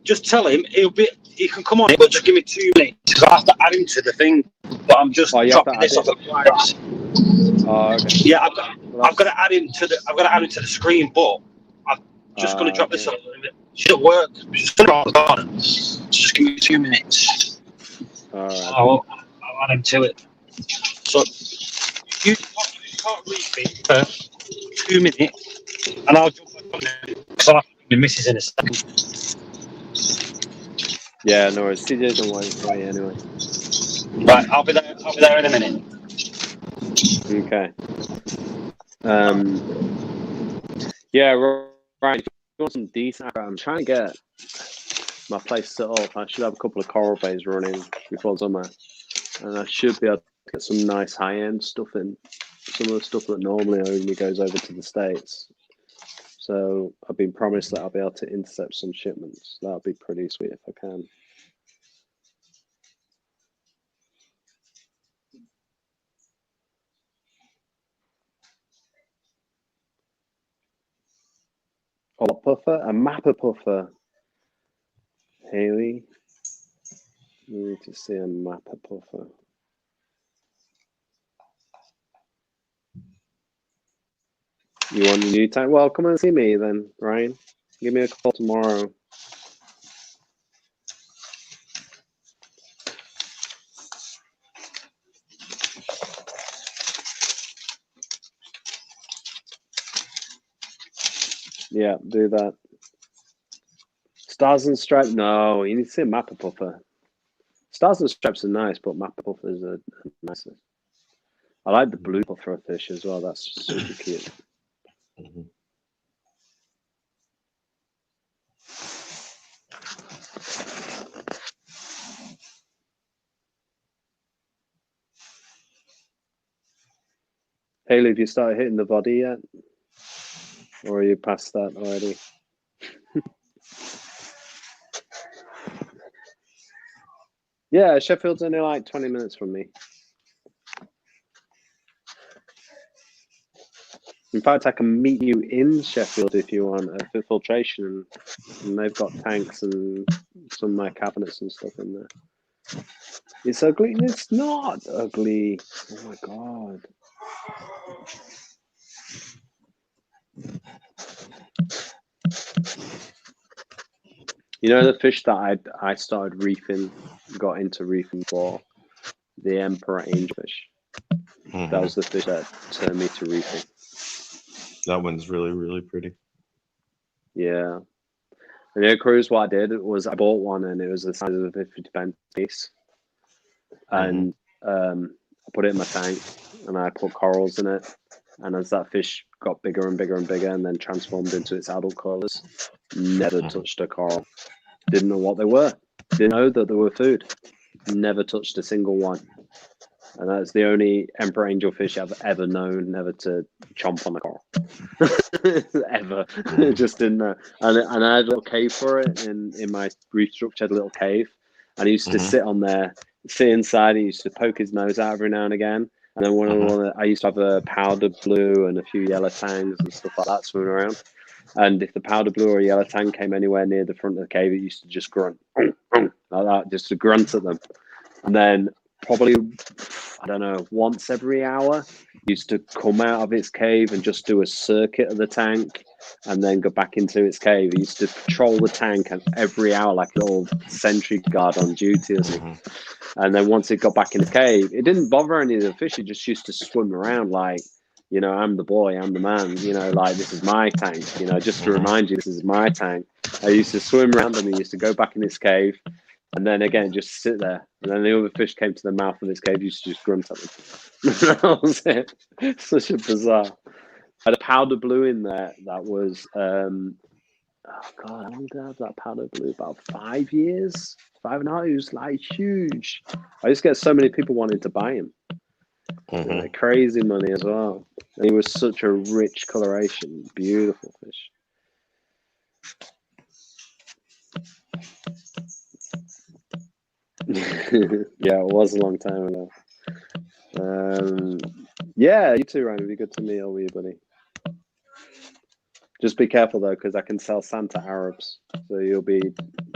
Just tell him he can come on it, but just give me 2 minutes because I have to add him to the thing. But I'm just dropping this off at Price. Oh, okay. Yeah, I've got to add him to the screen, but I'm just going to drop this off. She's at work. She's around the garden. So just give me 2 minutes. All right. I'll add him to it. So you can't read me for 2 minutes, and I'll jump back on it because I'll have to missus in a second. Yeah, no worries. CJ don't wait for you anyway. Right, I'll be there in a minute. Okay. Yeah, right. If you want some decent, I'm trying to get my place set up. I should have a couple of coral bays running before summer, and I should be able to get some nice high-end stuff in. Some of the stuff that normally only goes over to the States. So I've been promised that I'll be able to intercept some shipments. That'll be pretty sweet if I can. Oh, a puffer, a mapper puffer. Haley, you need to see a mapper puffer. You want a new time? Well, come and see me then, Ryan. Give me a call tomorrow. Yeah, do that. Stars and Stripes? No, you need to see a mapper puffer. Stars and Stripes are nice, but mapper puffers are nicer. I like the blue puffer fish as well. That's super cute. Mm-hmm. Haley, have you started hitting the body yet? Or are you past that already? Yeah, Sheffield's only like 20 minutes from me. In fact, I can meet you in Sheffield if you want a filtration, and they've got tanks and some of my cabinets and stuff in there. It's ugly. It's not ugly. Oh my god. You know the fish that I started reefing, got into reefing for, the emperor angelfish. Mm-hmm. That was the fish that turned me to reefing. That one's really, really pretty. Yeah. And yeah, Cruz, what I did was I bought one and it was the size of a 50-pence piece. And I put it in my tank and I put corals in it. And as that fish got bigger and bigger and bigger and then transformed into its adult colors, never touched a coral. Didn't know what they were. Didn't know that they were food. Never touched a single one. And that's the only emperor angelfish I've ever known never to chomp on a coral. Ever. Just didn't know. And I had a little cave for it in my reef structure, had a little cave. And he used to sit on there, sit inside, he used to poke his nose out every now and again. And then I used to have a powder blue and a few yellow tangs and stuff like that swimming around. And if the powder blue or yellow tang came anywhere near the front of the cave, it used to just grunt. And like that, just to grunt at them. And then probably, I don't know, once every hour, used to come out of its cave and just do a circuit of the tank and then go back into its cave. It used to patrol the tank every hour like a little sentry guard on duty or something. And then once it got back in the cave, it didn't bother any of the fish. It just used to swim around like, you know, I'm the boy, I'm the man, you know, like this is my tank, you know, just to remind you, this is my tank. I used to swim around and he used to go back in his cave and then again, just sit there. And then the other fish came to the mouth of this cave, you used to just grunt at them. That was it. Such a bizarre. I had a powder blue in there that was, oh God, how long did I have that powder blue? About 5 years, 5.5. It was like huge. I used to get so many people wanting to buy him. Crazy money as well. And he was such a rich coloration, beautiful fish. Yeah, it was a long time ago. Yeah, you too, Ryan. It'd be good to meet all of you, buddy. Just be careful though, because I can sell Santa Arabs, so you'll be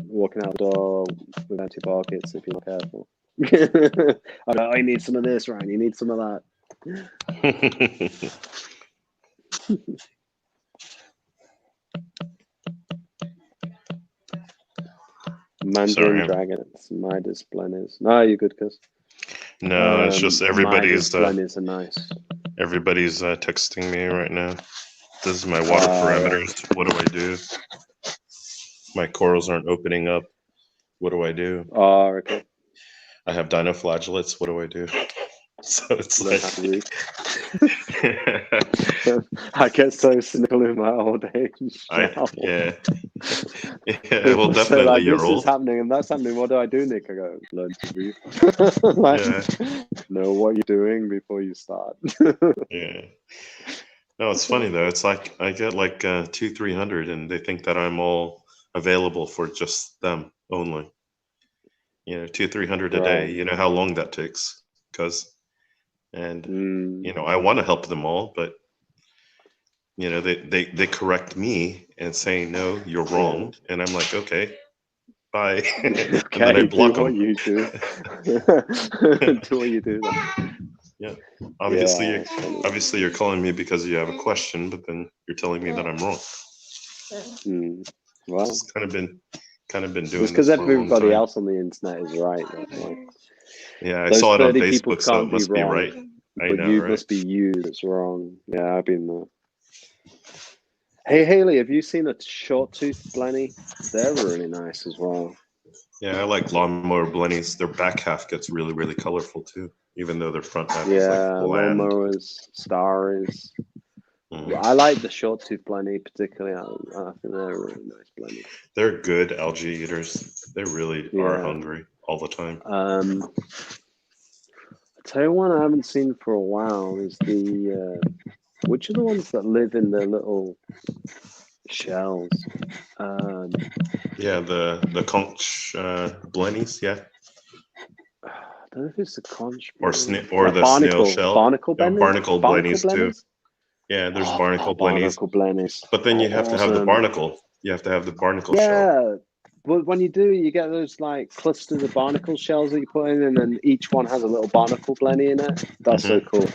walking out the door with empty pockets if you're not careful. Oh, you need some of this, Ryan. You need some of that. Mandarin dragons, Midas blennies. No, you're good, cuz. No, it's just everybody's blennies are nice. Everybody's texting me right now. This is my water parameters. Yeah. What do I do? My corals aren't opening up. What do I do? Oh, okay. I have dinoflagellates. What do I do? So it's like I get so cynical in my old age. Yeah, well, definitely so, like, you're this old. Is happening and that's happening. What do I do, Nick? I go, learn to read. Like, know what you're doing before you start. Yeah. No, it's funny though. It's like I get like 200-300, and they think that I'm all available for just them only. You know, 200-300 a day. You know how long that takes, you know, I want to help them all, but you know, they correct me and say, no, you're wrong, and I'm like, okay, bye. Okay, and then I block do what them. you do. Do what you do then. Yeah, obviously you're calling me because you have a question, but then you're telling me that I'm wrong. Well, it's kind of been doing just because this for everybody else on the internet is right. That's why. Yeah, I Those saw it on 30 people Facebook, so it can't must be be wrong, right. I but know, you right? must be you that's wrong. Yeah, I've been there. Hey, Haley, have you seen a short tooth blenny? They're really nice as well. Yeah, I like lawnmower blennies. Their back half gets really, really colorful too, even though their front half is like bland. Lawnmowers, starries. I like the short tooth blenny particularly. I think they're a really nice blenny. They're good algae eaters. They really are hungry all the time. I'll tell you one I haven't seen for a while is the which are the ones that live in their little shells? Yeah, the conch blennies, yeah. I don't know if it's the conch or like the barnacle, snail shell. barnacle blennies. Barnacle blennies too. Yeah, there's barnacle blennies. Barnacle blennies. But then you have to have the barnacle. You have to have the barnacle shell. Yeah, but when you do, you get those like clusters of barnacle shells that you put in, and then each one has a little barnacle blenny in it. That's so cool.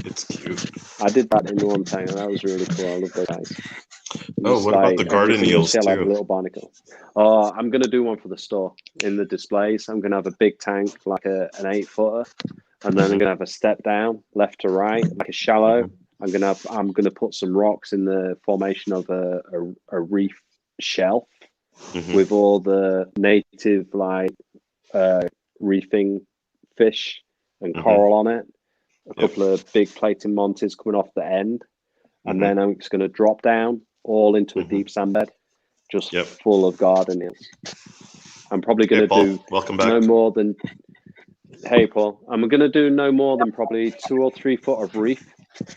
It's cute. I did that in one tank, and that was really cool. I love those guys. Oh, what about the garden eels too? Like a little barnacle. Oh, I'm gonna do one for the store in the displays. I'm gonna have a big tank, like an 8-footer, and then I'm gonna have a step down, left to right, like a shallow. I'm gonna put some rocks in the formation of a reef shelf with all the native like reefing fish and coral on it. A couple of big plating montes coming off the end, and then I'm just gonna drop down all into a deep sand bed, just full of garden eels. I'm probably gonna do no more than. Hey Paul, I'm gonna do no more than probably 2 or 3 foot of reef.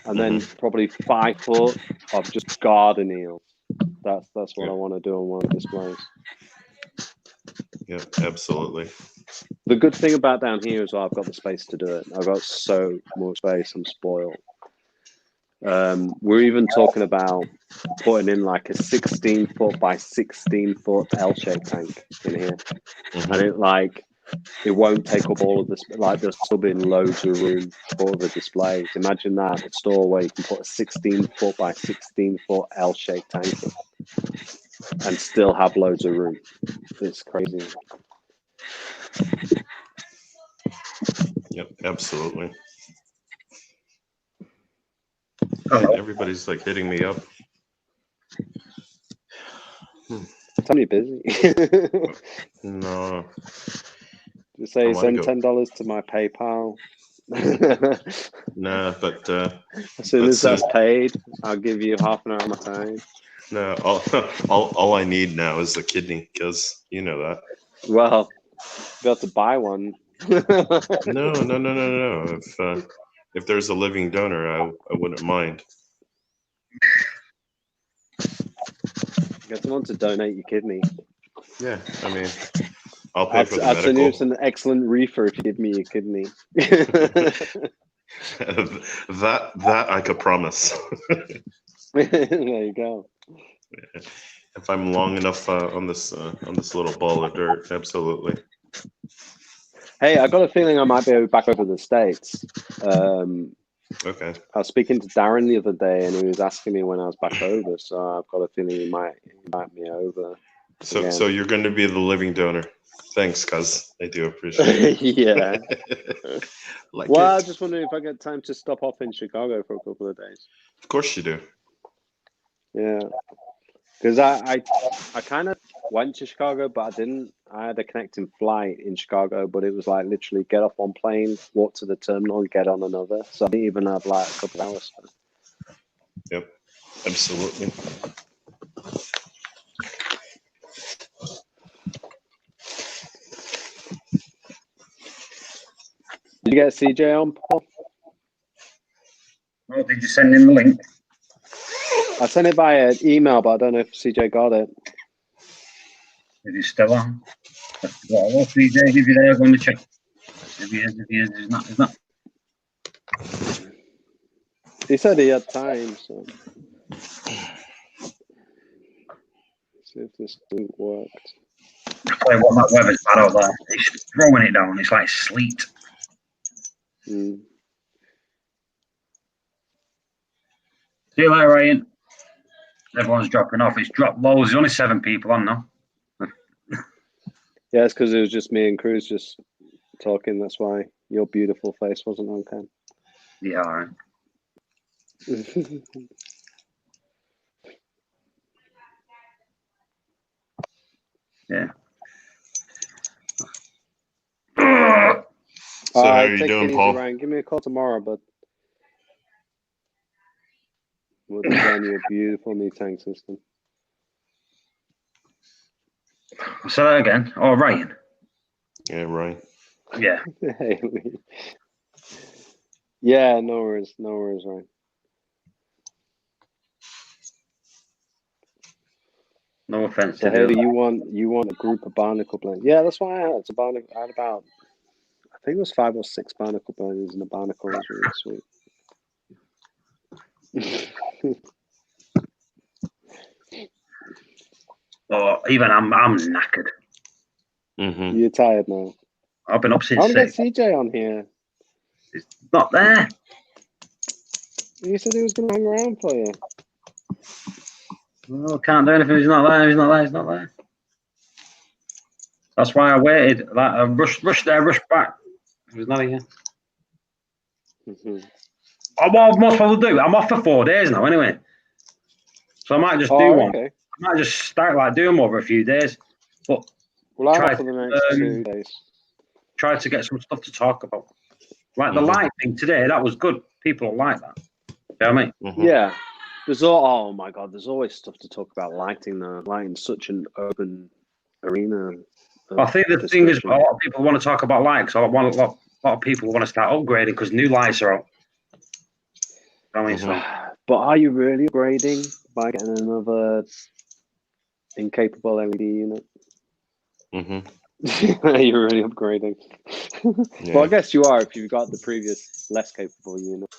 And then probably 5 foot of just garden eels. That's what I want to do on one of the displays. Yeah, absolutely. The good thing about down here is I've got the space to do it. I've got so much space. I'm spoiled. We're even talking about putting in like a 16-foot by 16-foot L-shaped tank in here, and it won't take up all of this. Like there'll still be loads of room for the displays. Imagine that, a store where you can put a 16-foot by 16-foot L-shaped tank in and still have loads of room. It's crazy. Yep, absolutely. Oh, Everybody's like hitting me up. Tell me busy. No, Just say I wanna send go. $10 to my PayPal. nah, but As soon But as that's soon- paid, I'll give you half an hour of my time. no, all I need now is the kidney, because you know that. Well, be able to buy one. No. If there's a living donor, I wouldn't mind. Get someone to donate your kidney. Yeah, I mean, I'll pay for the I'd send you medical. an excellent reefer if you give me your kidney. that I could promise. There you go. If I'm long enough on this little ball of dirt, absolutely. Hey, I got a feeling I might be back over the States. Okay. I was speaking to Darren the other day, and he was asking me when I was back over. So I've got a feeling he might invite me over. So you're going to be the living donor. Thanks, cuz I do appreciate it. Yeah. Like Well, I it. was just wondering if I get time to stop off in Chicago for a couple of days. Of course you do. Yeah, because I kind of went to Chicago, but I didn't. I had a connecting flight in Chicago, but it was like literally get off one plane, walk to the terminal, and get on another. So I didn't even have like a couple of hours. Yep, absolutely. Did you get CJ on, Paul? oh, did you send him the link? I sent it via email, but I don't know if CJ got it. Is he still on? Well, CJ, if you're there, go and check. If he is, he's not. He's not. He said he had time, so see if this thing worked. Play what that weather's bad out there. It's throwing it down. It's like sleet. Mm. See you later, Ryan. Everyone's dropping off. It's dropped loads. There's only 7 people on now. Yeah, it's because it was just me and Cruz just talking. That's why your beautiful face wasn't on cam. Yeah, all right. Yeah. So how are Take you it doing, easy, Paul? Ryan. Give me a call tomorrow, but we'll design you a beautiful new tank system. Say that again. Oh, Ryan. Yeah, right. Yeah. Yeah, no worries, Ryan. No offense So to Haley, you. you want a group of barnacle blends? Yeah, that's why I had. It's a barnacle. I had about, I think it was 5 or 6 barnacle blends, and the barnacle was really sweet. Oh, even I'm knackered. Mm-hmm. You're tired now. I've been up I since want to get 6. CJ on here. It's not there. You said he was going to hang around for you. Oh, can't do anything. He's not there. He's not there. He's not there. That's why I waited. Like, I rushed there, rushed back. He's not here. Mm-hmm. Oh, what am I supposed to do? I'm off for 4 days now, anyway. So I might just do one. Okay. I might just start like doing more for a few days. But Well, I'm try off for the next 2 days. try to get some stuff to talk about. Like the light thing today, that was good. People like that. You know what I mean? Mm-hmm. Yeah. Oh my God, there's always stuff to talk about lighting though. Lighting's such an open arena. I think the thing is, a lot of people want to talk about lights. A lot of people want to start upgrading because new lights are out. You know what I mean? So, but are you really upgrading by getting another incapable LED unit? Mm-hmm. Are you really upgrading? Yeah. Well, I guess you are if you've got the previous less capable unit.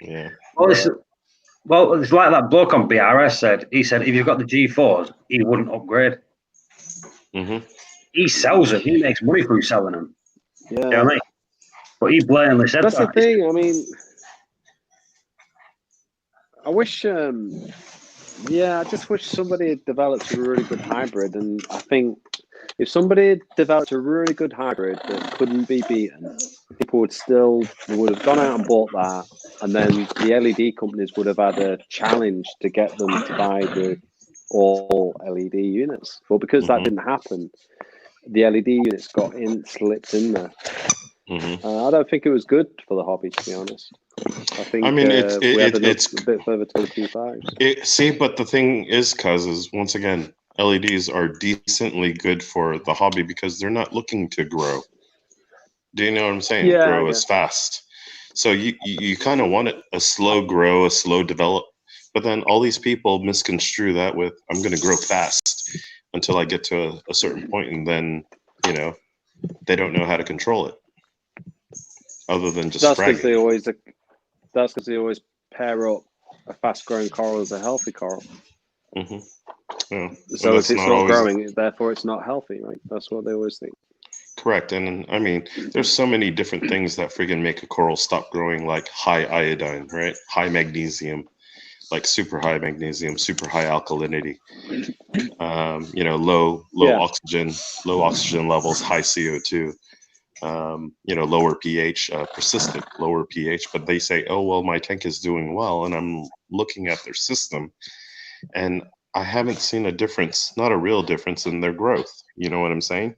Yeah. Well, it's like that bloke on BRS said. He said if you've got the G4s, he wouldn't upgrade. Hmm. He sells them. He makes money through selling them. Yeah, You know what I mean? But he blatantly said that's the that. thing. I mean, I wish. Yeah, I just wish somebody had developed a really good hybrid, and I think if somebody had developed a really good hybrid that couldn't be beaten, people would have gone out and bought that, and then the LED companies would have had a challenge to get them to buy the all LED units. But because that didn't happen, the LED units slipped in there. I don't think it was good for the hobby, to be honest. I think I mean, we had a bit further to the Q5s. See, but the thing is, once again, LEDs are decently good for the hobby because they're not looking to grow. Do you know what I'm saying? Yeah, grow as fast. So you kind of want it a slow grow, a slow develop. But then all these people misconstrue that with I'm going to grow fast until I get to a certain point, and then they don't know how to control it, other than just That's fragging. because they always pair up a fast-growing coral as a healthy coral. Mm-hmm. Yeah. So if it's not growing, therefore it's not healthy, right? That's what they always think. Correct. And I mean, there's so many different things that friggin' make a coral stop growing, like high iodine, right? High magnesium, like super high magnesium, super high alkalinity, low oxygen levels, high CO2, lower pH, persistent lower pH. But they say, oh, well, my tank is doing well. And I'm looking at their system and I haven't seen a difference, not a real difference in their growth. You know what I'm saying?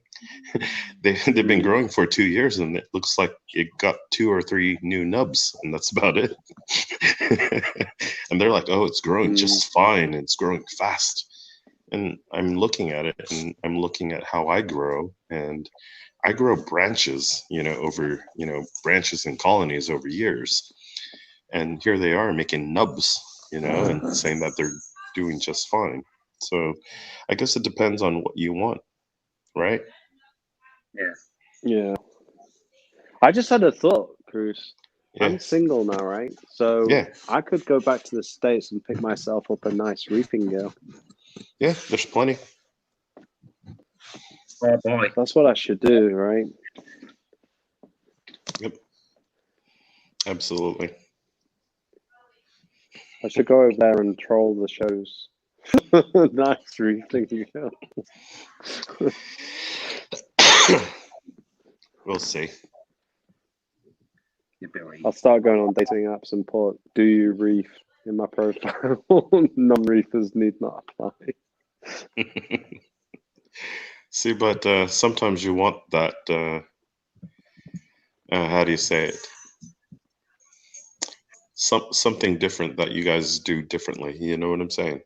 They've been growing for 2 years and it looks like it got 2 or 3 new nubs and that's about it. And they're like, oh, it's growing just fine. It's growing fast. And I'm looking at it and I'm looking at how I grow, and I grow branches, over, branches and colonies over years. And here they are making nubs, and saying that they're doing just fine. So I guess it depends on what you want, right? Yeah. I just had a thought, Cruz. Yeah. I'm single now, right? So Yeah. I could go back to the States and pick myself up a nice reefing girl. Yeah, there's plenty. Oh boy. That's what I should do, right? Yep. Absolutely. I should go over there and troll the shows. Nice reefing girl. We'll see. I'll start going on dating apps and put "Do you reef" in my profile. Non-reefers need not apply. See, but sometimes you want that. How do you say it? Something different that you guys do differently. You know what I'm saying?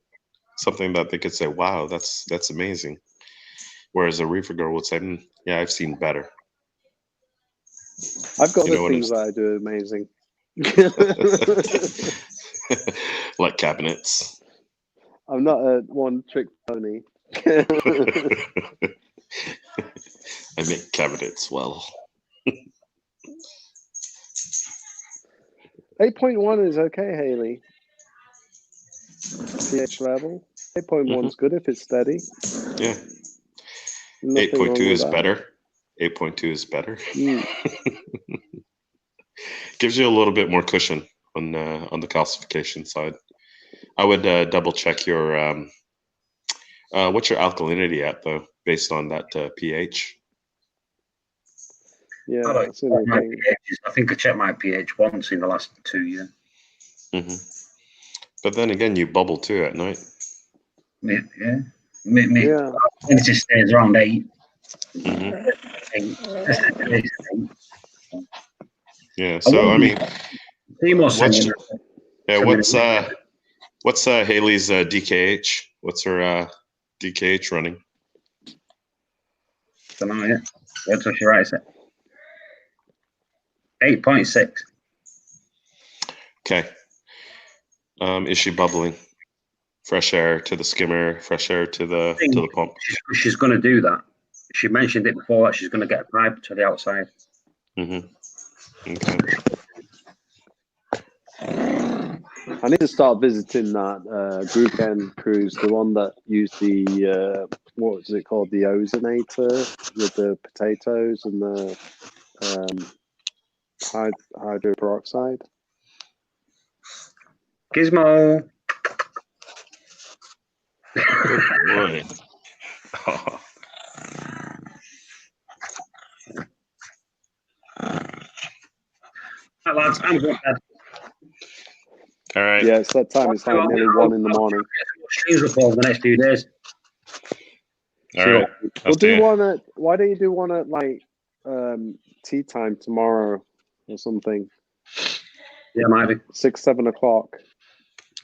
Something that they could say, "Wow, that's amazing." Whereas a reefer girl would say, "Yeah, I've seen better." I've got the things that I do amazing. Like cabinets. I'm not a one-trick pony. I make cabinets well. 8.1 is okay, Haley. pH level. 8.1 is good if it's steady. Yeah. 8.2 is better. 8.2 is better. Gives you a little bit more cushion on the calcification side. I would double check your what's your alkalinity at though, based on that pH. Yeah, I think I checked my pH once in the last 2 years. But then again, you bubble too at night. Yeah. It just stays around 8. Yeah. So I mean, what's Haley's DKH? What's her DKH running? Don't know yet. What's she writes it? 8.6. Okay. Is she bubbling? Fresh air to the skimmer, fresh air to the pump. She's going to do that. She mentioned it before that she's going to get a pipe to the outside. Okay. I need to start visiting that group N cruise, the one that used the what was it called, the ozonator with the potatoes and the hydroperoxide. Gizmo. Boy. Oh. Right, lads, I'm going to bed. All right. Yeah, it's that time. It's like nearly 1 in the morning. Streams up over the next few days. All right. We'll do one at. Why don't you do one at like tea time tomorrow or something? Yeah, might be. 6, 7 o'clock.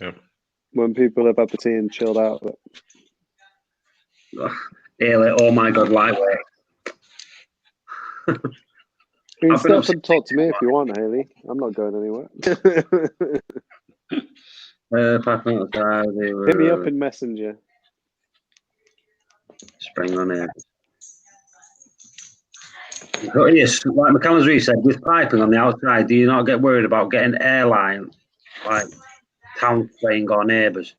Yep. When people have had the tea and chilled out. Daily, oh my God, lightweight. You can I've been stop up and talk to me if you want, Haley. I'm not going anywhere. Hit me up in Messenger. Spring on here. But yes, like McCallum's Reef said, with piping on the outside, do you not get worried about getting airline, like town playing or neighbours?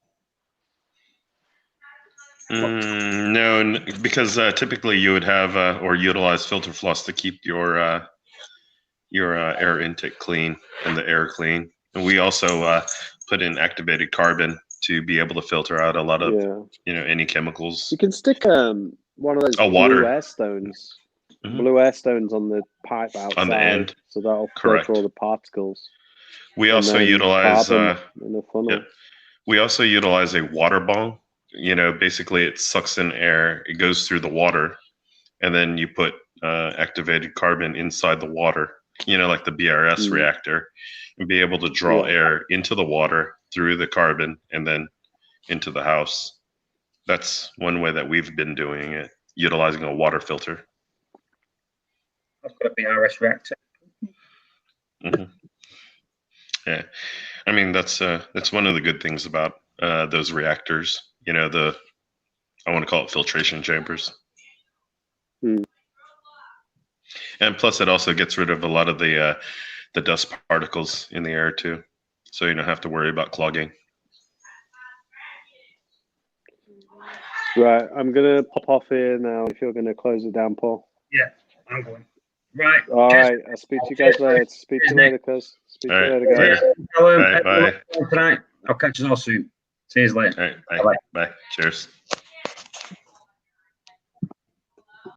No, because typically you would have or utilize filter floss to keep your air intake clean and the air clean. And we also put in activated carbon to be able to filter out a lot of any chemicals. You can stick one of those blue air stones. Mm-hmm. Blue air stones on the pipe outside, on the end, so that'll correct, filter all the particles. We also utilize in a funnel. Yeah, we also utilize a water bong. Basically it sucks in air, it goes through the water, and then you put activated carbon inside the water, like the BRS reactor, and be able to draw air into the water through the carbon and then into the house. That's one way that we've been doing it, utilizing a water filter. I've got a BRS reactor. Mm-hmm. Yeah, I mean that's one of the good things about those reactors. I want to call it filtration chambers. Mm. And plus, it also gets rid of a lot of the dust particles in the air too, so you don't have to worry about clogging. Right, I'm gonna pop off here now. If you're gonna close it down, Paul. Yeah, I'm going. Right. All right. I'll speak to you guys later. Speak to you later, cuz. Speak to you later, guys. Bye. I'll catch you all soon. See you later. All right. Bye. Bye. Cheers.